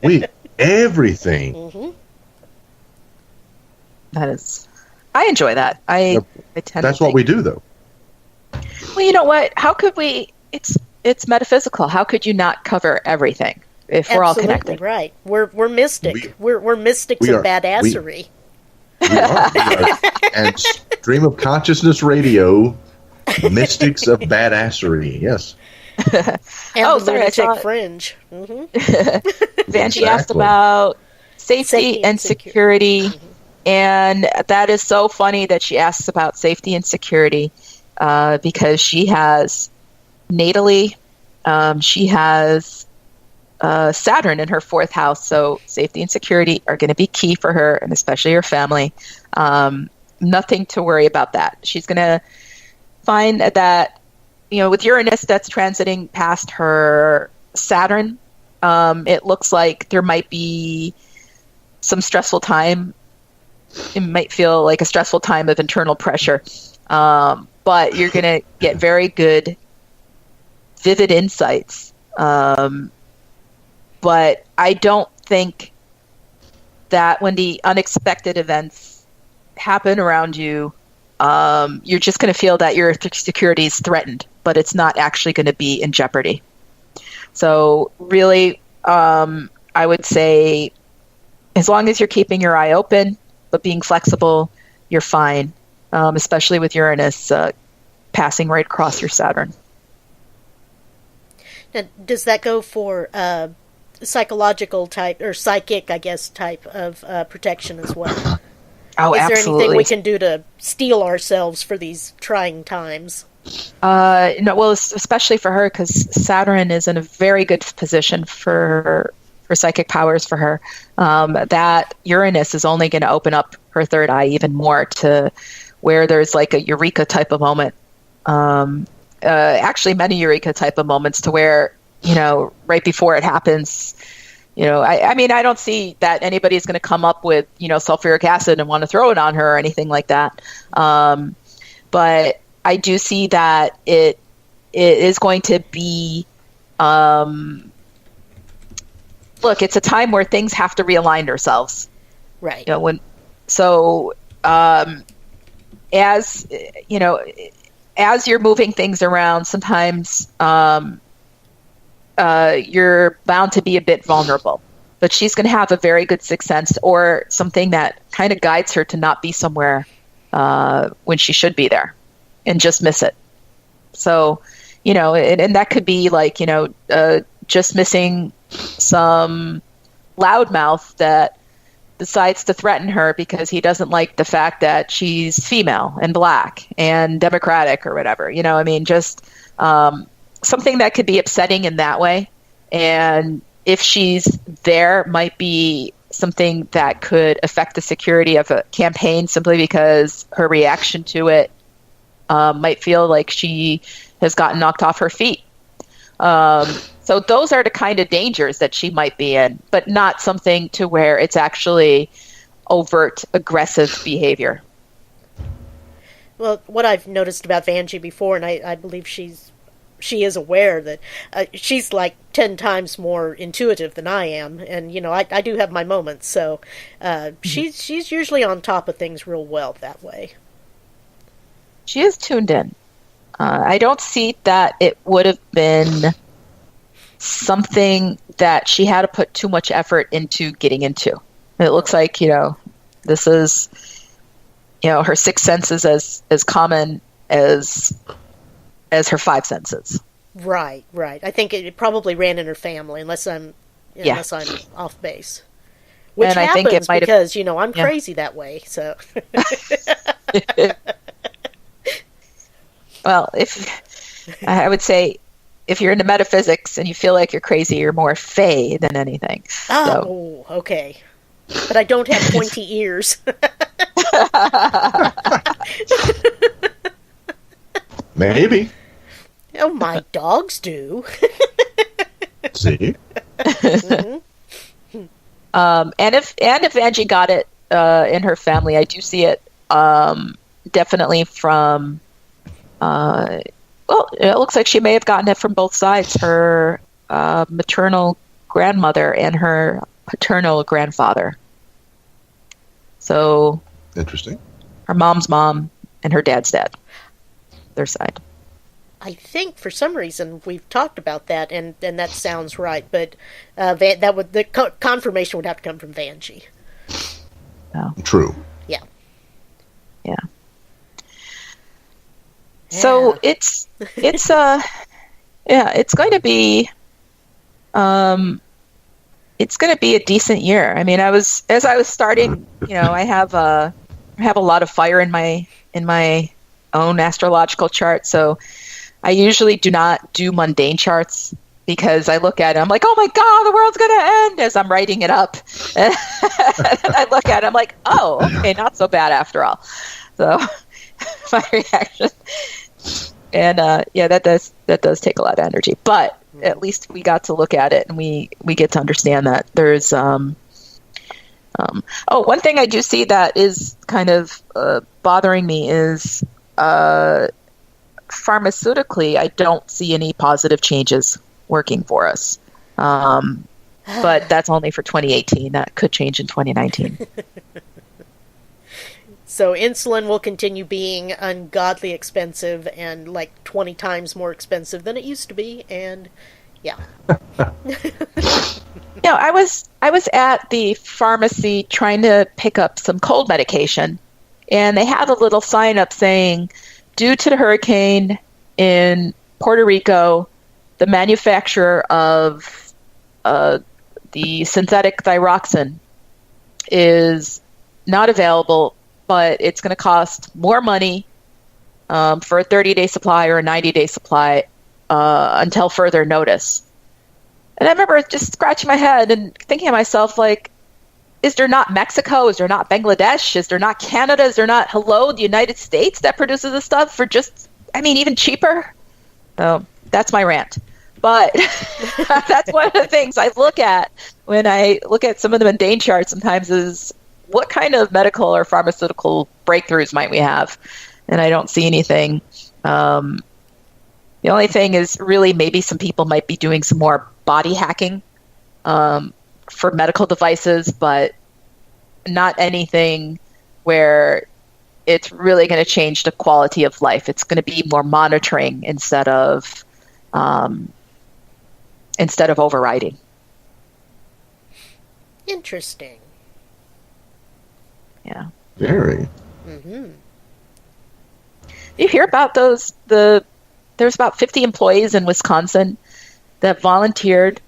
everything. Mm-hmm. I enjoy that. That's what we do, though. Well, you know what? How could we? It's metaphysical. How could you not cover everything if we're all connected? Right. We're mystic. We're mystics of badassery. We are. And Stream of Consciousness Radio, mystics of badassery. Yes. And the lunatic fringe. Mm-hmm. Vanjie asked about safety and security. Mm-hmm. And that is so funny that she asks about safety and security because she has natally, she has Saturn in her 4th house. So safety and security are going to be key for her and especially her family. Nothing to worry about that. She's going to find that, with Uranus that's transiting past her Saturn, it looks like there might be some stressful time. It might feel like a stressful time of internal pressure, but you're going to get very good, vivid insights. But I don't think that when the unexpected events happen around you, you're just going to feel that your security is threatened, but it's not actually going to be in jeopardy. So really, I would say as long as you're keeping your eye open, but being flexible, you're fine, especially with Uranus passing right across your Saturn. Now, does that go for psychological type, or psychic, I guess, type of protection as well? Oh, Is absolutely. there anything we can do to steel ourselves for these trying times? No, well, especially for her, because Saturn is in a very good position for psychic powers for her. That Uranus is only going to open up her 3rd eye even more to where there's like a eureka type of moment. Actually, many eureka type of moments to where, right before it happens, I mean, I don't see that anybody's going to come up with, sulfuric acid and want to throw it on her or anything like that. But I do see that it is going to be, look, it's a time where things have to realign themselves. Right. As you're moving things around, sometimes you're bound to be a bit vulnerable. But she's going to have a very good sixth sense or something that kind of guides her to not be somewhere when she should be there and just miss it. So, and that could be like, just missing some loudmouth that decides to threaten her because he doesn't like the fact that she's female and black and democratic or whatever. Just something that could be upsetting in that way. And if she's there, might be something that could affect the security of a campaign simply because her reaction to it might feel like she has gotten knocked off her feet. So those are the kind of dangers that she might be in, but not something to where it's actually overt aggressive behavior. Well, what I've noticed about Vanjie before, and I believe she she is aware that she's like 10 times more intuitive than I am, and I do have my moments. So she's usually on top of things real well that way. She is tuned in. I don't see that it would have been something that she had to put too much effort into getting into. It looks like, this is, her sixth sense is as common as her five senses. Right. I think it probably ran in her family, unless I'm off base. Which and happens I think it might because, I'm crazy that way, so. Well, I would say, if you're into metaphysics and you feel like you're crazy, you're more fae than anything. Oh, okay. But I don't have pointy ears. Maybe. Oh, my dogs do. See? And if Angie got it in her family, I do see it definitely from. Well, it looks like she may have gotten it from both sides: her maternal grandmother and her paternal grandfather. So interesting. Her mom's mom and her dad's dad, their side. I think for some reason we've talked about that, and that sounds right. But the confirmation would have to come from Vanjie. Oh. True. Yeah. So it's going to be a decent year. I mean, as I was starting, I have a lot of fire in my own astrological chart. So I usually do not do mundane charts because I look at it, I'm like, oh my God, the world's going to end as I'm writing it up. And I look at it, I'm like, oh, okay, not so bad after all. So my reaction. And that does take a lot of energy, but at least we got to look at it and we get to understand that there's one thing I do see that is kind of bothering me is pharmaceutically I don't see any positive changes working for us, but that's only for 2018. That could change in 2019. So insulin will continue being ungodly expensive and like 20 times more expensive than it used to be, and yeah. I was at the pharmacy trying to pick up some cold medication, and they had a little sign up saying, due to the hurricane in Puerto Rico, the manufacturer of the synthetic thyroxine is not available, but it's going to cost more money for a 30-day supply or a 90-day supply until further notice. And I remember just scratching my head and thinking to myself, like, is there not Mexico? Is there not Bangladesh? Is there not Canada? Is there not, the United States that produces this stuff for just, even cheaper? So that's my rant. But that's one of the things I look at when I look at some of the mundane charts sometimes is, what kind of medical or pharmaceutical breakthroughs might we have? And I don't see anything. The only thing is really maybe some people might be doing some more body hacking for medical devices, but not anything where it's really going to change the quality of life. It's going to be more monitoring instead of overriding. Interesting. Yeah. Very. Mm-hmm. You hear about there's about 50 employees in Wisconsin that volunteered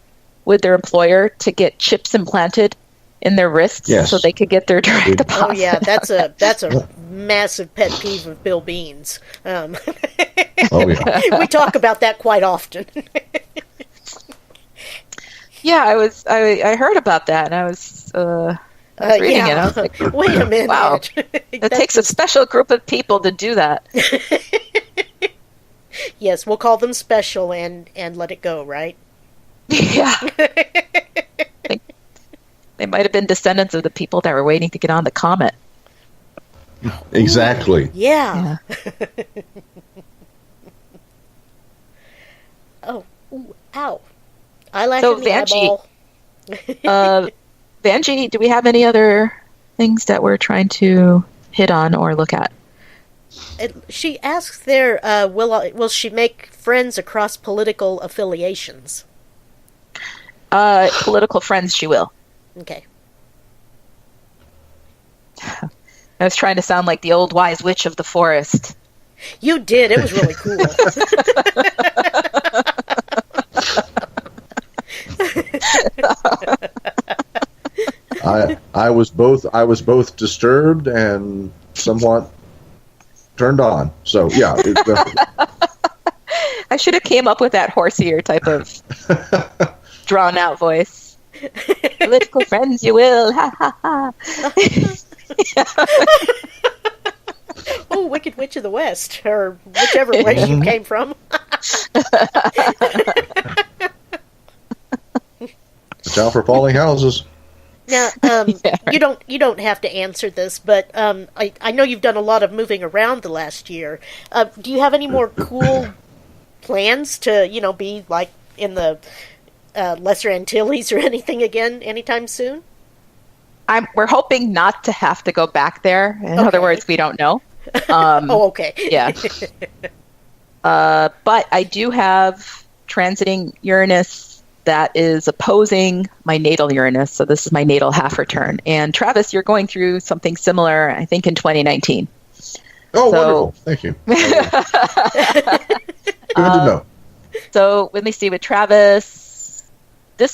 with their employer to get chips implanted in their wrists so they could get their direct deposit. Oh yeah, that's a massive pet peeve of Bill Bean's. Oh yeah. We talk about that quite often. Yeah, I heard about that, and I was reading it. I was like, wait a minute. Wow, it takes a special group of people to do that. Yes, we'll call them special and let it go, right? Yeah. They might have been descendants of the people that were waiting to get on the comet. Exactly. Yeah. Ow. Eyelash So in the eyeball. Vanjie, do we have any other things that we're trying to hit on or look at? She asks there, will she make friends across political affiliations? Political friends, she will. Okay. I was trying to sound like the old wise witch of the forest. You did. It was really cool. I was both disturbed and somewhat turned on. So yeah. I should have came up with that horsier type of drawn out voice. Political friends, you will. Ha ha ha. Oh, Wicked Witch of the West, or whichever way you came from. Watch out for falling houses. Now, you don't have to answer this, but I know you've done a lot of moving around the last year. Do you have any more cool plans to, be like in the Lesser Antilles or anything again anytime soon? We're hoping not to have to go back there. In other words, we don't know. Okay. Yeah. But I do have transiting Uranus that is opposing my natal Uranus. So this is my natal half return. And Travis, you're going through something similar, I think, in 2019. Oh, wonderful. Thank you. Good to know. So let me see, with Travis, you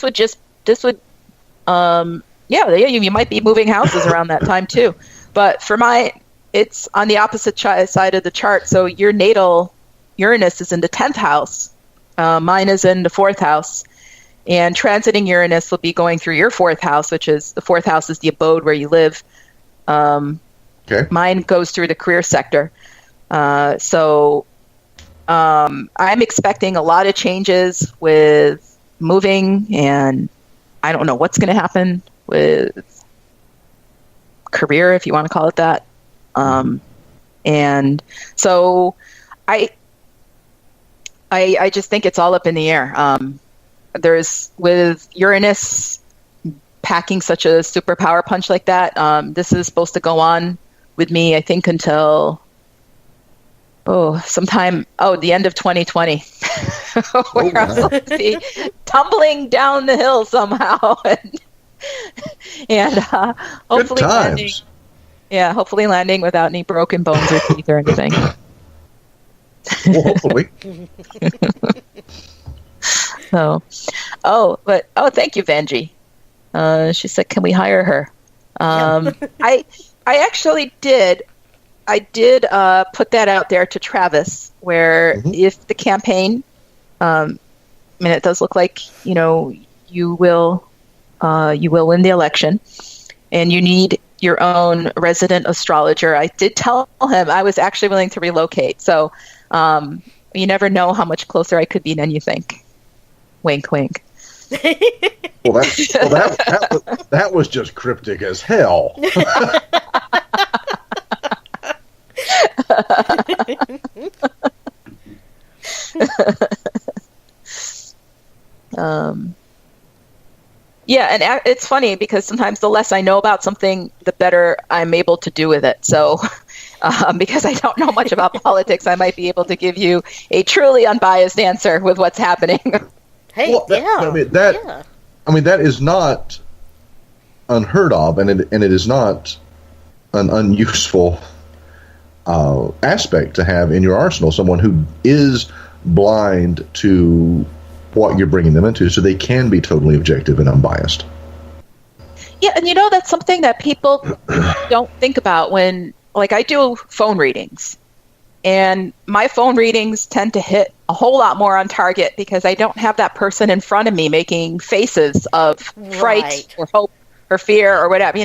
might be moving houses around that time too. But for it's on the opposite side of the chart. So your natal Uranus is in the 10th house. Mine is in the 4th house. And transiting Uranus will be going through your 4th house, which is the 4th house is the abode where you live. Okay. Mine goes through the career sector. So I'm expecting a lot of changes with moving, and I don't know what's going to happen with career, if you want to call it that. And so I just think it's all up in the air. With Uranus packing such a superpower punch like that, this is supposed to go on with me, I think, until the end of 2020. Where I'm supposed to be tumbling down the hill somehow. and hopefully hopefully landing without any broken bones or teeth or anything. Well, hopefully. Thank you, Vanjie. She said, "Can we hire her?" I actually did. I did put that out there to Travis, where if the campaign, it does look like you will win the election, and you need your own resident astrologer. I did tell him I was actually willing to relocate, so you never know how much closer I could be than you think. Wink, wink. Well, that was just cryptic as hell. And it's funny because sometimes the less I know about something, the better I'm able to do with it. So because I don't know much about politics, I might be able to give you a truly unbiased answer with what's happening. Hey, that is not unheard of, and it is not an unuseful aspect to have in your arsenal. Someone who is blind to what you're bringing them into, so they can be totally objective and unbiased. Yeah, and that's something that people don't think about when, like, I do phone readings. And my phone readings tend to hit a whole lot more on target because I don't have that person in front of me making faces of fright or hope or fear or whatever,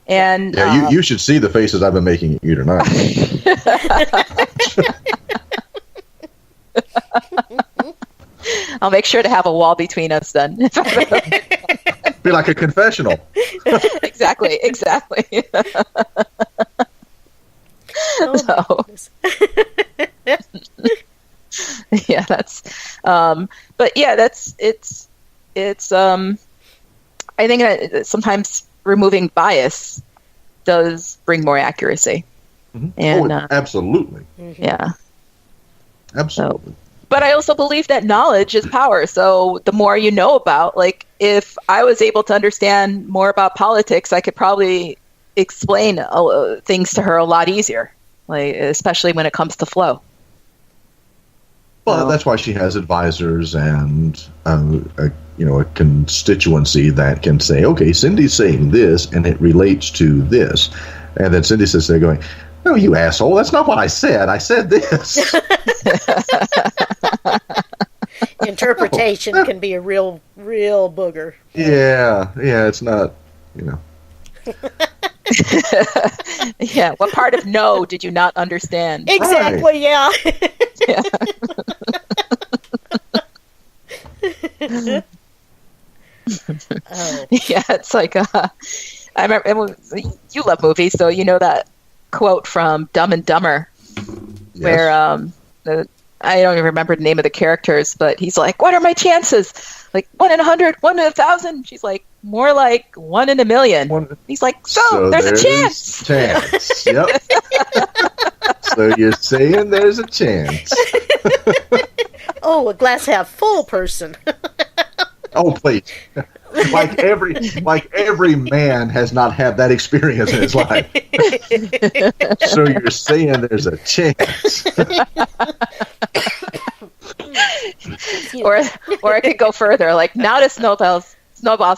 And you should see the faces I've been making at you tonight. I'll make sure to have a wall between us then. Be like a confessional. Exactly. Yeah, but yeah, it's I think that sometimes removing bias does bring more accuracy. Mm-hmm. And absolutely. Yeah. Absolutely. So, but I also believe that knowledge is power. So the more you know about, like, if I was able to understand more about politics, I could probably explain things to her a lot easier, like, especially when it comes to flow. Well, that's why she has advisors and a constituency that can say, okay, Cindy's saying this, and it relates to this. And then Cindy sits there going, no, you asshole, that's not what I said. I said this. Interpretation can be a real booger. Yeah, it's not, Yeah, what part of no did you not understand? Exactly, right. Yeah. Oh. Yeah, it's like I remember you love movies, so you know that quote from Dumb and Dumber, yes, where I don't even remember the name of the characters, but he's like, "What are my chances? Like 1 in 100, 1 in 1,000?" She's like, "More like 1 in a million." He's like, "So there's a chance." Yep. So you're saying there's a chance? Oh, a glass half full person. Oh, please. Like every man has not had that experience in his life. So you're saying there's a chance. or I could go further, like, not a snowball's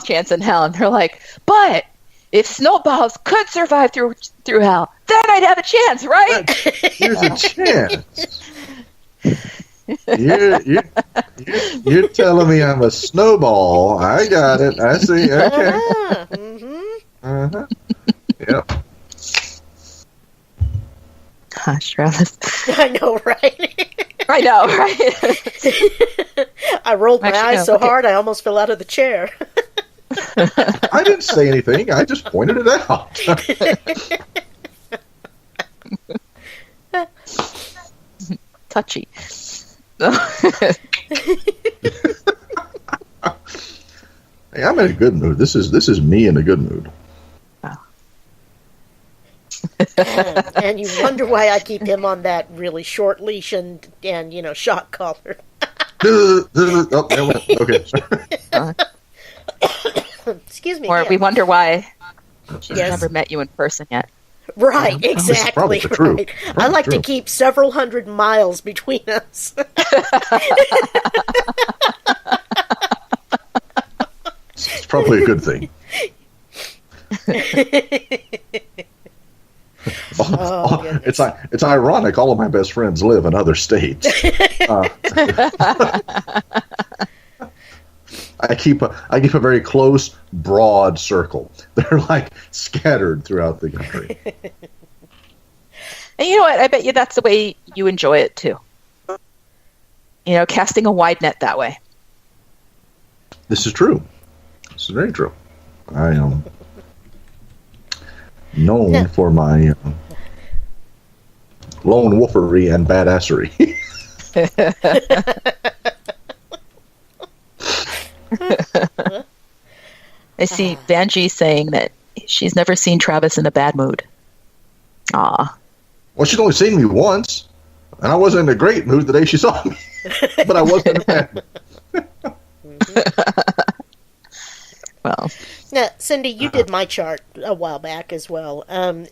chance in hell. And they're like, but if snowballs could survive through hell, then I'd have a chance, right? There's a chance. You're telling me I'm a snowball. I got it. I see. Okay. Mm-hmm. Yep. Gosh, Travis. I know, right? I know, right? I rolled my eyes so hard I almost fell out of the chair. I didn't say anything. I just pointed it out. Touchy. Hey, I'm in a good mood. This is me in a good mood. And you wonder why I keep him on that really short leash and shock collar. Okay. Excuse me. Or yeah. we wonder why she's Yes. never met you in person yet. Right, exactly. True. Right. I like to keep several hundred miles between us. It's probably a good thing. It's ironic. All of my best friends live in other states. I keep a very close, broad circle. They're like scattered throughout the country. And you know what? I bet you that's the way you enjoy it too. Casting a wide net that way. This is true. This is very true. I am known for my lone wolfery and badassery. I see Vanjie saying that she's never seen Travis in a bad mood. Aw. Well, she's only seen me once, and I wasn't in a great mood the day she saw me. But I wasn't in a bad mood. Well. Now, Cindy, you did my chart a while back as well.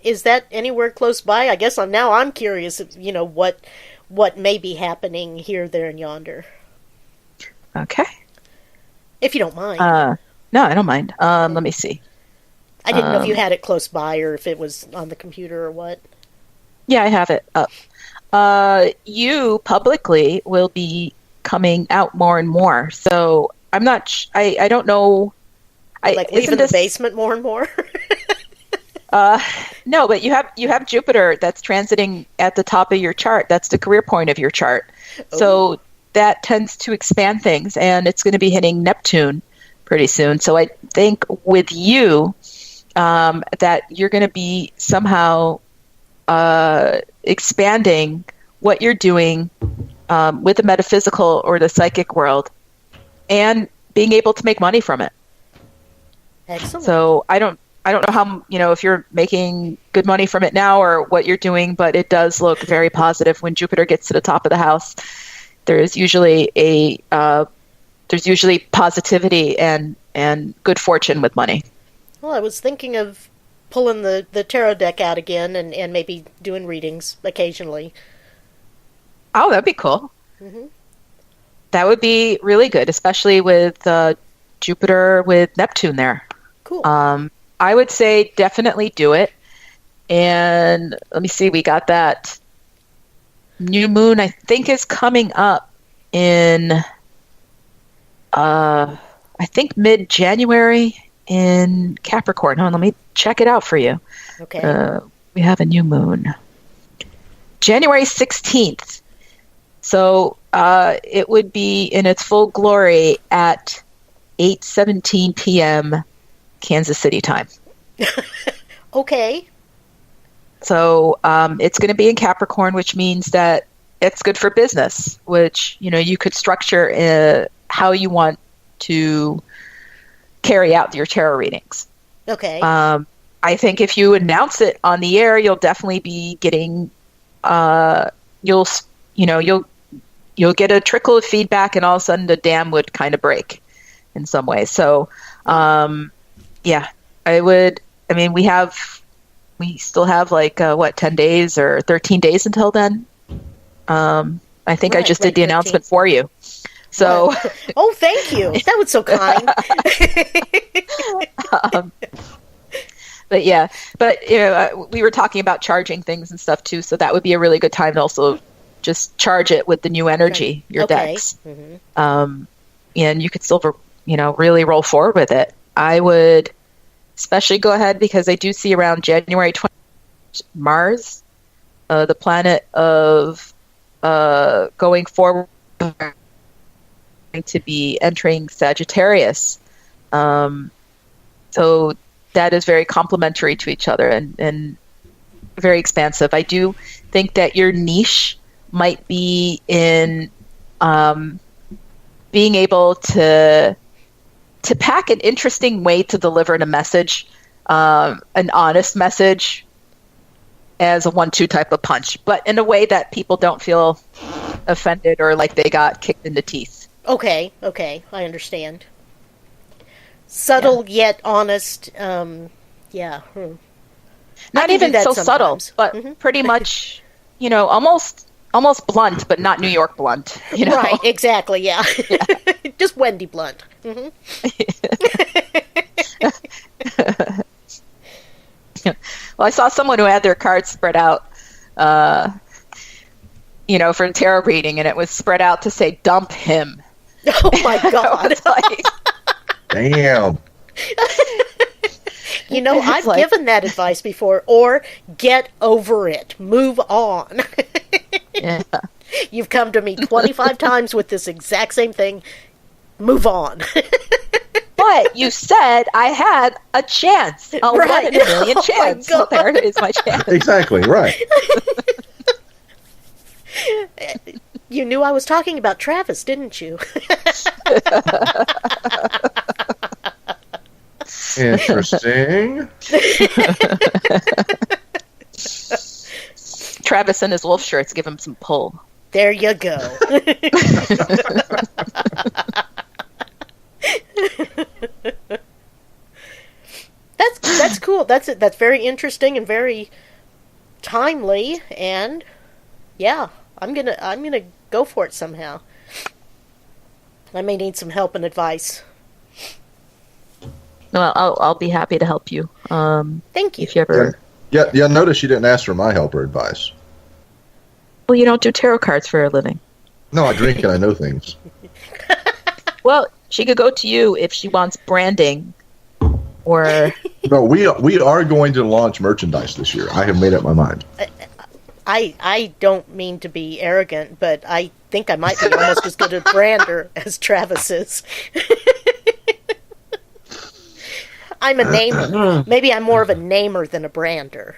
Is that anywhere close by? I guess I'm curious, what may be happening here, there, and yonder. Okay. If you don't mind. No, I don't mind. Let me see. I didn't know if you had it close by or if it was on the computer or what. Yeah, I have it up. You publicly will be coming out more and more. So I'm not. I don't know. Like leaving the basement more and more. No, but you have Jupiter that's transiting at the top of your chart. That's the career point of your chart. Oh. So that tends to expand things, and it's going to be hitting Neptune pretty soon. So I think with you, that you're going to be somehow expanding what you're doing with the metaphysical or the psychic world, and being able to make money from it. Excellent. So I don't know how, if you're making good money from it now or what you're doing, but it does look very positive. When Jupiter gets to the top of the house, there's usually positivity and good fortune with money. Well, I was thinking of pulling the tarot deck out again and maybe doing readings occasionally. Oh, that'd be cool. Mm-hmm. That would be really good, especially with Jupiter with Neptune there. Cool. I would say definitely do it. And let me see, we got that new moon, I think, is coming up in, I think, mid-January in Capricorn. Hold on, let me check it out for you. Okay. We have a new moon. January 16th. So it would be in its full glory at 8:17 p.m. Kansas City time. Okay. So it's going to be in Capricorn, which means that it's good for business, which, you could structure how you want to carry out your tarot readings. Okay. I think if you announce it on the air, you'll definitely be getting, you'll get a trickle of feedback, and all of a sudden the dam would kind of break in some ways. So, yeah, we still have 10 days or 13 days until then. I think I just did the 13. Announcement for you. So, oh, thank you. That was so kind. But we were talking about charging things and stuff too. So that would be a really good time to also just charge it with the new energy, your decks. Mm-hmm. And you could still, really roll forward with it. I would especially go ahead, because I do see around January 20th, Mars, the planet of going forward, to be entering Sagittarius. So that is very complementary to each other and very expansive. I do think that your niche might be in being able to pack an interesting way to deliver a message, an honest message, as a 1-2 type of punch, but in a way that people don't feel offended or like they got kicked in the teeth. Okay, I understand. Subtle yet honest. Yeah. Not even so subtle, but pretty much, almost blunt, but not New York blunt. Right, exactly, yeah. Just Wendy Blunt. Mm-hmm. Well, I saw someone who had their cards spread out, for tarot reading, and it was spread out to say, dump him. Oh, my God. Damn. I've given that advice before, or get over it. Move on. Yeah. You've come to me 25 times with this exact same thing. Move on. But you said I had a chance. A right. 1 in a million chance. So there is my chance. Exactly, right. You knew I was talking about Travis, didn't you? Interesting. Travis and his wolf shirts give him some pull. There you go. That's cool. That's very interesting and very timely, and yeah, I'm gonna go for it somehow. I may need some help and advice. Well, I'll be happy to help you. Thank you. If you ever. Yeah. Notice you didn't ask for my help or advice. Well, you don't do tarot cards for a living. No, I drink and I know things. Well, she could go to you if she wants branding, or. No, we are going to launch merchandise this year. I have made up my mind. I don't mean to be arrogant, but I think I might be almost as good a brander as Travis is. I'm a namer. Maybe I'm more of a namer than a brander.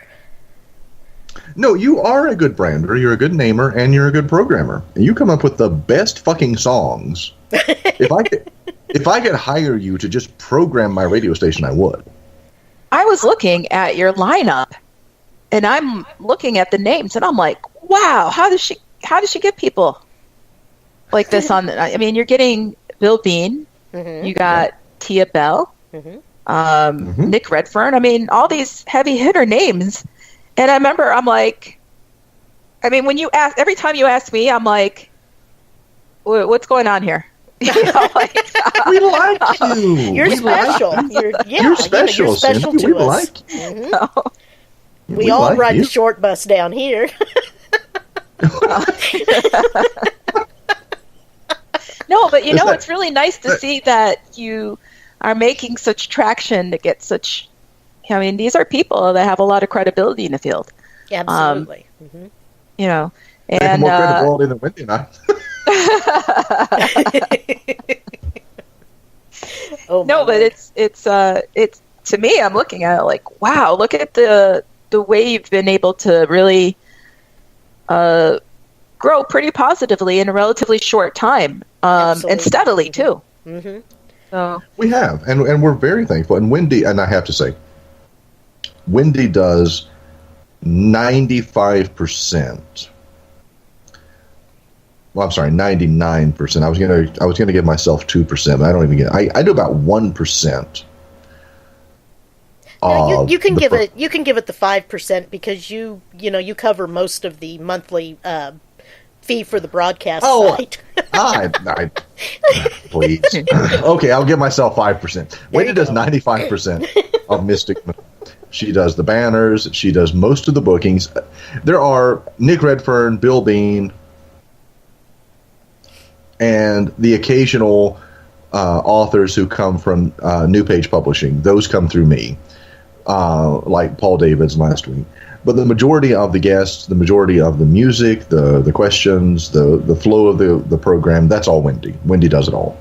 No, you are a good brander, you're a good namer, and you're a good programmer. And you come up with the best fucking songs. If I could hire you to just program my radio station, I would. I was looking at your lineup, and I'm looking at the names, and I'm like, wow, how does she get people like this on the, I mean, you're getting Bill Bean, you got Tia Bell, Nick Redfern. I mean, all these heavy hitter names. And I remember, I'm like, I mean, when you ask, every time you ask me, I'm like, what's going on here? You know, like, we like you. You're special. You're special. You're special to we us. Like you. Mm-hmm. We all like ride the short bus down here. No, but you know, it's really nice to see that you are making such traction to get such. I mean, these are people that have a lot of credibility in the field. Absolutely. You know, they have more credibility than Wendy and I. But it's to me, I'm looking at it like, wow, look at the way you've been able to really grow pretty positively in a relatively short time, and steadily too. Mm-hmm. So we have, and we're very thankful. And Wendy, and I have to say, Wendy does 95%. Well, I'm sorry, 99%. I was gonna give myself 2%, but I don't even get it. I do about 1%. You can give it the 5% because you cover most of the monthly fee for the broadcast site. Please. Okay, I'll give myself 5%. Wendy does 95% of Mystic Moon. She does the banners. She does most of the bookings. There are Nick Redfern, Bill Bean, and the occasional authors who come from New Page Publishing. Those come through me, like Paul Davids last week. But the majority of the guests, the majority of the music, the questions, the flow of the program, that's all Wendy. Wendy does it all.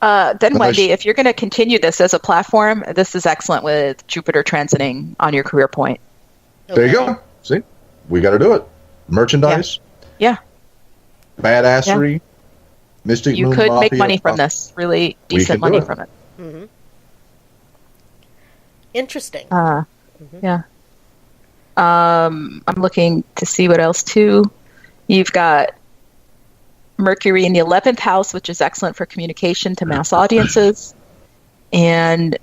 Then, Wendy, if you're going to continue this as a platform, this is excellent with Jupiter transiting on your career point. Okay. There you go. See? We got to do it. Merchandise. Yeah. Badassery. Yeah. Mystic You Moon could Mafia. make money from this. Really decent money from it. Mm-hmm. Interesting. Yeah. I'm looking to see what else, too. You've got Mercury in the 11th house, which is excellent for communication to mass audiences. And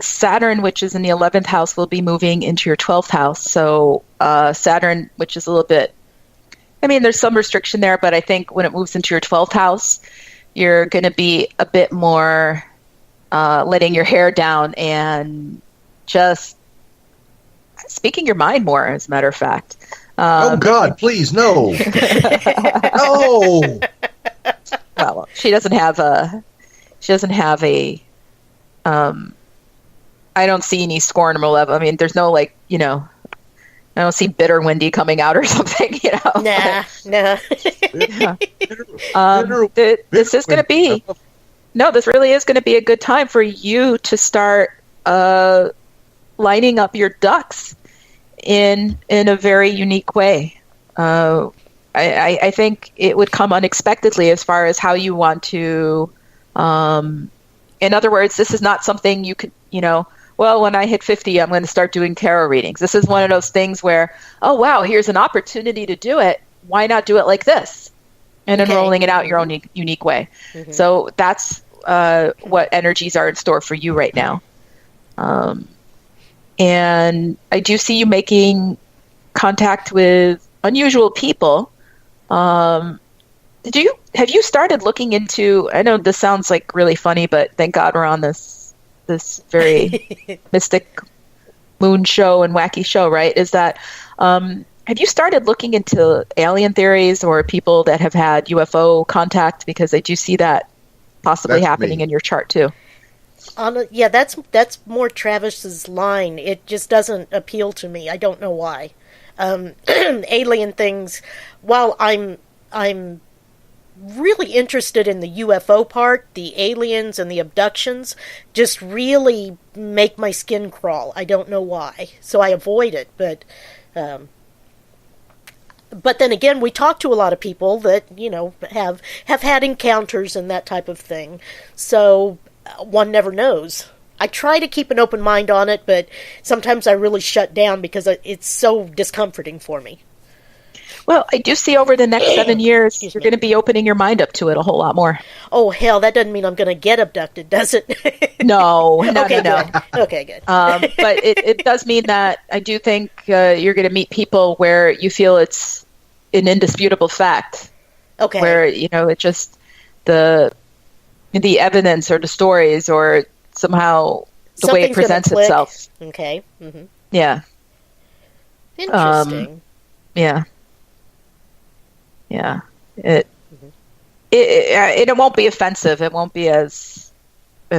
Saturn, which is in the 11th house, will be moving into your 12th house. So Saturn, which is a little bit, I mean, there's some restriction there, but I think when it moves into your 12th house, you're going to be a bit more letting your hair down and just speaking your mind more, as a matter of fact. Oh God! Please, no, no. Well, she doesn't have a. I don't see any scorn or malevolence. I mean, there's no I don't see bitter Wendy coming out or something. Nah. This is going to be. No, this really is going to be a good time for you to start lining up your ducks in a very unique way. I think it would come unexpectedly as far as how you want to. In other words, this is not something you could, well, when I hit 50, I'm going to start doing tarot readings. This is one of those things where, oh, wow, here's an opportunity to do it. Why not do it like this? And then rolling it out your own unique way. Mm-hmm. So that's what energies are in store for you right now. And I do see you making contact with unusual people. Have you started looking into, I know this sounds like really funny, but thank God we're on this very mystic moon show and wacky show, right? Is that, have you started looking into alien theories or people that have had UFO contact? Because I do see that possibly happening in your chart too. Yeah, that's more Travis's line. It just doesn't appeal to me. I don't know why. Alien things. While I'm really interested in the UFO part, the aliens and the abductions, just really make my skin crawl. I don't know why. So I avoid it, but then again, we talk to a lot of people that, have had encounters and that type of thing. So one never knows. I try to keep an open mind on it, but sometimes I really shut down because it's so discomforting for me. Well, I do see over the next 7 years, you're going to be opening your mind up to it a whole lot more. Oh, hell, that doesn't mean I'm going to get abducted, does it? No. Okay, No. good. Okay, good. But it does mean that I do think you're going to meet people where you feel it's an indisputable fact. Okay. Where, it just the evidence or the stories or somehow the way it presents itself. Okay. Mm-hmm. Yeah. Interesting. Yeah. Yeah. It won't be offensive. It won't be as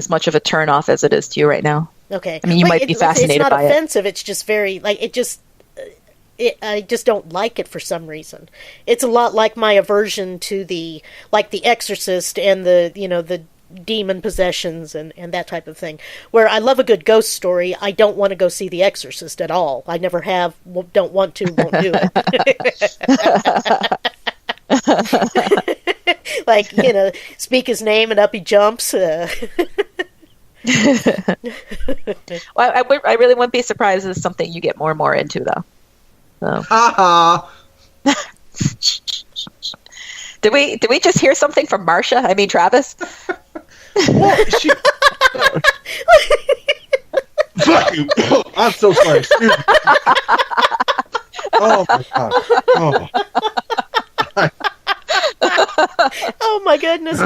much of a turnoff as it is to you right now. Okay. I mean, you might be fascinated by it. It's not offensive. It's just very, I just don't like it for some reason. It's a lot like my aversion to the Exorcist and the demon possessions and that type of thing. Where I love a good ghost story, I don't want to go see The Exorcist at all. I never have, don't want to, won't do it. Speak his name and up he jumps. Well, I really wouldn't be surprised if it's something you get more and more into, though. So. Did we just hear something from Marsha? I mean, Travis? Well, Fuck you. I'm so sorry. Excuse me. Oh, my God. Oh. Oh my goodness.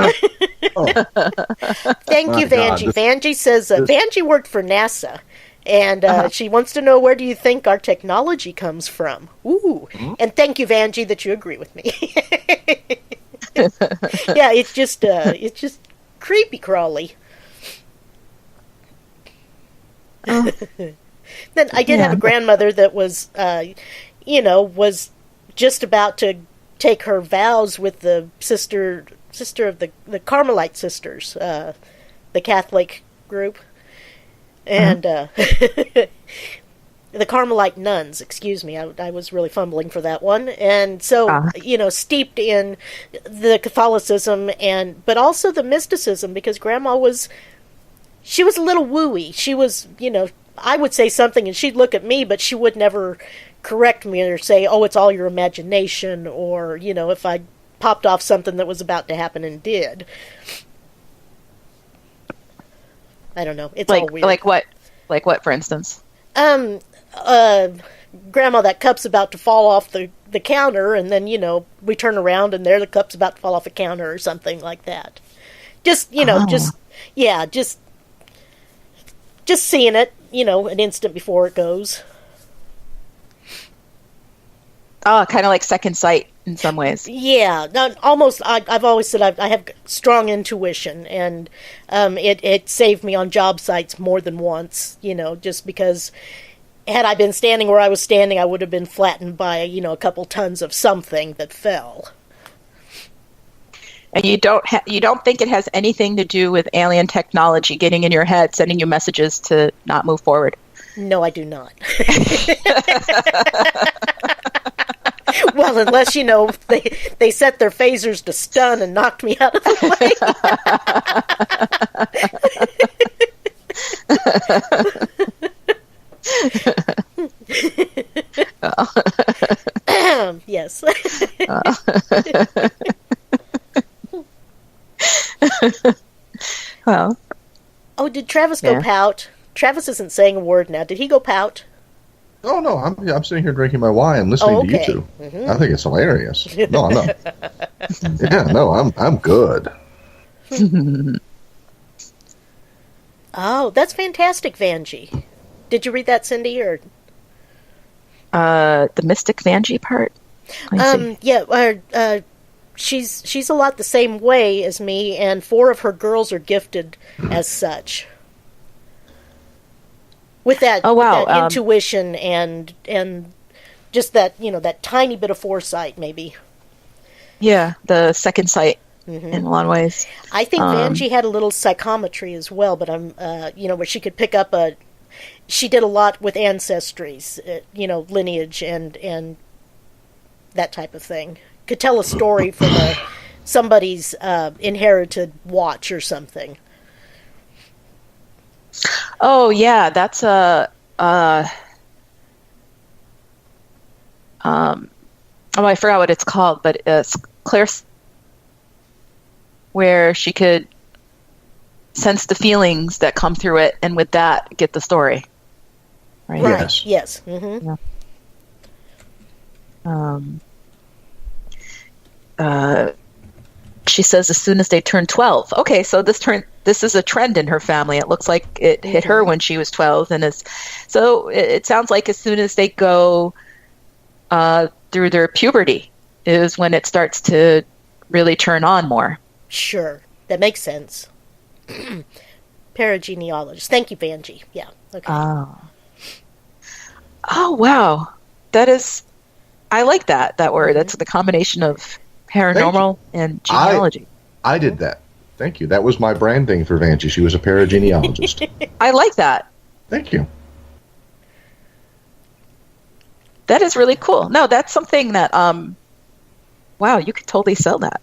Thank you, Vanjie. Vanjie says Vanjie worked for NASA, and she wants to know, where do you think our technology comes from? Ooh. Mm-hmm. And thank you, Vanjie, that you agree with me. Yeah, it's just creepy crawly. Then I did have a grandmother that was was just about to take her vows with the sister of the Carmelite sisters, the Catholic group, and the Carmelite nuns. Excuse me, I was really fumbling for that one. And so steeped in the Catholicism but also the mysticism, because Grandma was a little wooey. She was I would say something and she'd look at me, but she would never correct me or say, "Oh, it's all your imagination," or if I popped off something that was about to happen and did. I don't know. It's all weird. Like what? Like what, for instance? Grandma, that cup's about to fall off the counter, and then we turn around and there the cup's about to fall off the counter or something like that. Just just seeing it, an instant before it goes. Oh, kind of like second sight in some ways. Yeah, almost. I've always said I have strong intuition, and it saved me on job sites more than once. Just because had I been standing where I was standing, I would have been flattened by a couple tons of something that fell. And you don't think it has anything to do with alien technology getting in your head, sending you messages to not move forward? No, I do not. Well, unless, they set their phasers to stun and knocked me out of the way. Yes. Well. Oh, did Travis go pout? Travis isn't saying a word now. Did he go pout? Oh, no, I'm sitting here drinking my wine, listening to you two. Mm-hmm. I think it's hilarious. No, I'm not. Yeah, no, I'm good. Oh, that's fantastic, Vanjie. Did you read that, Cindy, or the Mystic Vanjie part? Yeah, she's a lot the same way as me, and 4 of her girls are gifted as such. With that, that intuition and just that that tiny bit of foresight, maybe. Yeah, the second sight. in a lot of ways. I think Vanjie had a little psychometry as well, but where she could pick up she did a lot with ancestries, lineage and that type of thing. Could tell a story from somebody's inherited watch or something. Oh yeah, that's I forgot what it's called, but it's Claire, where she could sense the feelings that come through it, and with that, get the story. Right. Yes. Mm-hmm. Yeah. She says as soon as they turn 12. Okay, so this is a trend in her family. It looks like it hit her when she was 12, and it sounds like as soon as they go through their puberty is when it starts to really turn on more. Sure, that makes sense. Paragenealogist. Thank you, Vanjie. Yeah. Okay. Oh wow, that is. I like that word. That's the combination of paranormal and genealogy. I did that. Thank you. That was my branding for Vanjie. She was a paragenealogist. I like that. Thank you. That is really cool. No, that's something that, wow, you could totally sell that.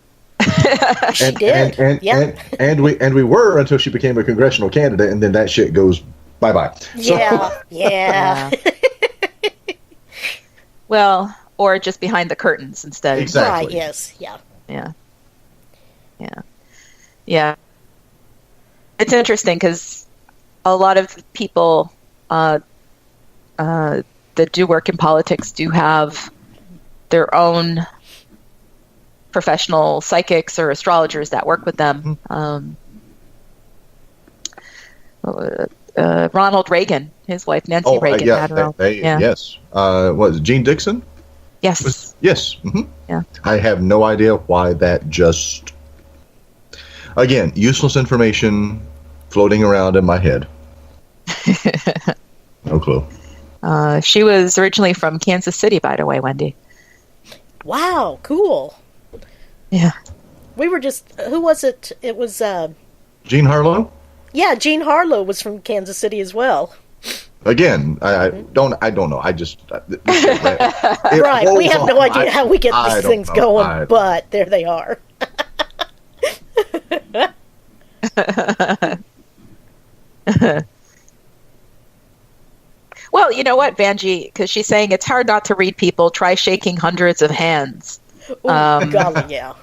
She did. And we were until she became a congressional candidate, and then that shit goes bye-bye. Yeah. Well, or just behind the curtains instead. Exactly. Right, yes, yeah. Yeah. It's interesting because a lot of people that do work in politics do have their own professional psychics or astrologers that work with them. Ronald Reagan, his wife Nancy Reagan. Yes. Was it Gene Dixon? Yes. Yes. Mm-hmm. Yeah. I have no idea why that just... Again, useless information floating around in my head. No clue. She was originally from Kansas City, by the way, Wendy. Wow, cool. Yeah. We were just... Who was it? It was... Jean Harlow? Yeah, Jean Harlow was from Kansas City as well. Again, I don't know. I just... Right, we have no idea how we get these things going, but there they are. Well, you know what, Vanjie? Because she's saying it's hard not to read people. Try shaking hundreds of hands. Ooh, golly, yeah.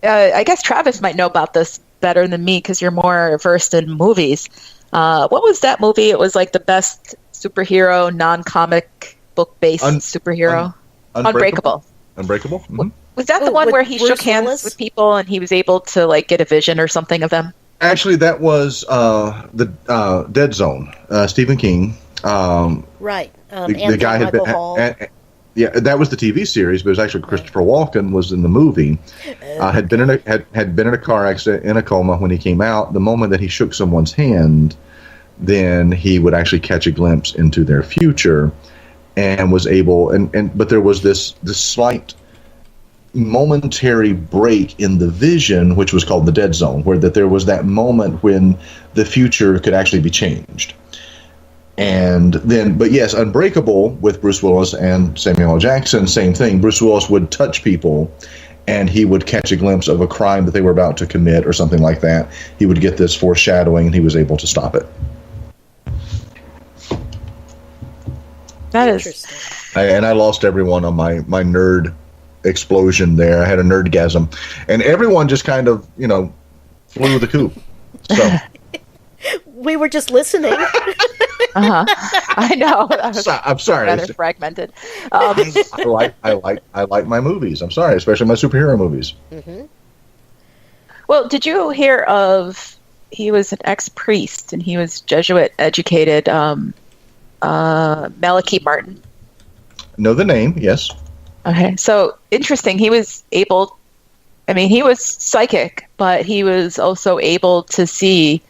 I guess Travis might know about this better than me because you're more versed in movies. What was that movie? It was like the best superhero, non-comic book-based superhero. Unbreakable. Unbreakable? Mm-hmm. Was that the one where he Bruce shook hands Willis? with people and he was able to like get a vision or something of them? Actually, that was the Dead Zone, Stephen King. Right. The guy had been... Hall. Yeah, that was the TV series, but it was actually Christopher Walken was in the movie. Had been in a car accident, in a coma when he came out. The moment that he shook someone's hand, then he would actually catch a glimpse into their future, and was able. But there was this slight momentary break in the vision, which was called the dead zone, where that there was that moment when the future could actually be changed. And then, but yes, Unbreakable with Bruce Willis and Samuel L. Jackson, same thing. Bruce Willis would touch people and he would catch a glimpse of a crime that they were about to commit or something like that. He would get this foreshadowing and he was able to stop it. That is Interesting. And I lost everyone on my nerd explosion there. I had a nerdgasm. And everyone just kind of, flew the coop. So... We were just listening. I know. I'm sorry. Rather fragmented. I like my movies. I'm sorry, especially my superhero movies. Mm-hmm. Well, did you hear of? He was an ex-priest and he was Jesuit educated. Malachi Martin. Know the name? Yes. Okay, so interesting. He was able. I mean, he was psychic, but he was also able to see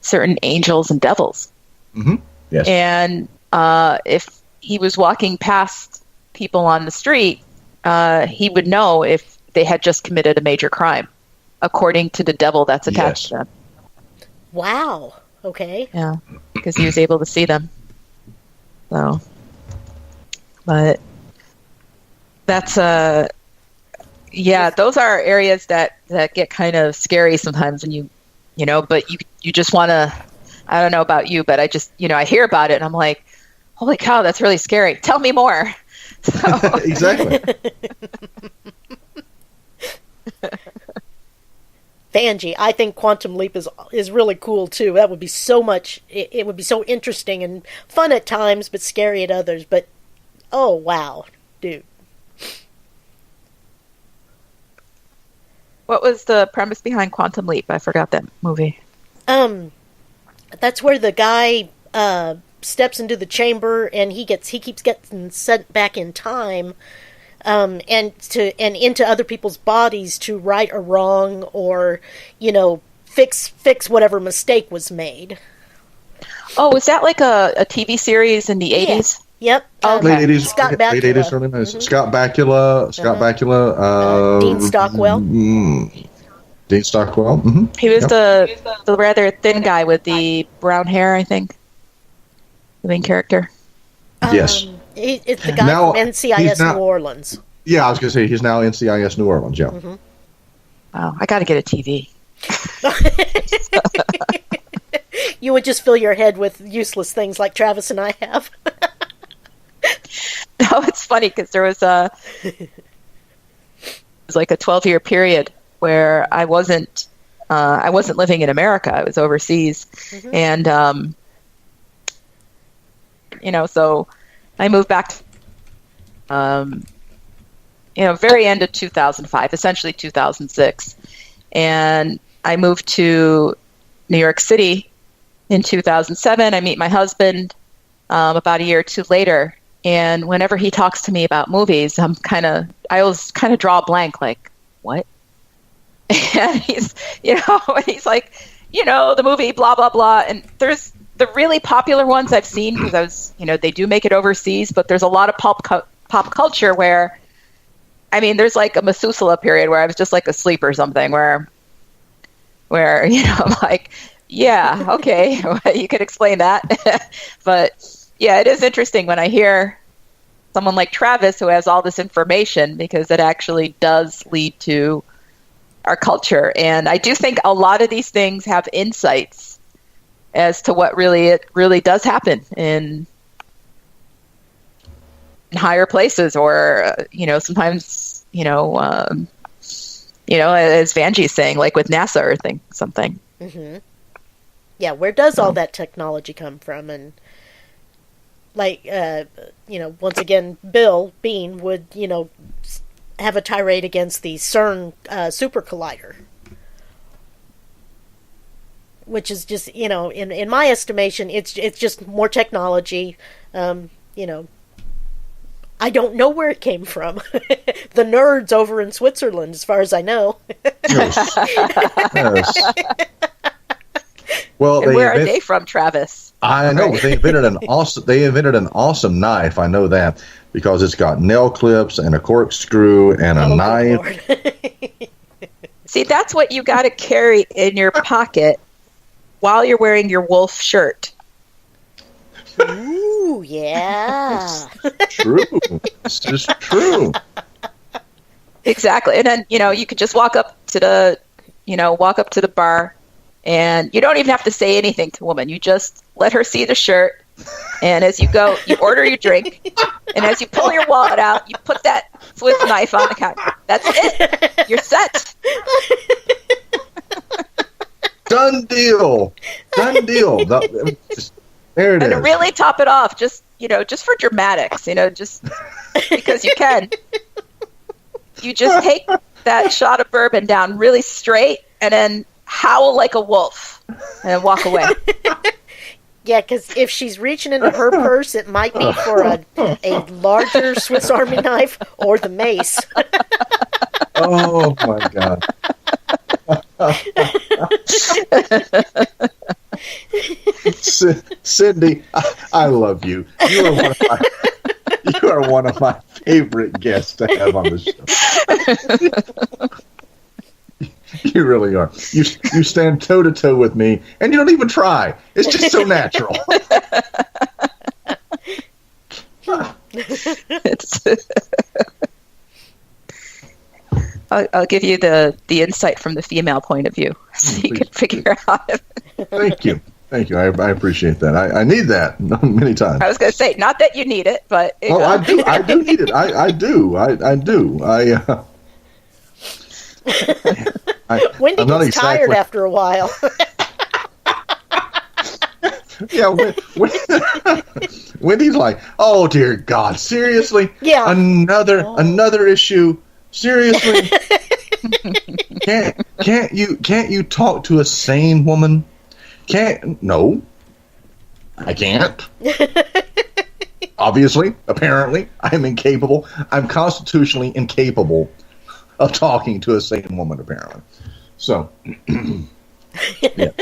certain angels and devils. Mm-hmm. Yes. And if he was walking past people on the street, he would know if they had just committed a major crime, according to the devil that's attached to them. Wow. Okay. Yeah, because he was able to see them. So, but that's those are areas that get kind of scary sometimes, and but you just want to. I don't know about you, but I just I hear about it and I'm like, holy cow, that's really scary. Tell me more. So. Exactly. Vanjie, I think Quantum Leap is really cool too. That would be so much. It would be so interesting and fun at times, but scary at others. But oh wow, dude. What was the premise behind Quantum Leap? I forgot that movie. That's where the guy steps into the chamber and he keeps getting sent back in time, and into other people's bodies to right a wrong or fix whatever mistake was made. Oh, was that like a TV series in the 80s? Yep. Okay. Late 80s. Scott Bakula. Late 80s, early 90s. Mm-hmm. Scott Bakula. Dean Stockwell. Dean Stockwell. Mm-hmm. He was the rather thin guy with the brown hair, I think. The main character. Yes. It's the guy from NCIS New Orleans. Yeah, I was going to say he's now NCIS New Orleans, yeah. Mm-hmm. Wow, I got to get a TV. You would just fill your head with useless things like Travis and I have. No, it's funny because there was like a 12-year period where I wasn't living in America. I was overseas. Mm-hmm. And, so I moved back, very end of 2005, essentially 2006. And I moved to New York City in 2007. I meet my husband about a year or two later. And whenever he talks to me about movies, I always kind of draw a blank, like, what? And he's like, the movie, blah, blah, blah. And there's the really popular ones I've seen because I was, they do make it overseas, but there's a lot of pop culture where, there's like a Methuselah period where I was just like asleep or something where I'm like, yeah, okay, you could explain that. But yeah, it is interesting when I hear someone like Travis who has all this information because it actually does lead to our culture. And I do think a lot of these things have insights as to what really does happen in higher places or, sometimes, as Vanjie's saying, like with NASA or something. Mm-hmm. Yeah, where does all that technology come from? And like, once again, Bill Bean would, have a tirade against the CERN super collider, which is just, in my estimation, it's just more technology. I don't know where it came from. The nerds over in Switzerland, as far as I know. Yes. Well, and where are they from, Travis? I know they invented an awesome knife. I know that because it's got nail clips and a corkscrew and a knife. See, that's what you got to carry in your pocket while you're wearing your wolf shirt. Ooh, yeah. True. This is true. Exactly. And then, you could just walk up to the bar and you don't even have to say anything to a woman. You just let her see the shirt. And as you go, you order your drink. And as you pull your wallet out, you put that Swiss knife on the counter. That's it. You're set. Done deal. There it is. And to really top it off, just for dramatics, just because you can. You just take that shot of bourbon down really straight and then howl like a wolf and walk away. Yeah, because if she's reaching into her purse, it might be for a larger Swiss Army knife or the mace. Oh, my God. Cindy, I love you. You are one of my favorite guests to have on the show. You really are. You stand toe to toe with me, and you don't even try. It's just so natural. I'll give you the insight from the female point of view, so you can figure out. Thank you. I appreciate that. I need that many times. I was going to say, not that you need it, but I do. I do need it. I do. Wendy gets tired after a while. Yeah, Wendy's like, oh dear God, seriously? Yeah. Another issue. Seriously? Can't you talk to a sane woman? No. I can't. Obviously, apparently, I'm incapable. I'm constitutionally incapable of talking to a sane woman, apparently. So, yes.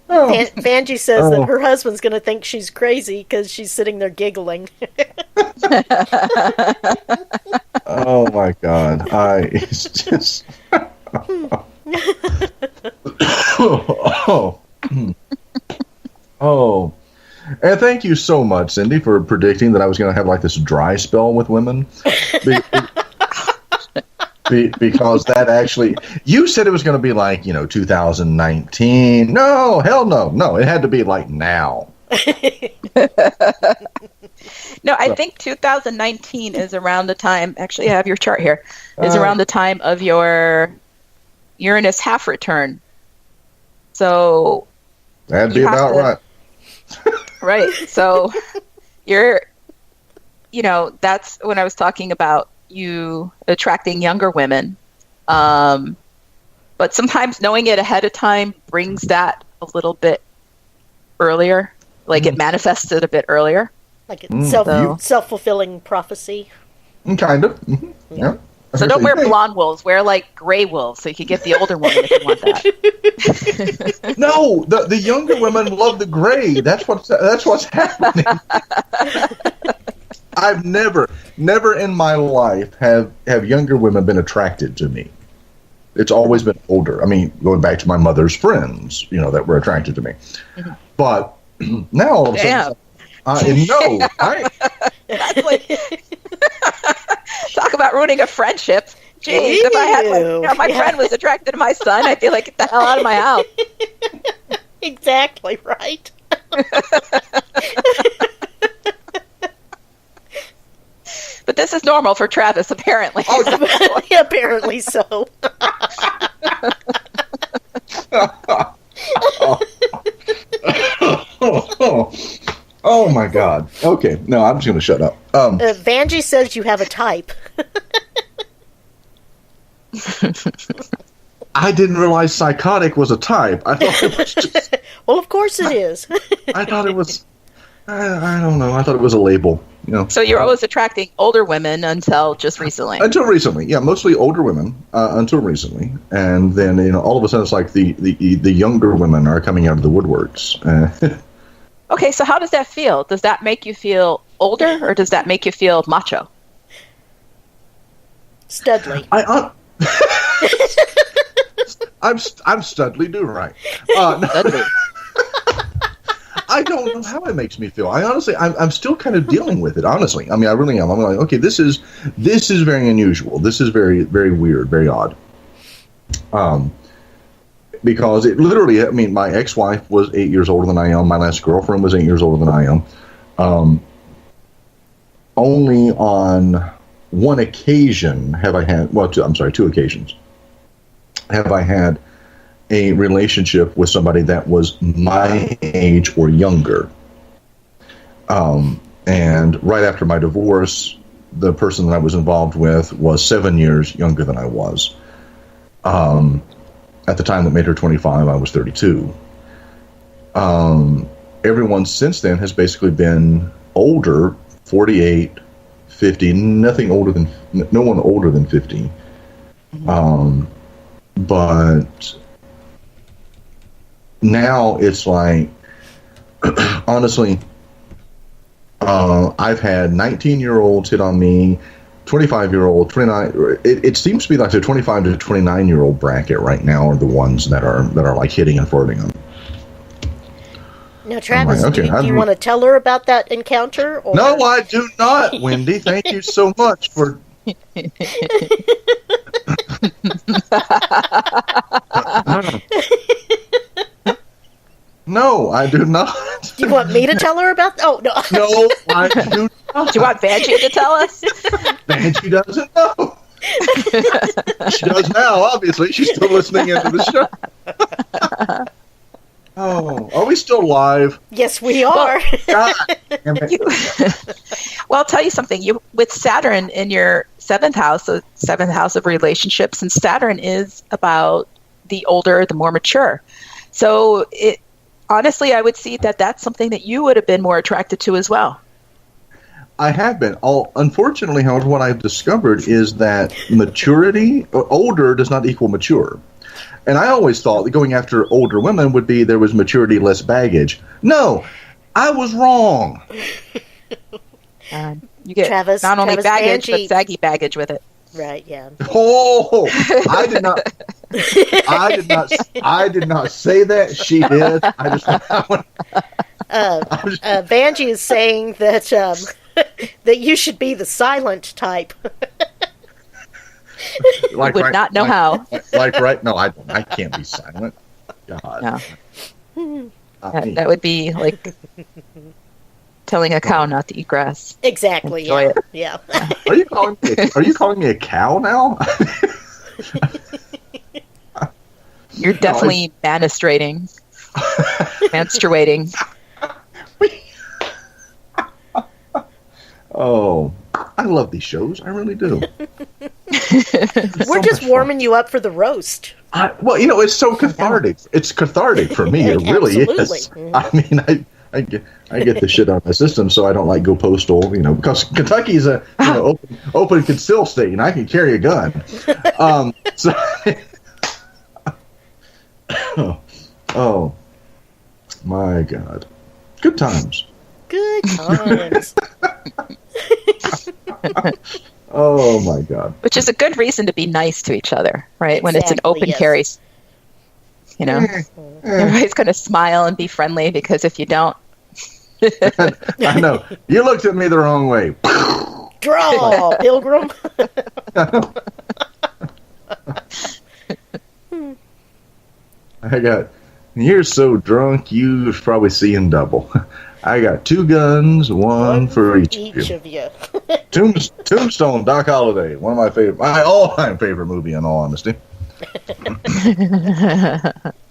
Vanjie says that her husband's going to think she's crazy because she's sitting there giggling. Oh my God! It's just. Oh, and thank you so much, Cindy, for predicting that I was going to have like this dry spell with women. Because that actually, you said it was going to be like, 2019. No, hell no. No, it had to be like now. No, I think 2019 is around the time, actually I have your chart here, is around the time of your Uranus half return. So that'd be about right. Right. So that's when I was talking about you attracting younger women. But sometimes knowing it ahead of time brings that a little bit earlier. Like it manifests it a bit earlier. Like it's self-fulfilling prophecy. Kind of. Mm-hmm. Yeah. So don't wear blonde wolves. Wear like gray wolves so you can get the older woman if you want that. No, the younger women love the gray. That's what's happening. I've never in my life have younger women been attracted to me. It's always been older. I mean, going back to my mother's friends, that were attracted to me. Mm-hmm. But now all of a sudden, that's like talk about ruining a friendship. Jeez, if I had my friend was attracted to my son, I'd be like, get the hell out of my house. Exactly right. But this is normal for Travis, apparently. Oh, apparently so. Oh my God. Okay, no, I'm just going to shut up. Vanjie says you have a type. I didn't realize psychotic was a type. I thought it was just... Well, of course it is. I thought it was... I don't know. I thought it was a label. So you're always attracting older women until just recently. Until recently, yeah, mostly older women until recently, and then all of a sudden it's like the younger women are coming out of the woodworks. Okay, so how does that feel? Does that make you feel older, or does that make you feel macho? Studly. I'm studly do right. Studly. I don't know how it makes me feel. I'm still kind of dealing with it, honestly. I mean, I really am. I'm like, okay, this is very unusual. This is very, very weird, very odd. Because it literally, I mean, my ex-wife was 8 years older than I am. My last girlfriend was 8 years older than I am. Only on one occasion have I had, two occasions have I had a relationship with somebody that was my age or younger. And right after my divorce, the person that I was involved with was 7 years younger than I was. At the time that made her 25, I was 32. Everyone since then has basically been older, 48, 50, no one older than 50. But now it's like, honestly, I've had 19-year-olds hit on me, 25-year-old, 29. It seems to be like the 25 to 29-year-old bracket right now are the ones that are like hitting and flirting them. Now, Travis, do you want to tell her about that encounter? Or? No, I do not, Wendy. Thank you so much for. No, I do not. Do you want me to tell her about? Oh no. No, I do not. Do you want Vanjie to tell us? Vanjie doesn't know. She does now. Obviously, she's still listening into the show. Oh, are we still live? Yes, we are. God. Well, I'll tell you something. You with Saturn in your seventh house of relationships, and Saturn is about the older, the more mature. So honestly, I would see that that's something that you would have been more attracted to as well. I have been. Unfortunately, however, what I've discovered is that maturity, older does not equal mature. And I always thought that going after older women would be there was maturity, less baggage. No, I was wrong. You get Travis, not only baggage, Vanjie, but saggy baggage with it. Right, yeah. Oh, I did not say that. She did. Vanjie is saying that that you should be the silent type. Like would not know how. No, I can't be silent. God. No. That would be like telling a cow not to eat grass. Exactly. Enjoy yeah. It. Yeah. Are you calling me a cow now? You're definitely menstruating. Oh, I love these shows. I really do. We're just warming you up for the roast. It's so cathartic. It's cathartic for me. It really is. Mm-hmm. I mean, I get this shit out of my system, so I don't go postal. Because Kentucky's a open conceal state, and I can carry a gun. Oh, my God, good times. Good times. Oh my God! Which is a good reason to be nice to each other, right? Exactly, when it's an open carry, everybody's going to smile and be friendly, because if you don't, I know you looked at me the wrong way. Draw, Pilgrim. You're so drunk, you're probably seeing double. I got 2 guns, one for each of you. Tombstone, Doc Holliday, one of my all-time favorite movie, in all honesty.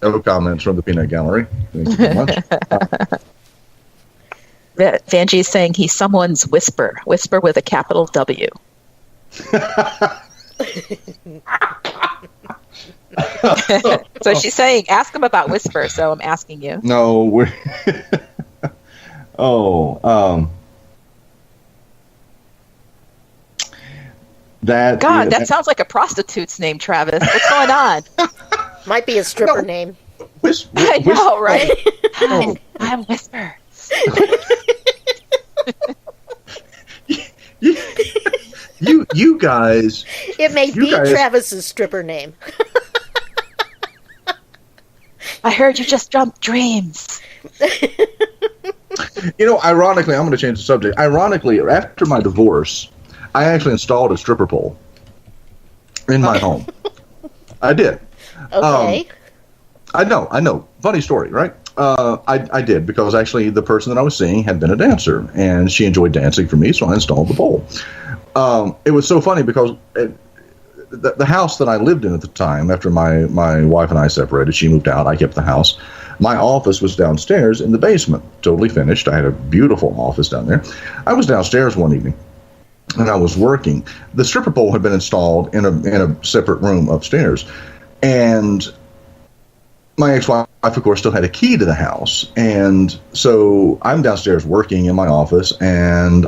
No comments from the Peanut Gallery. Thank you very much. Vanjie's saying he's someone's whisper with a capital W. So she's saying, ask him about whisper, so I'm asking you. No, we're... that sounds like a prostitute's name, Travis. What's going on? Might be a stripper name. I know, right? I'm Whisper. You guys. It may be Travis's stripper name. I heard you just jumped dreams. Ironically, I'm going to change the subject. Ironically, after my divorce, I actually installed a stripper pole in my home. I did. Okay. I know. Funny story, right? I did, because actually the person that I was seeing had been a dancer, and she enjoyed dancing for me, so I installed the pole. It was so funny because the house that I lived in at the time, after my wife and I separated, she moved out, I kept the house. My office was downstairs in the basement, totally finished. I had a beautiful office down there. I was downstairs one evening, and I was working. The stripper pole had been installed in a separate room upstairs, and my ex-wife, of course, still had a key to the house. And so I'm downstairs working in my office, and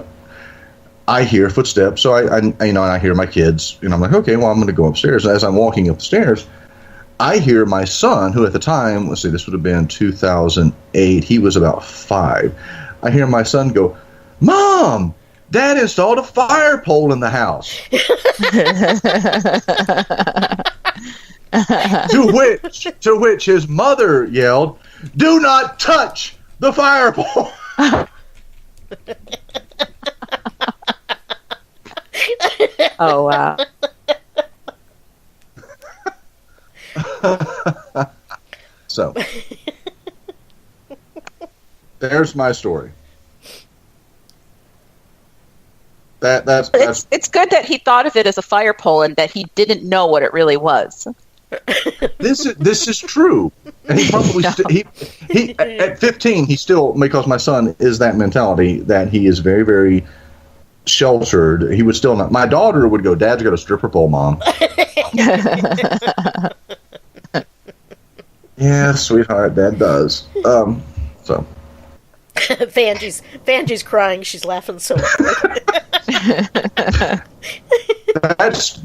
I hear footsteps. So I hear my kids, and I'm like, okay, well, I'm going to go upstairs. And as I'm walking up the stairs, I hear my son, who at the time, let's see, this would have been 2008. He was about 5. I hear my son go, "Mom, Dad installed a fire pole in the house. To which his mother yelled, "Do not touch the fire pole." Oh, wow. So, there's my story. It's good that he thought of it as a fire pole and that he didn't know what it really was. This is true, and he probably he at 15 he still, because my son is that mentality that he is very, very sheltered. He would still not. My daughter would go, "Dad's got a stripper pole, Mom." Yeah, sweetheart, Dad does. So. Vanjie's crying. She's laughing so hard.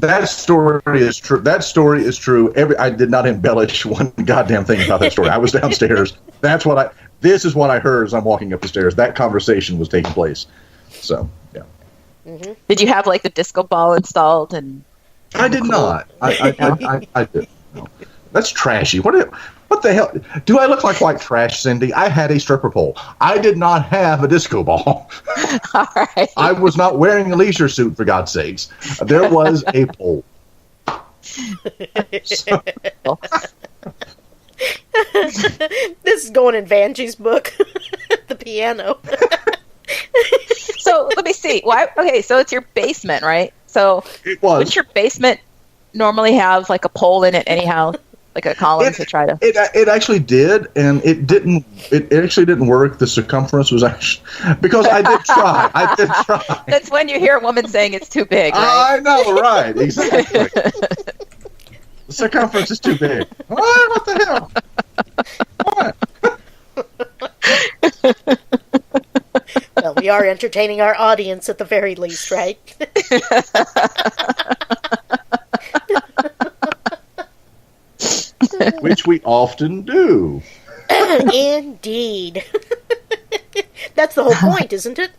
That story is true. That story is true. I did not embellish one goddamn thing about that story. I was downstairs. This is what I heard as I'm walking up the stairs. That conversation was taking place. So, yeah. Mm-hmm. Did you have like the disco ball installed? And I did not. I did. No. That's trashy. What the hell? Do I look like white trash, Cindy? I had a stripper pole. I did not have a disco ball. All right. I was not wearing a leisure suit, for God's sakes. There was a pole. This is going in Vanjie's book, the piano. So let me see. Okay, so it's your basement, right? So it was. Would your basement normally have like a pole in it anyhow? Like a column to try to... It actually did, and it didn't. It actually didn't work. The circumference was actually... Because I did try. That's when you hear a woman saying it's too big, right? I know, right. Exactly. The circumference is too big. What the hell? What? Well, we are entertaining our audience at the very least, right? Which we often do. Indeed. That's the whole point, isn't it?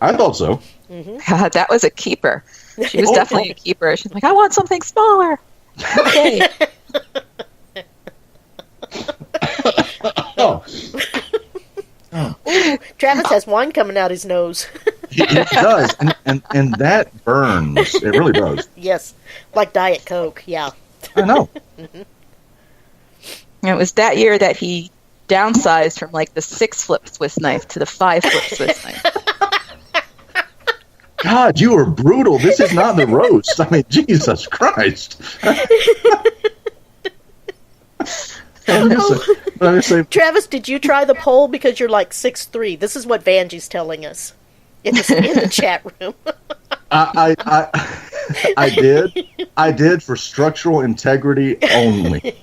I thought so. Mm-hmm. God, that was a keeper. She was definitely a keeper. She's like, I want something smaller. Okay. Oh. Ooh, Travis has wine coming out his nose. It does, and that burns. It really does. Yes, like Diet Coke, yeah. I know. Mm-hmm. It was that year that he downsized from like the 6-flip Swiss knife to the 5-flip Swiss knife. God, you are brutal. This is not the roast. I mean, Jesus Christ. Let me say, Travis, did you try the poll because you're like 6'3"? This is what Vanjie's telling us in the chat room. I did. I did for structural integrity only.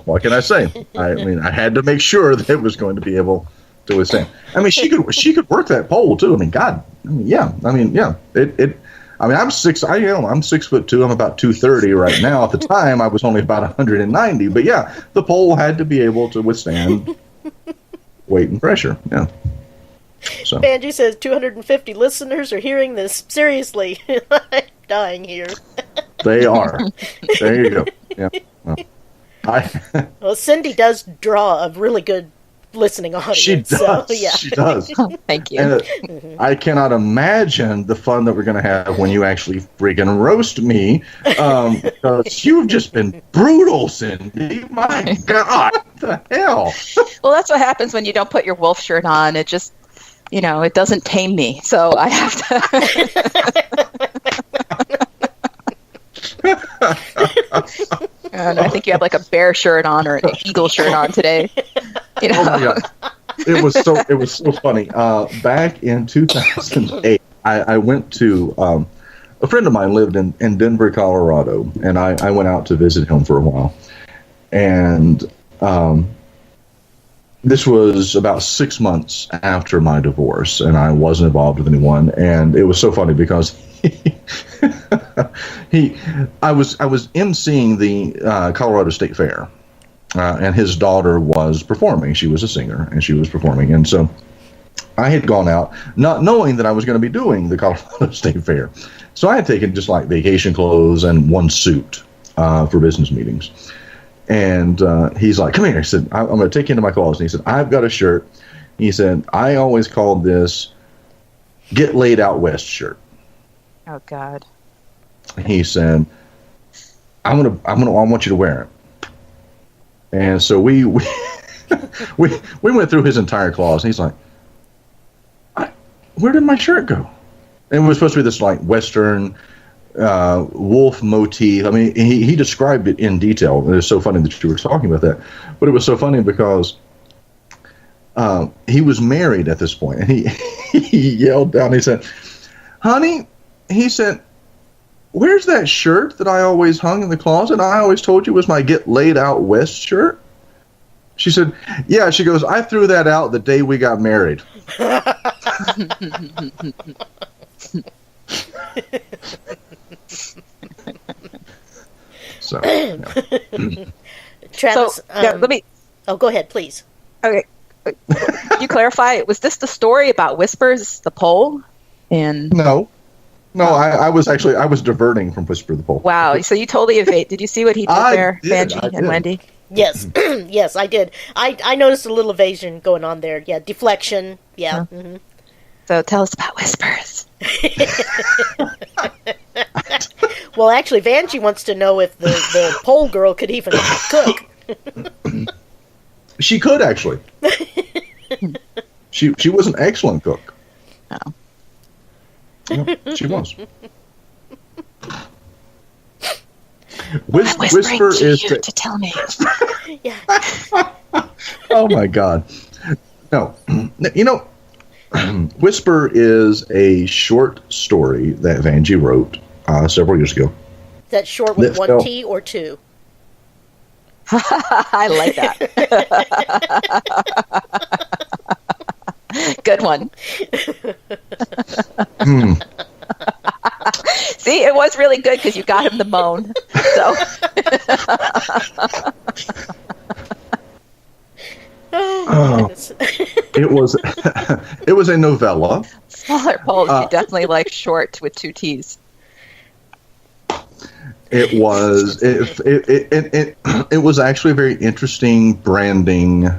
What can I say? I mean, I had to make sure that it was going to be able to withstand. I mean, she could work that pole too. I mean, God. I mean, yeah. I mean, yeah. I mean, I'm 6'2". I'm about 230 right now. At the time, I was only about 190. But yeah, the pole had to be able to withstand weight and pressure. Yeah. So. Vanjie says 250 listeners are hearing this. Seriously, I'm dying here. They are. There you go. Yeah. Well, Cindy does draw a really good listening audience. She does. So, yeah. She does. Thank you. And, I cannot imagine the fun that we're going to have when you actually friggin' roast me, because you've just been brutal, Cindy. My God, what the hell? Well, that's what happens when you don't put your wolf shirt on. It just, it doesn't tame me. So I have to... I think you have like a bear shirt on or an eagle shirt on today. Oh my God. It was so funny. Back in 2008, I went to a friend of mine lived in Denver, Colorado, and I went out to visit him for a while. And this was about 6 months after my divorce, and I wasn't involved with anyone. And it was so funny because I was emceeing the Colorado State Fair, and his daughter was performing. She was a singer, and she was performing. And so I had gone out, not knowing that I was going to be doing the Colorado State Fair. So I had taken just like vacation clothes and one suit for business meetings. And he's like, come here. He said, I'm going to take you into my closet. And he said, I've got a shirt. He said, I always called this Get Laid Out West shirt. Oh, God. He said, I want you to wear it. And so we went through his entire closet. And he's like, where did my shirt go? And it was supposed to be this like Western wolf motif. I mean, he described it in detail. It was so funny that you were talking about that. But it was so funny because he was married at this point, and he yelled down. He said, honey, he said, where's that shirt that I always hung in the closet? I always told you was my Get Laid Out West shirt. She said, yeah. She goes, I threw that out the day we got married. So, yeah. Travis, let me. Oh, go ahead, please. Okay, can you clarify? Was this the story about Whispers, the pole? And No, I was diverting from Whisper the Pole. wow, so you totally evade. Did you see what he did there, Vanjie and did. Wendy? Yes, yes, I did. I noticed a little evasion going on there. Yeah, deflection. Yeah. Huh. Mm-hmm. So tell us about Whispers. Well, actually, Vanjie wants to know if the pole girl could even cook. She could actually. She was an excellent cook. Oh. Yeah, she was. Whisper is to tell me. Yeah. Oh my God! No, you know, Whisper is a short story that Vanjie wrote several years ago. Is that short with one T or two? I like that. Good one. See, it was really good because you got him the moan. So. It was a novella. Smaller poles, you definitely like short with two T's. It was actually a very interesting branding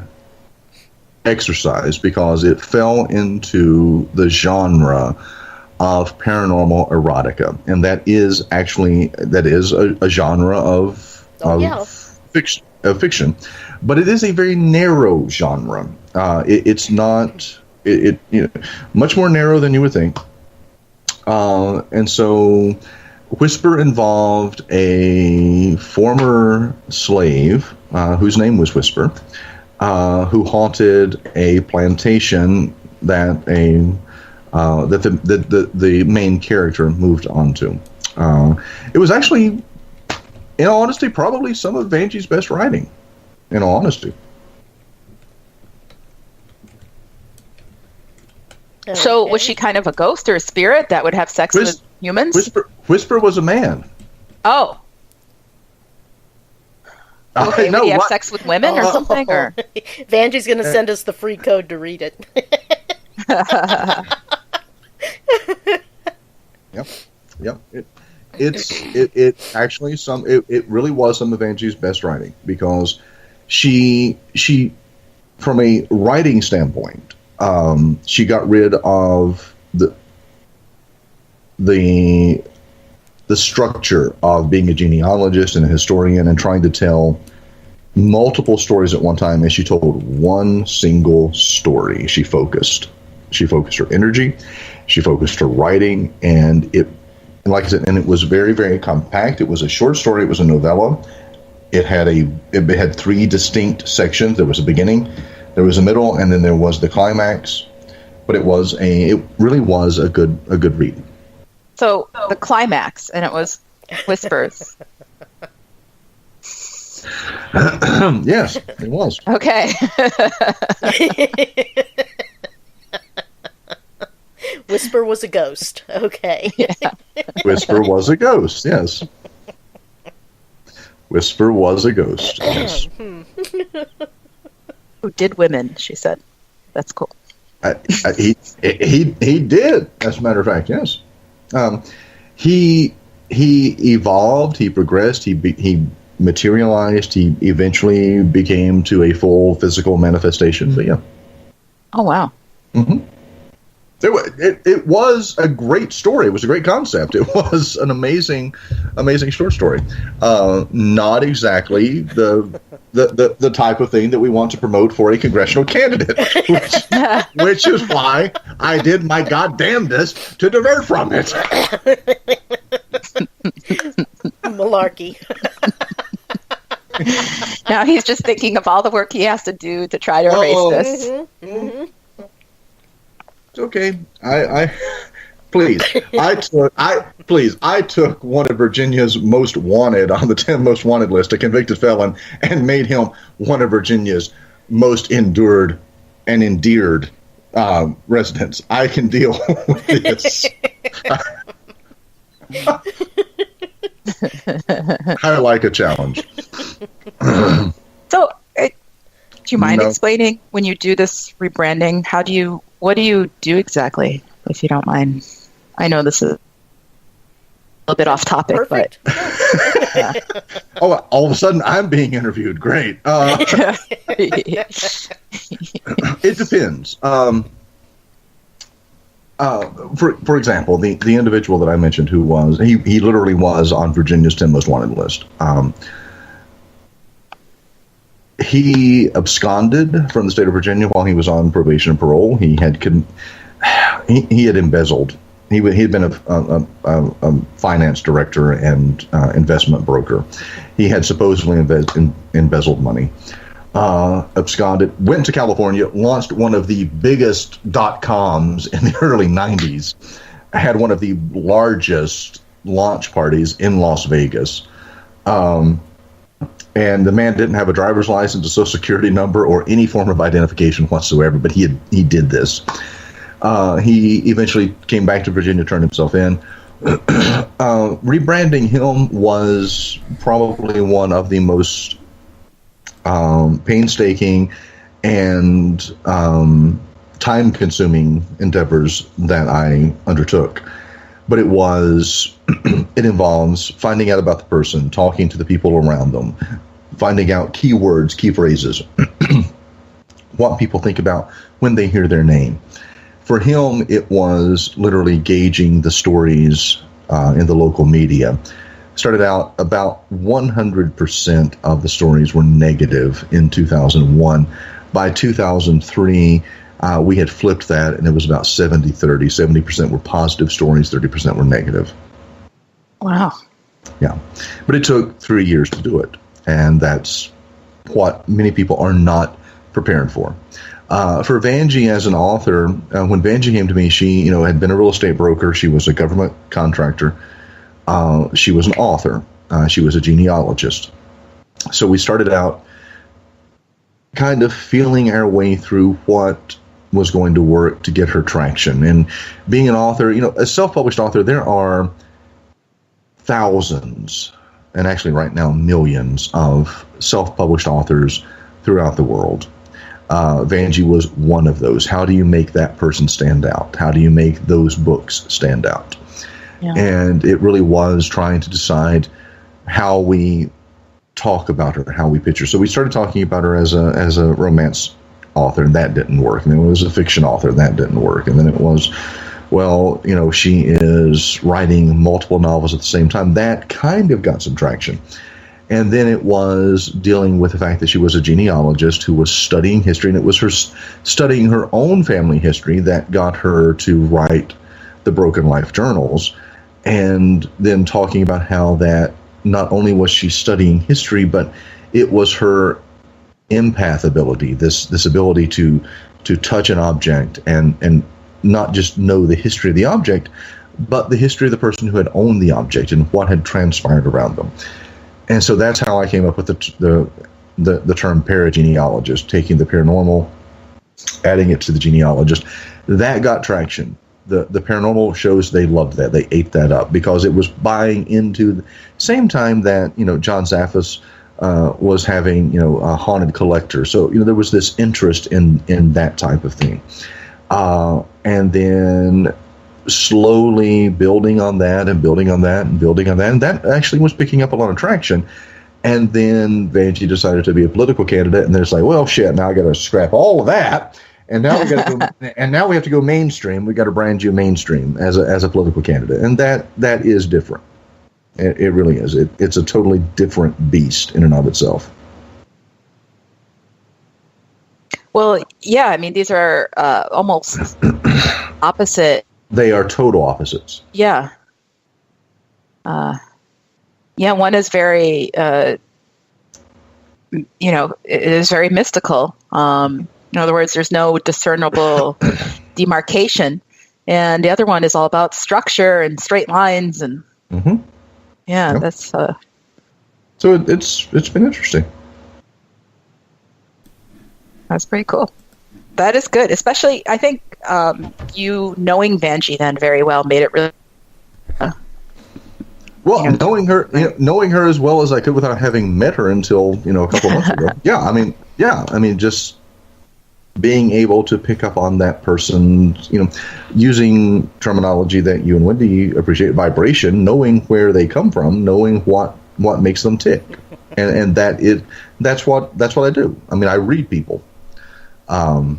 exercise because it fell into the genre of paranormal erotica, and that is a genre of fiction, but it is a very narrow genre. It's not much more narrow than you would think, and so Whisper involved a former slave whose name was Whisper, who haunted a plantation that the main character moved onto. It was actually, in all honesty, probably some of Vanjie's best writing. In all honesty. Okay. So was she kind of a ghost or a spirit that would have sex with humans? Whisper was a man. Oh. Okay, would he have sex with women or something? Or? Vanjie's going to send us the free code to read it. Yep. It actually it really was some of Vanjie's best writing because she from a writing standpoint, she got rid of the structure of being a genealogist and a historian and trying to tell multiple stories at one time, and she told one single story. She focused her energy, she focused her writing, and like I said, and it was very, very compact. It was a short story. It was a novella. It had three distinct sections. There was a beginning, there was a middle, and then there was the climax. But it really was a good read. So the climax, and it was Whispers. Yes, it was. Okay. Whisper was a ghost. Okay. Yeah. Whisper was a ghost, yes. Whisper was a ghost, yes. Who did women, she said. That's cool. He did, as a matter of fact, yes. He evolved, he progressed, he materialized, he eventually became to a full physical manifestation, but yeah. Oh, wow. Mm-hmm. It was a great story. It was a great concept. It was an amazing short story. Not exactly the type of thing that we want to promote for a congressional candidate, which is why I did my goddamnedest to divert from it. Malarkey. Now he's just thinking of all the work he has to do to try to erase this. Mm-hmm, mm-hmm. It's okay. I took one of Virginia's most wanted on the 10 most wanted list, a convicted felon, and made him one of Virginia's most endured and endeared residents. I can deal with this. I like a challenge. So, do you mind explaining when you do this rebranding? What do you do exactly, if you don't mind? I know this is a little bit off topic, Perfect. But yeah. Oh, all of a sudden I'm being interviewed. Great. It depends. For example, the individual that I mentioned who was, he literally was on Virginia's 10 most wanted list. He absconded from the state of Virginia while he was on probation and parole. He had embezzled. He had been a finance director and investment broker. He had supposedly embezzled money. Absconded, went to California, launched one of the biggest .coms in the early 90s, had one of the largest launch parties in Las Vegas. And the man didn't have a driver's license, a social security number, or any form of identification whatsoever, but he did this. He eventually came back to Virginia, turned himself in. Rebranding him was probably one of the most painstaking and time-consuming endeavors that I undertook. But it involves finding out about the person, talking to the people around them, finding out keywords, key phrases, what people think about when they hear their name. For him, it was literally gauging the stories in the local media. Started out about 100% of the stories were negative in 2001. By 2003, we had flipped that, and it was about 70-30. 70% were positive stories, 30% were negative. Wow. Yeah. But it took 3 years to do it, and that's what many people are not prepared for. For Vanjie as an author, when Vanjie came to me, she had been a real estate broker. She was a government contractor. She was an author. She was a genealogist. So we started out kind of feeling our way through what was going to work to get her traction. And being an author, a self-published author, there are thousands, and actually right now millions, of self-published authors throughout the world. Vanjie was one of those. How do you make that person stand out? How do you make those books stand out? Yeah. And it really was trying to decide how we talk about her, how we pitch her. So we started talking about her as a romance author, and that didn't work. And then it was a fiction author, that didn't work. And then it was, she is writing multiple novels at the same time. That kind of got some traction. And then it was dealing with the fact that she was a genealogist who was studying history, and it was her studying her own family history that got her to write the Broken Life journals, and then talking about how that not only was she studying history, but it was her empath ability, this ability to touch an object and not just know the history of the object, but the history of the person who had owned the object and what had transpired around them. And so that's how I came up with the term paragenealogist, taking the paranormal, adding it to the genealogist. That got traction. The paranormal shows, they loved that. They ate that up because it was buying into the same time that, John Zaffis was having, a haunted collector. So, there was this interest in that type of thing. And then slowly building on that and building on that and building on that. And that actually was picking up a lot of traction. And then Vanjie decided to be a political candidate. And then it's like, well, shit, now I got to scrap all of that. And now we have to go mainstream. We got to brand you mainstream as a political candidate. And that is different. It really is. It's a totally different beast in and of itself. Well, yeah, I mean, these are almost opposite. They are total opposites. Yeah. One is very, it is very mystical. In other words, there's no discernible demarcation. And the other one is all about structure and straight lines. And that's... So it's been interesting. That's pretty cool. That is good. Especially, I think you knowing Vanjie then very well made it really... knowing her as well as I could without having met her until, a couple months ago. I mean, just being able to pick up on that person, using terminology that you and Wendy appreciate, vibration, knowing where they come from, knowing what makes them tick. And that's what I do. I mean, I read people. That's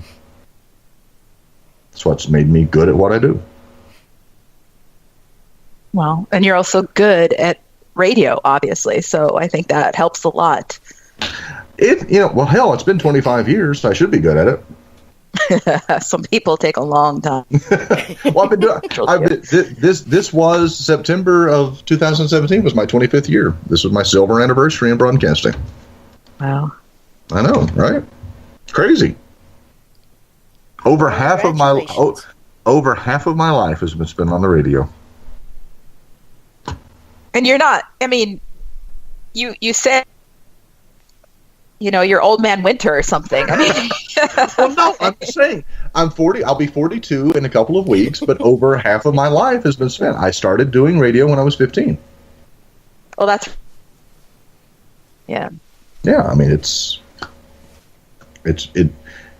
what's made me good at what I do. Well, and you're also good at radio, obviously. So I think that helps a lot. It's been 25 years. So I should be good at it. Some people take a long time. Well, this was September of 2017 was my 25th year. This was my silver anniversary in broadcasting. Wow. I know, right? Crazy. Over half of my life has been spent on the radio. And you're not, I mean, you said, you're old man winter or something. I mean, well, no, I'm just saying, I'm 40, I'll be 42 in a couple of weeks, but over half of my life has been spent. I started doing radio when I was 15. Well, that's, yeah. Yeah, I mean,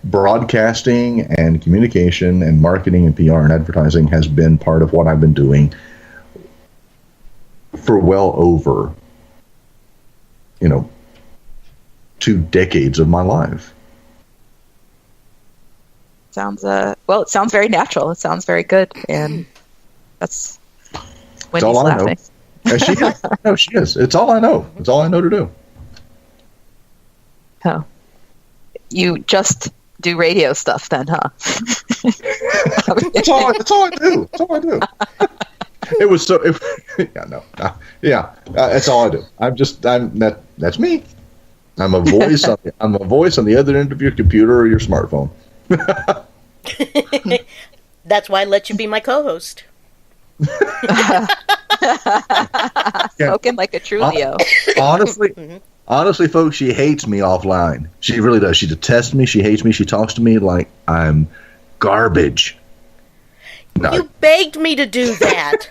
broadcasting and communication and marketing and PR and advertising has been part of what I've been doing for well over, 2 decades of my life. Sounds it sounds very natural. It sounds very good, and that's when he's laughing. She is. No, she is. It's all I know. It's all I know to do. Oh, you just do radio stuff then, huh? That's all I do. That's all I do. It was so. That's all I do. That's me. I'm a voice. I'm a voice on the other end of your computer or your smartphone. That's why I let you be my co-host. Spoken like a true Leo. Honestly, folks, she hates me offline. She really does. She detests me. She hates me. She talks to me like I'm garbage. No. You begged me to do that.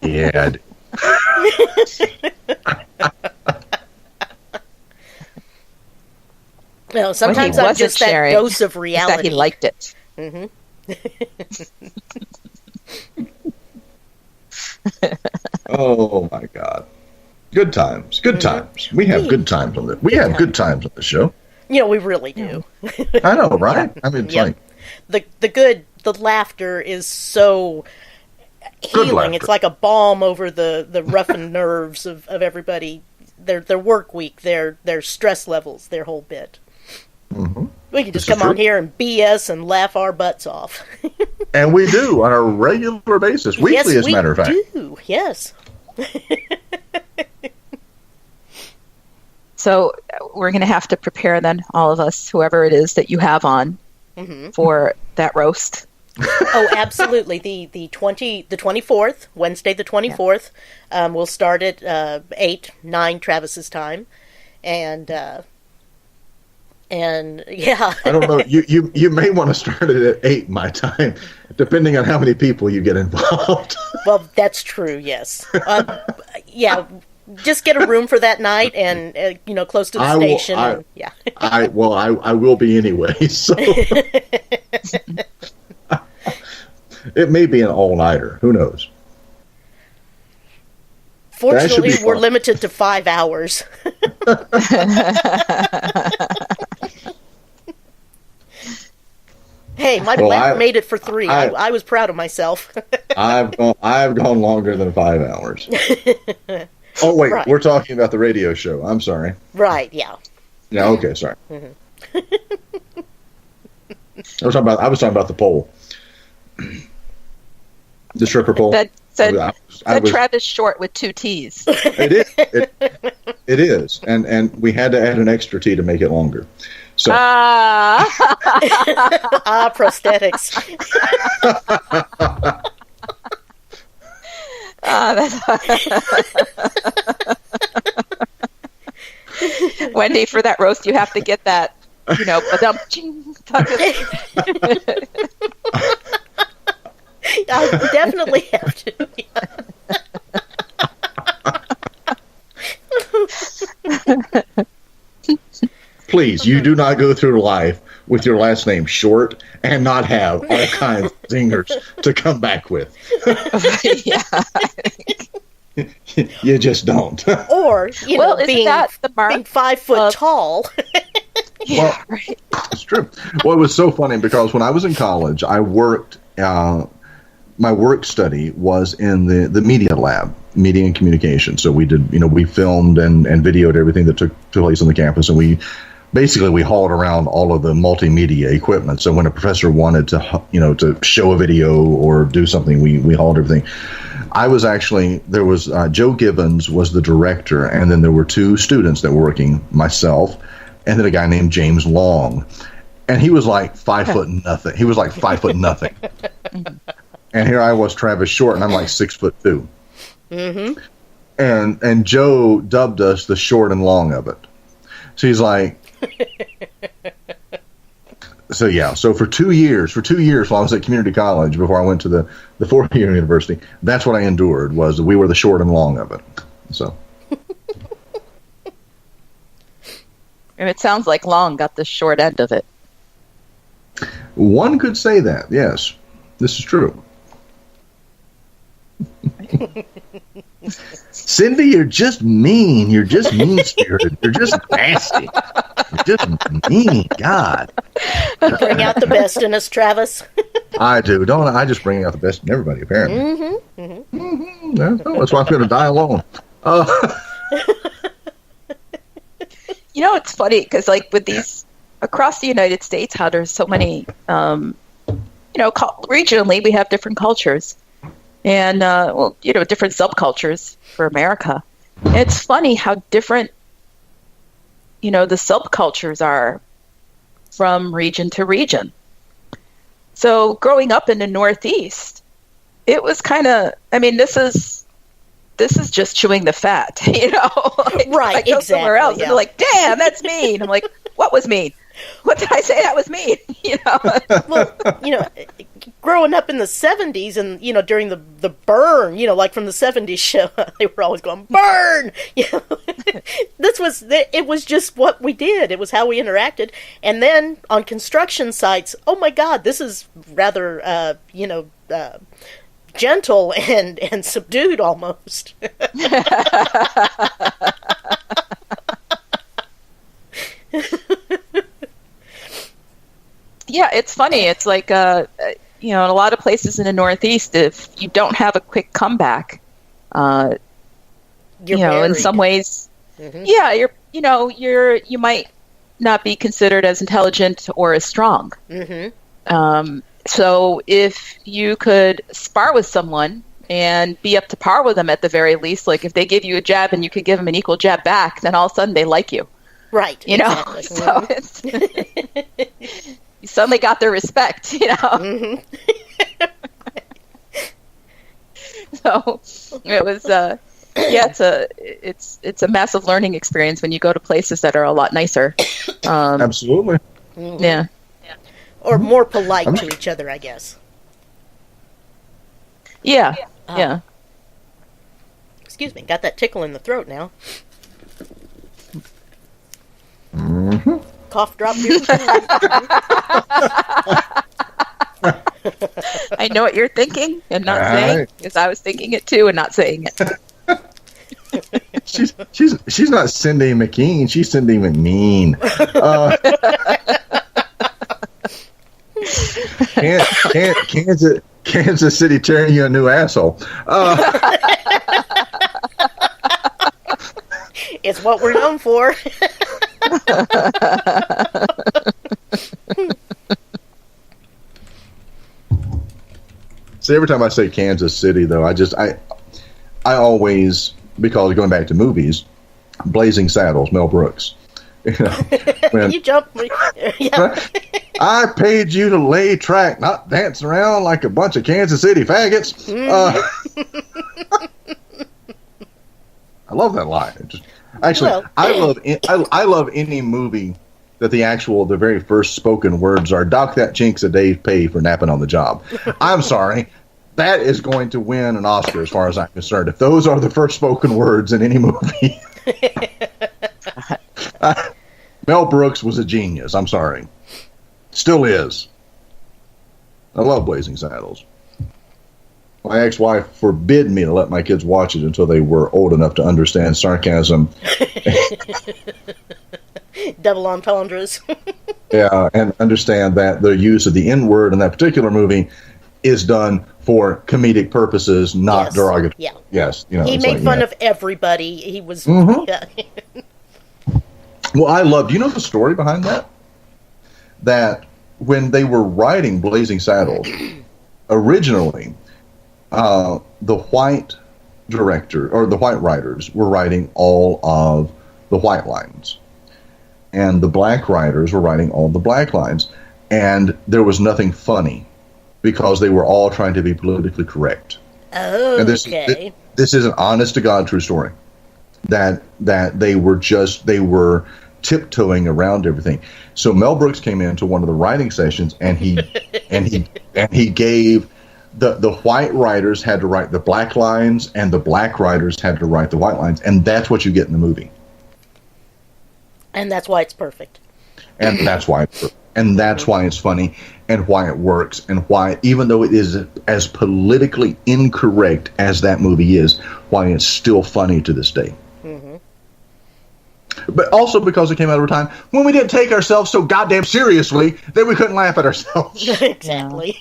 Yeah. No, sometimes I'm just that dose of reality. That he liked it. Mm-hmm. Oh my God! Good times. Good times. We have good times on this. We have good times on the show. We really do. I know, right? I mean, it's like the laughter is so healing. It's like a balm over the roughened nerves of everybody. Their work week, their stress levels, their whole bit. Mm-hmm. We can just come on here and BS and laugh our butts off. And we do on a regular basis, weekly, as a matter of fact. Yes. So we're going to have to prepare then, all of us, whoever it is that you have on, for that roast. Oh, absolutely. The 24th, Wednesday the 24th, we'll start at 8, 9 Travis's time. And And yeah, I don't know. You may want to start it at 8 my time, depending on how many people you get involved. well, that's true. Yes. Yeah. Just get a room for that night, and close to the station. Yeah. I will be anyway. So it may be an all-nighter. Who knows? Fortunately, we're limited to 5 hours. Hey, my planner made it for 3. I was proud of myself. I've gone longer than 5 hours. Oh wait, right. We're talking about the radio show. I'm sorry. Right. Yeah. Yeah. Okay. Sorry. Mm-hmm. I was talking about the poll. The Spreaker poll. Said Travis Short with 2 T's. It is. It is, and we had to add an extra T to make it longer. So. Prosthetics. Wendy, for that roast, you have to get that, I definitely have to. Please, you do not go through life with your last name Short and not have all kinds of zingers to come back with. Yeah. You just don't. Or, being 5 foot tall. Yeah, right. It's true. Well, it was so funny because when I was in college, I worked, my work study was in the media lab, media and communication. So we did, we filmed and videoed everything that took place on the campus, and we hauled around all of the multimedia equipment. So when a professor wanted to show a video or do something, we hauled everything. There was Joe Gibbons was the director, and then there were 2 students that were working, myself, and then a guy named James Long. And he was like 5 foot nothing. He was like 5 foot nothing. And here I was, Travis Short, and I'm like 6'2". Mm-hmm. And Joe dubbed us the short and long of it. So he's like, so for 2 years while I was at community college before I went to the 4-year university, that's what I endured, was we were the short and long of it. So. And it sounds like Long got the short end of it. One could say that, yes. This is true. Cindy, you're just mean. You're just mean-spirited. You're just nasty. You're just mean. God. You bring out the best in us, Travis. I do, don't I? I just bring out the best in everybody, apparently. Mm-hmm. Mm-hmm. Mm-hmm. That's why I'm going to die alone. It's funny because, with these across the United States, how there's so many, regionally we have different cultures, and different subcultures for America. And it's funny how different, the subcultures are from region to region. So growing up in the Northeast, it was kind of, this is just chewing the fat, Right, I go somewhere else, yeah. and they're like, damn, that's mean. I'm like, what was mean? What did I say that was mean? Well, growing up in the 70s and, during the burn, like from the 70s show, they were always going, burn! It was just what we did. It was how we interacted. And then on construction sites, oh my God, this is rather, gentle and subdued almost. Yeah, it's funny. It's like, in a lot of places in the Northeast, if you don't have a quick comeback, You're in some ways, mm-hmm. yeah, you might not be considered as intelligent or as strong. Mm-hmm. So if you could spar with someone and be up to par with them at the very least, like if they give you a jab and you could give them an equal jab back, then all of a sudden they like you. Right. Exactly. So it's you suddenly got their respect, Mm-hmm. So it was Yeah, it's a massive learning experience when you go to places that are a lot nicer. Absolutely. Yeah. Or more polite to each other, I guess. Yeah. Yeah. Excuse me, got that tickle in the throat now. Cough drop here. I know what you're thinking and not saying, because I was thinking it too and not saying it. She's not Cindy McKean. She's Cindy McMean. Kansas City tearing you a new asshole. It's what we're known for. See, every time I say Kansas City, though, I always, because going back to movies, Blazing Saddles, Mel Brooks. You know, You jumped me. Yeah. I paid you to lay track, not dance around like a bunch of Kansas City faggots. I love that line. I love any movie that the very first spoken words are "dock that chinks a day's pay for napping on the job." I'm sorry, that is going to win an Oscar as far as I'm concerned. If those are the first spoken words in any movie. Mel Brooks was a genius. I'm sorry. Still is. I love Blazing Saddles. My ex-wife forbid me to let my kids watch it until they were old enough to understand sarcasm. Double entendres. Yeah, and understand that the use of the N-word in that particular movie is done for comedic purposes, not derogatory. Yeah. Yes. You know, he made fun of everybody. He was... Yeah. Well, I loved... You know the story behind that? That when they were writing Blazing Saddles, originally, the white director, or the white writers, were writing all of the white lines. And the black writers were writing all the black lines. And there was nothing funny, because they were all trying to be politically correct. Oh, and okay. This is an honest-to-God true story. That they were tiptoeing around everything. So Mel Brooks came into one of the writing sessions, and he gave the white writers had to write the black lines, and the black writers had to write the white lines, and that's what you get in the movie. And that's why it's perfect. And that's why it's funny, and why it works, and why, even though it is as politically incorrect as that movie is, why it's still funny to this day. Mm-hmm. But also because it came out of a time when we didn't take ourselves so goddamn seriously that we couldn't laugh at ourselves. Exactly.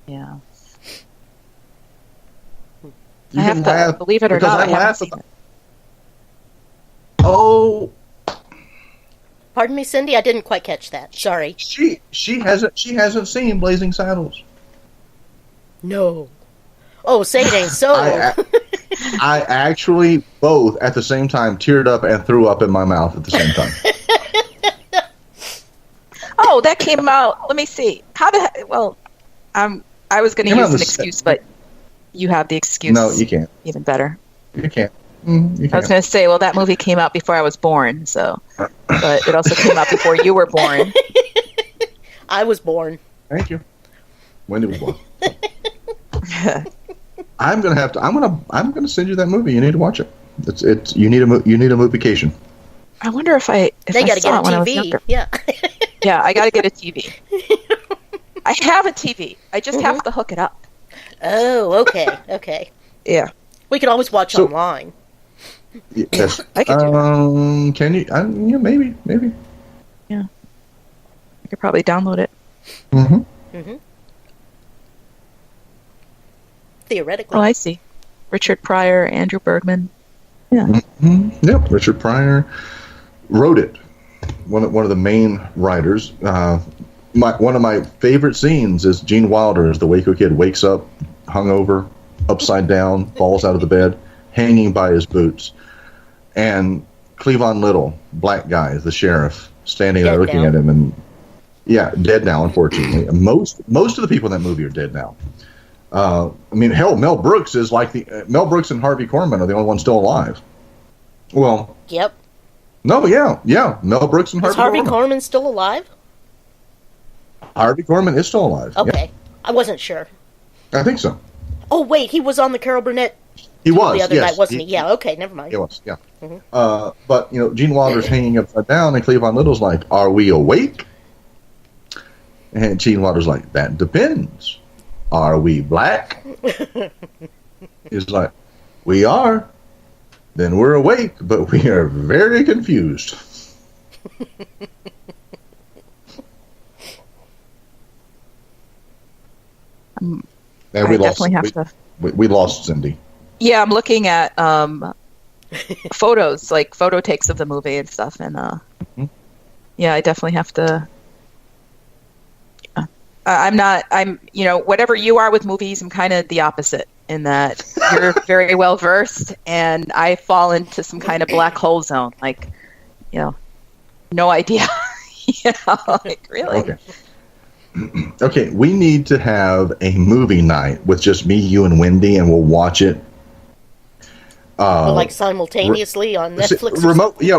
Yeah. I have to, believe it or not, I haven't seen it. Oh. Pardon me, Cindy, I didn't quite catch that. Sorry. She hasn't seen Blazing Saddles. No. Oh, say it ain't so. I actually both at the same time teared up and threw up in my mouth at the same time. Oh, that came out. Let me see. I was going to use an excuse, but you have the excuse. No, you can't. Even better. You can't. I was going to say, well, that movie came out before I was born, but it also came out before you were born. I was born. Thank you. Wendy was born. I'm gonna send you that movie. You need to watch it. You need a moviecation. I wonder if they got to get a TV. Yeah. Yeah, I got to get a TV. I have a TV. I just have to hook it up. Oh, okay. Yeah. We could always watch online. Yes. I could do can you? Yeah, maybe. Yeah. I could probably download it. Mm-hmm. Theoretically. Oh, I see. Richard Pryor, Andrew Bergman. Yeah. Mm-hmm. Yep. Richard Pryor wrote it. One of the main writers. One of my favorite scenes is Gene Wilder as the Waco Kid wakes up, hungover, upside down, falls out of the bed, hanging by his boots, and Cleavon Little, black guy, the sheriff, standing there looking at him, and dead now, unfortunately. Most of the people in that movie are dead now. I mean, hell, Mel Brooks is like Mel Brooks and Harvey Korman are the only ones still alive. Well, yep. No, yeah. Mel Brooks and Harvey Korman. Is Harvey Korman still alive? Harvey Korman is still alive. Okay. Yeah. I wasn't sure. I think so. Oh, wait, he was on the Carol Burnett the other night, wasn't he? Yeah, okay, never mind. He was, yeah. Mm-hmm. But, Gene Wilder's hanging upside down, and Cleavon Little's like, are we awake? And Gene Wilder's like, that depends. Are we black? He's like, we are. Then we're awake, but we are very confused. We lost Cindy. Yeah, I'm looking at photos, like photo takes of the movie and stuff, and yeah, I definitely have to. I'm whatever you are with movies, I'm kind of the opposite in that you're very well versed, and I fall into some kind of black hole zone, like, no idea. Like, really. Okay. Okay, we need to have a movie night with just me, you, and Wendy, and we'll watch it. Like simultaneously on Netflix? Remotely.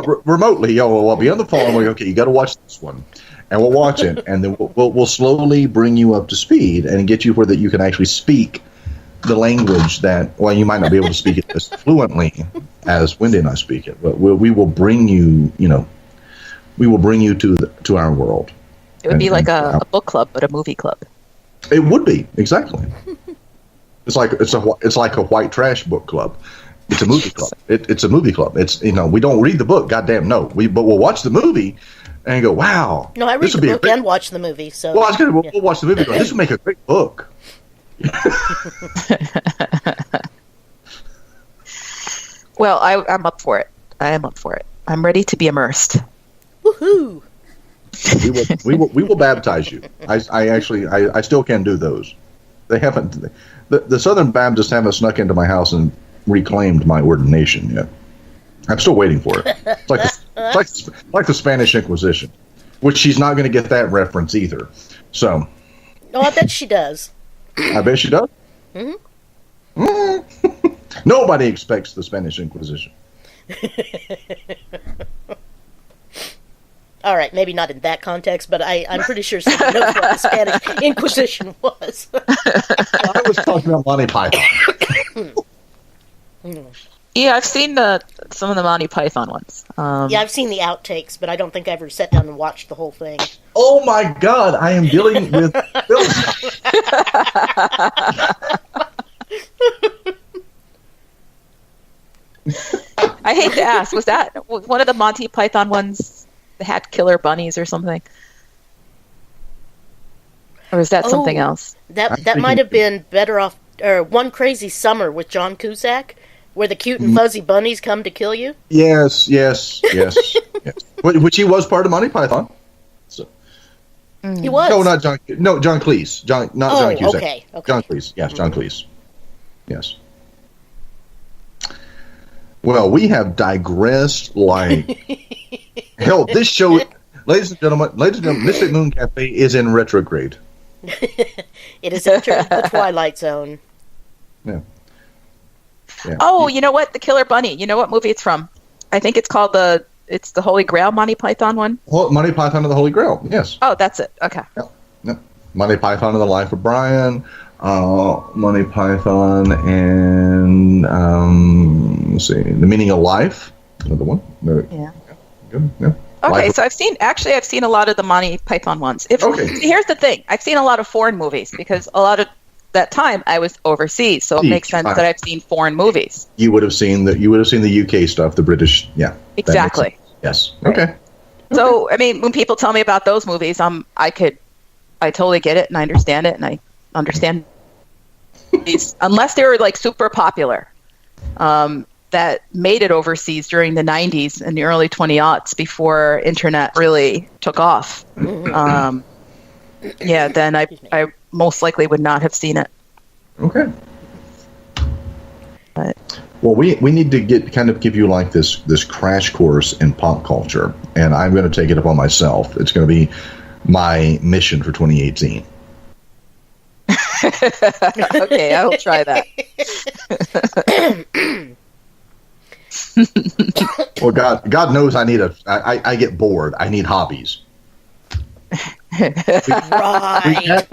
We'll be on the phone. We're okay, you got to watch this one. And we'll watch it, and then we'll slowly bring you up to speed and get you where that you can actually speak the language that, well, you might not be able to speak it as fluently as Wendy and I speak it, but we will bring you, we will bring you to our world. It would be like a book club, but a movie club. It would be, exactly. It's like a white trash book club. It's a movie club. It's a movie club. It's we don't read the book. Goddamn no. But we'll watch the movie and go, wow. No, I read the book and watch the movie. So well, I was gonna we'll watch the movie. This would make a great book. Well, I'm up for it. I am up for it. I'm ready to be immersed. Woohoo! We will baptize you. I still can do those. They haven't. The Southern Baptists haven't snuck into my house and reclaimed my ordination yet. I'm still waiting for it. It's like the Spanish Inquisition, which she's not going to get that reference either. So. Oh, I bet she does. I bet she does. Mm-hmm. Nobody expects the Spanish Inquisition. All right, maybe not in that context, but I'm pretty sure someone knows what the Spanish Inquisition was. I was talking about Monty Python. Yeah, I've seen some of the Monty Python ones. Yeah, I've seen the outtakes, but I don't think I ever sat down and watched the whole thing. Oh my God, I am dealing with Phil. I hate to ask, was that one of the Monty Python ones that had killer bunnies or something? Or is that something else? That might have been Better Off, or One Crazy Summer with John Cusack, where the cute and fuzzy bunnies come to kill you. Yes. Which he was part of Monty Python. So. He was? No, not John. No, John Cleese. John Cusack. Okay. John Cleese. Yes, John Cleese. Yes. Well, we have digressed like hell. This show, ladies and gentlemen, Mystic Moon Cafe is in retrograde. It has entered the Twilight Zone. Yeah. Oh, you know what? The Killer Bunny. You know what movie it's from? I think it's called the Holy Grail Monty Python one. Monty Python and the Holy Grail. Yes. Oh, that's it. Okay. Yeah. Monty Python and the Life of Brian. Monty Python and let's see, The Meaning of Life. Another one. Yeah. Good. Yeah. Okay, so I've seen a lot of the Monty Python ones. Here's the thing: I've seen a lot of foreign movies because a lot of that time I was overseas, so it makes sense that I've seen foreign movies. You would have seen the UK stuff, the British. Yeah. Exactly. Yes. Okay. So I mean, when people tell me about those movies, I totally get it and I understand it and I understand these, unless they were like super popular, that made it overseas during the 90s and the early 2000s before internet really took off. Then I most likely would not have seen it. Okay. But well, we need to give you like this crash course in pop culture, and I'm going to take it upon myself. It's going to be my mission for 2018. Okay, I'll try that. Well, God knows I get bored. I need hobbies. Right.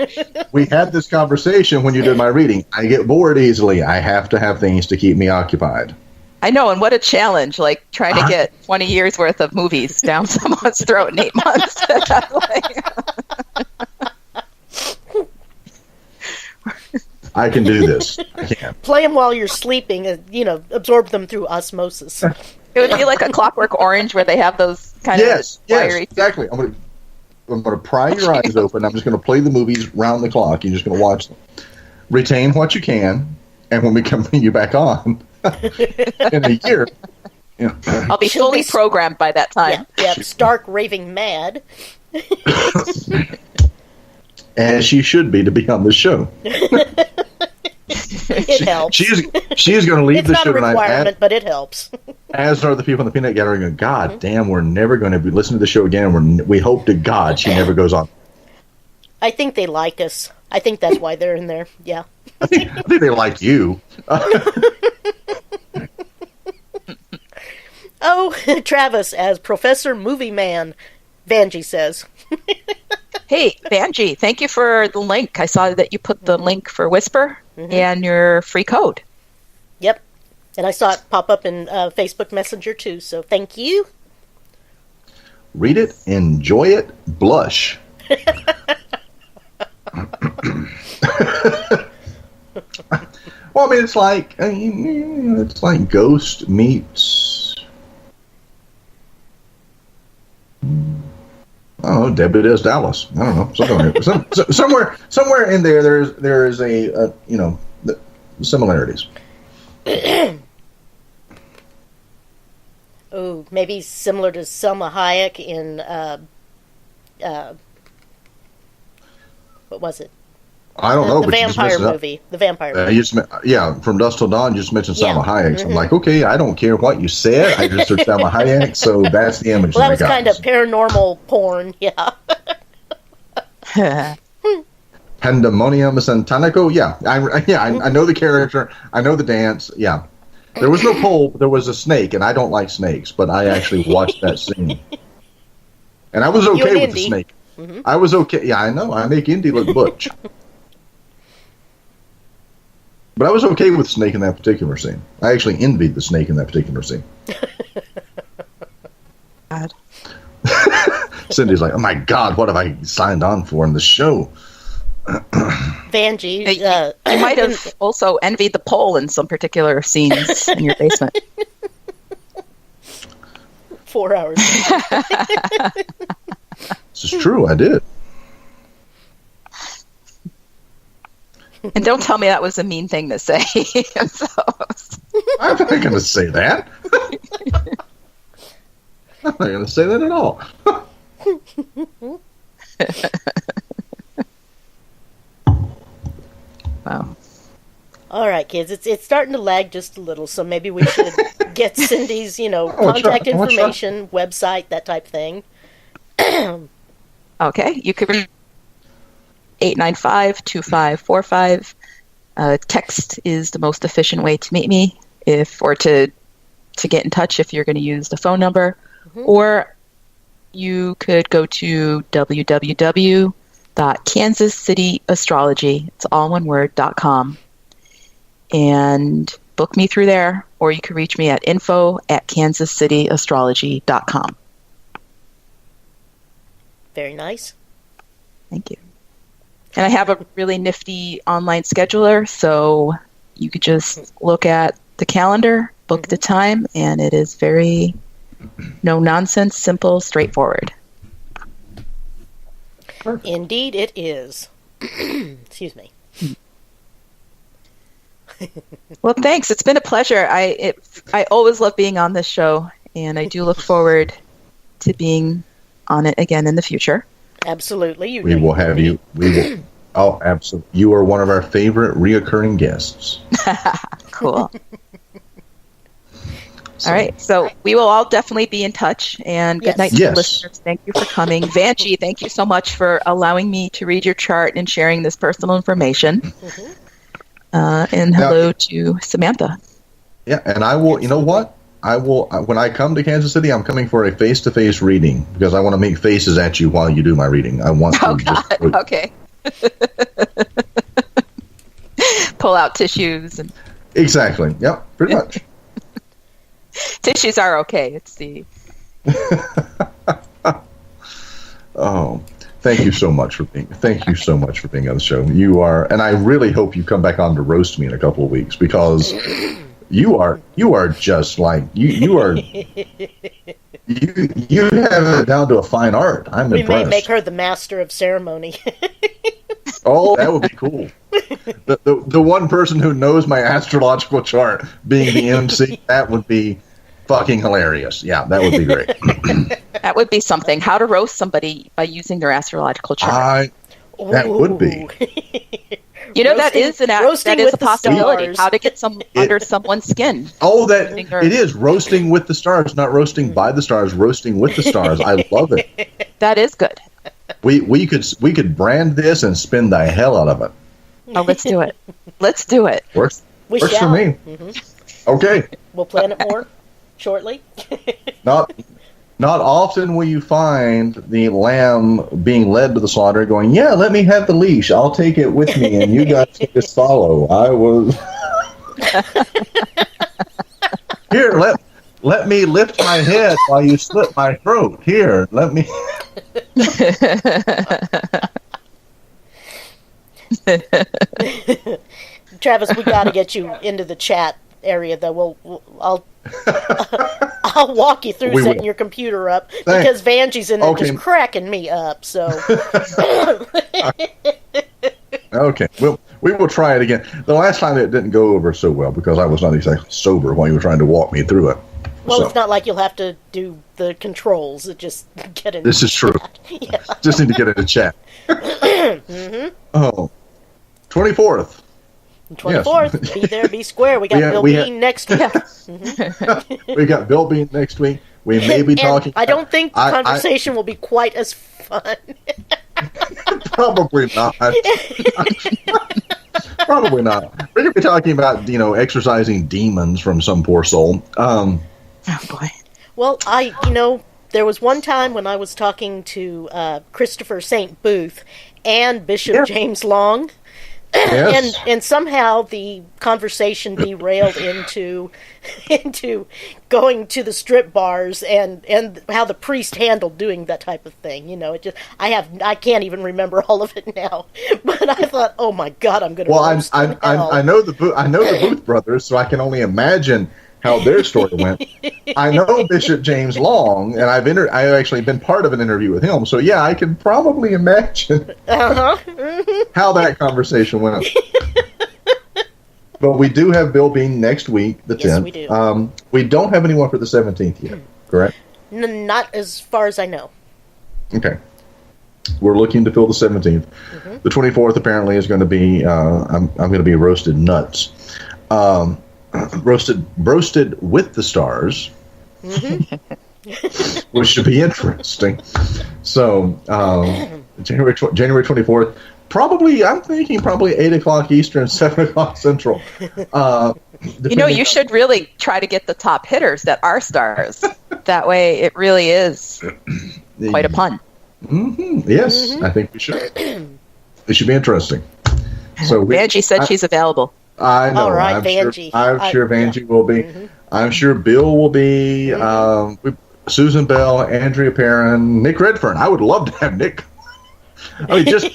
We had this conversation when you did my reading. I get bored easily. I have to have things to keep me occupied. I know, and what a challenge, like trying to get 20 years worth of movies down someone's throat in 8 months. I can do this. I can. Play them while you're sleeping, absorb them through osmosis. It would be like a Clockwork Orange where they have those kind of wiry... Exactly. I'm going to pry your eyes open. I'm just going to play the movies round the clock. You're just going to watch them. Retain what you can, and when we come bring you back on in a year... I'll be fully programmed by that time. Yeah, stark raving mad. As she should be to be on the show. It helps. She is going to leave the show tonight. It's not a requirement, but it helps. As are the people in the peanut gallery going, God damn, we're never going to be listening to the show again, and we hope to God she never goes on. I think they like us. I think that's why they're in there. Yeah. I think they like you. Oh, Travis as Professor Movie Man, Vanjie says. Hey, Vanjie, thank you for the link. I saw that you put the link for Whisper and your free code. Yep. And I saw it pop up in Facebook Messenger, too, so thank you. Read it, enjoy it, blush. Well, I mean, it's like Ghost meets... Oh, Debbie Does Dallas. I don't know. Somewhere in there is a similarities. Oh, maybe similar to Selma Hayek in what was it? I don't know. The vampire movie. The vampire movie. From Dusk Till Dawn, you just mentioned Selma Hayek. So I'm like, okay, I don't care what you said. I just heard Selma Hayek, so that's the image. Well, that was kind of paranormal porn, yeah. Pandemonium Santanico, I know the character, I know the dance, yeah. There was no pole, there was a snake, and I don't like snakes, but I actually watched that scene. And I was okay with the snake. Mm-hmm. I was okay. Yeah, I know. I make Indy look butch. But I was okay with the snake in that particular scene. I actually envied the snake in that particular scene. God. Cindy's like, oh my God, what have I signed on for in the show? Vanjie. You might have also envied the pole in some particular scenes in your basement. 4 hours. This is true, I did. And don't tell me that was a mean thing to say. I'm not going to say that. I'm not going to say that at all. Wow. All right, kids. It's starting to lag just a little, so maybe we should get Cindy's, contact information, website, that type of thing. Okay, you could 895-2545. Text is the most efficient way to meet me, to get in touch if you're going to use the phone number, or you could go to www.kansascityastrology, it's all one word, .com, and book me through there, or you can reach me at info@kansascityastrology.com. Very nice. Thank you. And I have a really nifty online scheduler, so you could just look at the calendar, book the time, and it is very no nonsense, simple, straightforward. Indeed it is. Excuse me. Well, thanks. It's been a pleasure. I always love being on this show, and I do look forward to being on it again in the future. Absolutely. We will have you. We will. Oh, absolutely. You are one of our favorite reoccurring guests. Cool. All right. So we will all definitely be in touch. And good night to the listeners. Thank you for coming. Vanjie, thank you so much for allowing me to read your chart and sharing this personal information. And hello to Samantha. Yeah, and I will, you know what? I will, when I come to Kansas City, I'm coming for a face-to-face reading because I want to make faces at you while you do my reading. I want to Okay. Pull out tissues. Exactly. Yep, pretty much. Tissues are okay. It's the... Oh, thank you so much for being on the show. You are, and I really hope you come back on to roast me in a couple of weeks because you are just like you are. You have it down to a fine art. I'm impressed. We may make her the master of ceremony. Oh, that would be cool. The one person who knows my astrological chart being the MC, that would be fucking hilarious. Yeah, that would be great. That would be something. How to roast somebody by using their astrological chart. That would be. You know, that is a possibility. How to get under someone's skin. Oh, it is roasting with the stars, not roasting by the stars. Roasting with the stars. I love it. That is good. We could brand this and spin the hell out of it. Oh, let's do it. Let's do it. Works for me. Mm-hmm. Okay. We'll plan it more shortly. Not often will you find the lamb being led to the slaughter going, yeah, let me have the leash. I'll take it with me, and you guys can just follow. I was... Here, let me lift my head while you slit my throat. Here, let me... Travis, we got to get you into the chat area, though. I'll walk you through setting your computer up because Vanjie's in there just cracking me up. So okay, we will try it again. The last time it didn't go over so well because I was not exactly sober while you were trying to walk me through it. Well, it's not like you'll have to do the controls. Just get in. This is true. Yeah. Just need to get into chat. Mm-hmm. Oh, 24th. 24th. Yes. Be there, be square. We got Bill Bean next week. Mm-hmm. We got Bill Bean next week. We may be talking. I don't think the conversation will be quite as fun. Probably not. Probably not. We're going to be talking about, exorcising demons from some poor soul. Oh, boy. Well, there was one time when I was talking to Christopher St. Booth and Bishop James Long. Yes. And somehow the conversation derailed into going to the strip bars and how the priest handled doing that type of thing. I can't even remember all of it now. But I thought, oh my God, I'm going to. Well, I know the Booth brothers, so I can only imagine how their story went. I know Bishop James Long, and I've actually been part of an interview with him. So yeah, I can probably imagine how that conversation went. But we do have Bill Bean next week, the 10th. Yes, we do. We don't have anyone for the 17th yet, correct? Not as far as I know. Okay. We're looking to fill the 17th. Mm-hmm. The 24th apparently is going to be. I'm going to be roasted nuts. Roasted with the stars, mm-hmm. Which should be interesting. So, January 24th, I'm thinking probably 8 o'clock Eastern, 7 o'clock Central. You should really try to get the top hitters that are stars. That way, it really is quite a pun. Mm-hmm. Yes, mm-hmm. I think we should. It should be interesting. So Vanjie said she's available. I know. All right, Vanjie. I'm sure Vanjie will be. Mm-hmm. I'm sure Bill will be. Mm-hmm. Susan Bell, Andrea Perrin, Nick Redfern. I would love to have Nick. I mean, just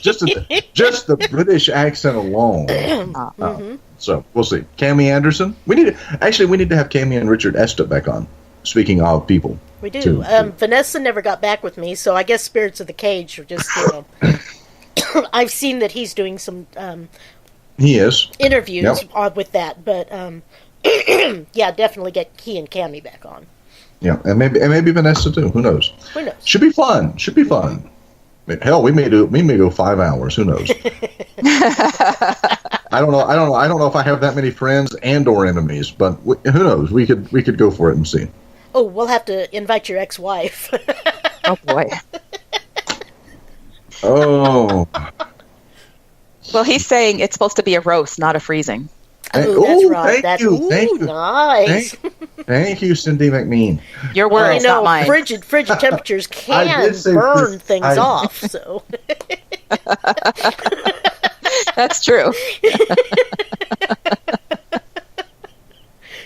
the British accent alone. Mm-hmm. So we'll see. Cammie Anderson. We need to have Cammie and Richard Estep back on. Speaking of people, we do. Vanessa never got back with me, so I guess Spirits of the Cage are just. I've seen that he's doing some. He is interviews with that, but yeah, definitely get he and Cammie back on. Yeah, and maybe Vanessa too. Who knows? Should be fun. Hell, we may go 5 hours. Who knows? I don't know if I have that many friends and/or enemies, but who knows? We could go for it and see. Oh, we'll have to invite your ex-wife. Oh boy. Oh. Well, he's saying it's supposed to be a roast, not a freezing. Oh, that's right. Thank you. Thank you. Nice. Thank you, Cindy McMean. Your words, not mine. Frigid temperatures can burn things off. So that's true.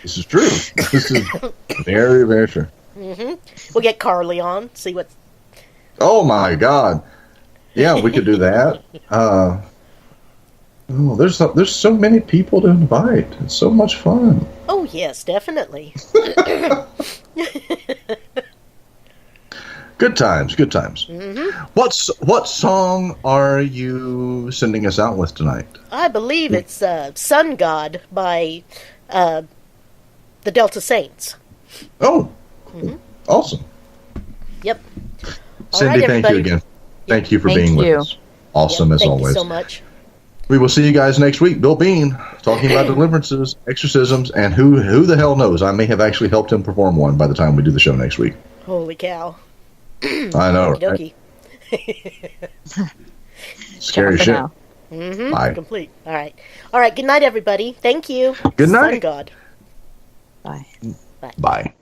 This is true. This is very, very true. Mm-hmm. We'll get Carly on. See what. Oh my God! Yeah, we could do that. There's so many people to invite. It's so much fun. Oh yes, definitely. Good times. Good times. Mm-hmm. What song are you sending us out with tonight? I believe it's "Sun God" by the Delta Saints. Oh, awesome. Yep. Cindy, thank you again. Thank you for being with us. Awesome as always. Thank you so much. We will see you guys next week. Bill Bean talking about deliverances, exorcisms, and who the hell knows? I may have actually helped him perform one by the time we do the show next week. Holy cow. I know, right? Scary shit. Mm-hmm. Bye. Complete. All right. Good night, everybody. Thank you. Good night. Sun God. Bye. Bye. Bye.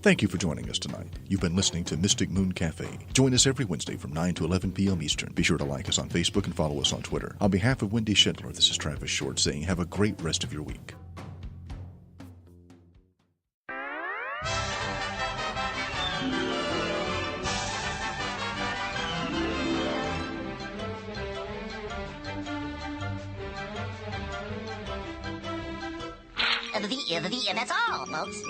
Thank you for joining us tonight. You've been listening to Mystic Moon Cafe. Join us every Wednesday from 9 to 11 p.m. Eastern. Be sure to like us on Facebook and follow us on Twitter. On behalf of Wendy Schindler, this is Travis Short saying have a great rest of your week. and that's all, folks.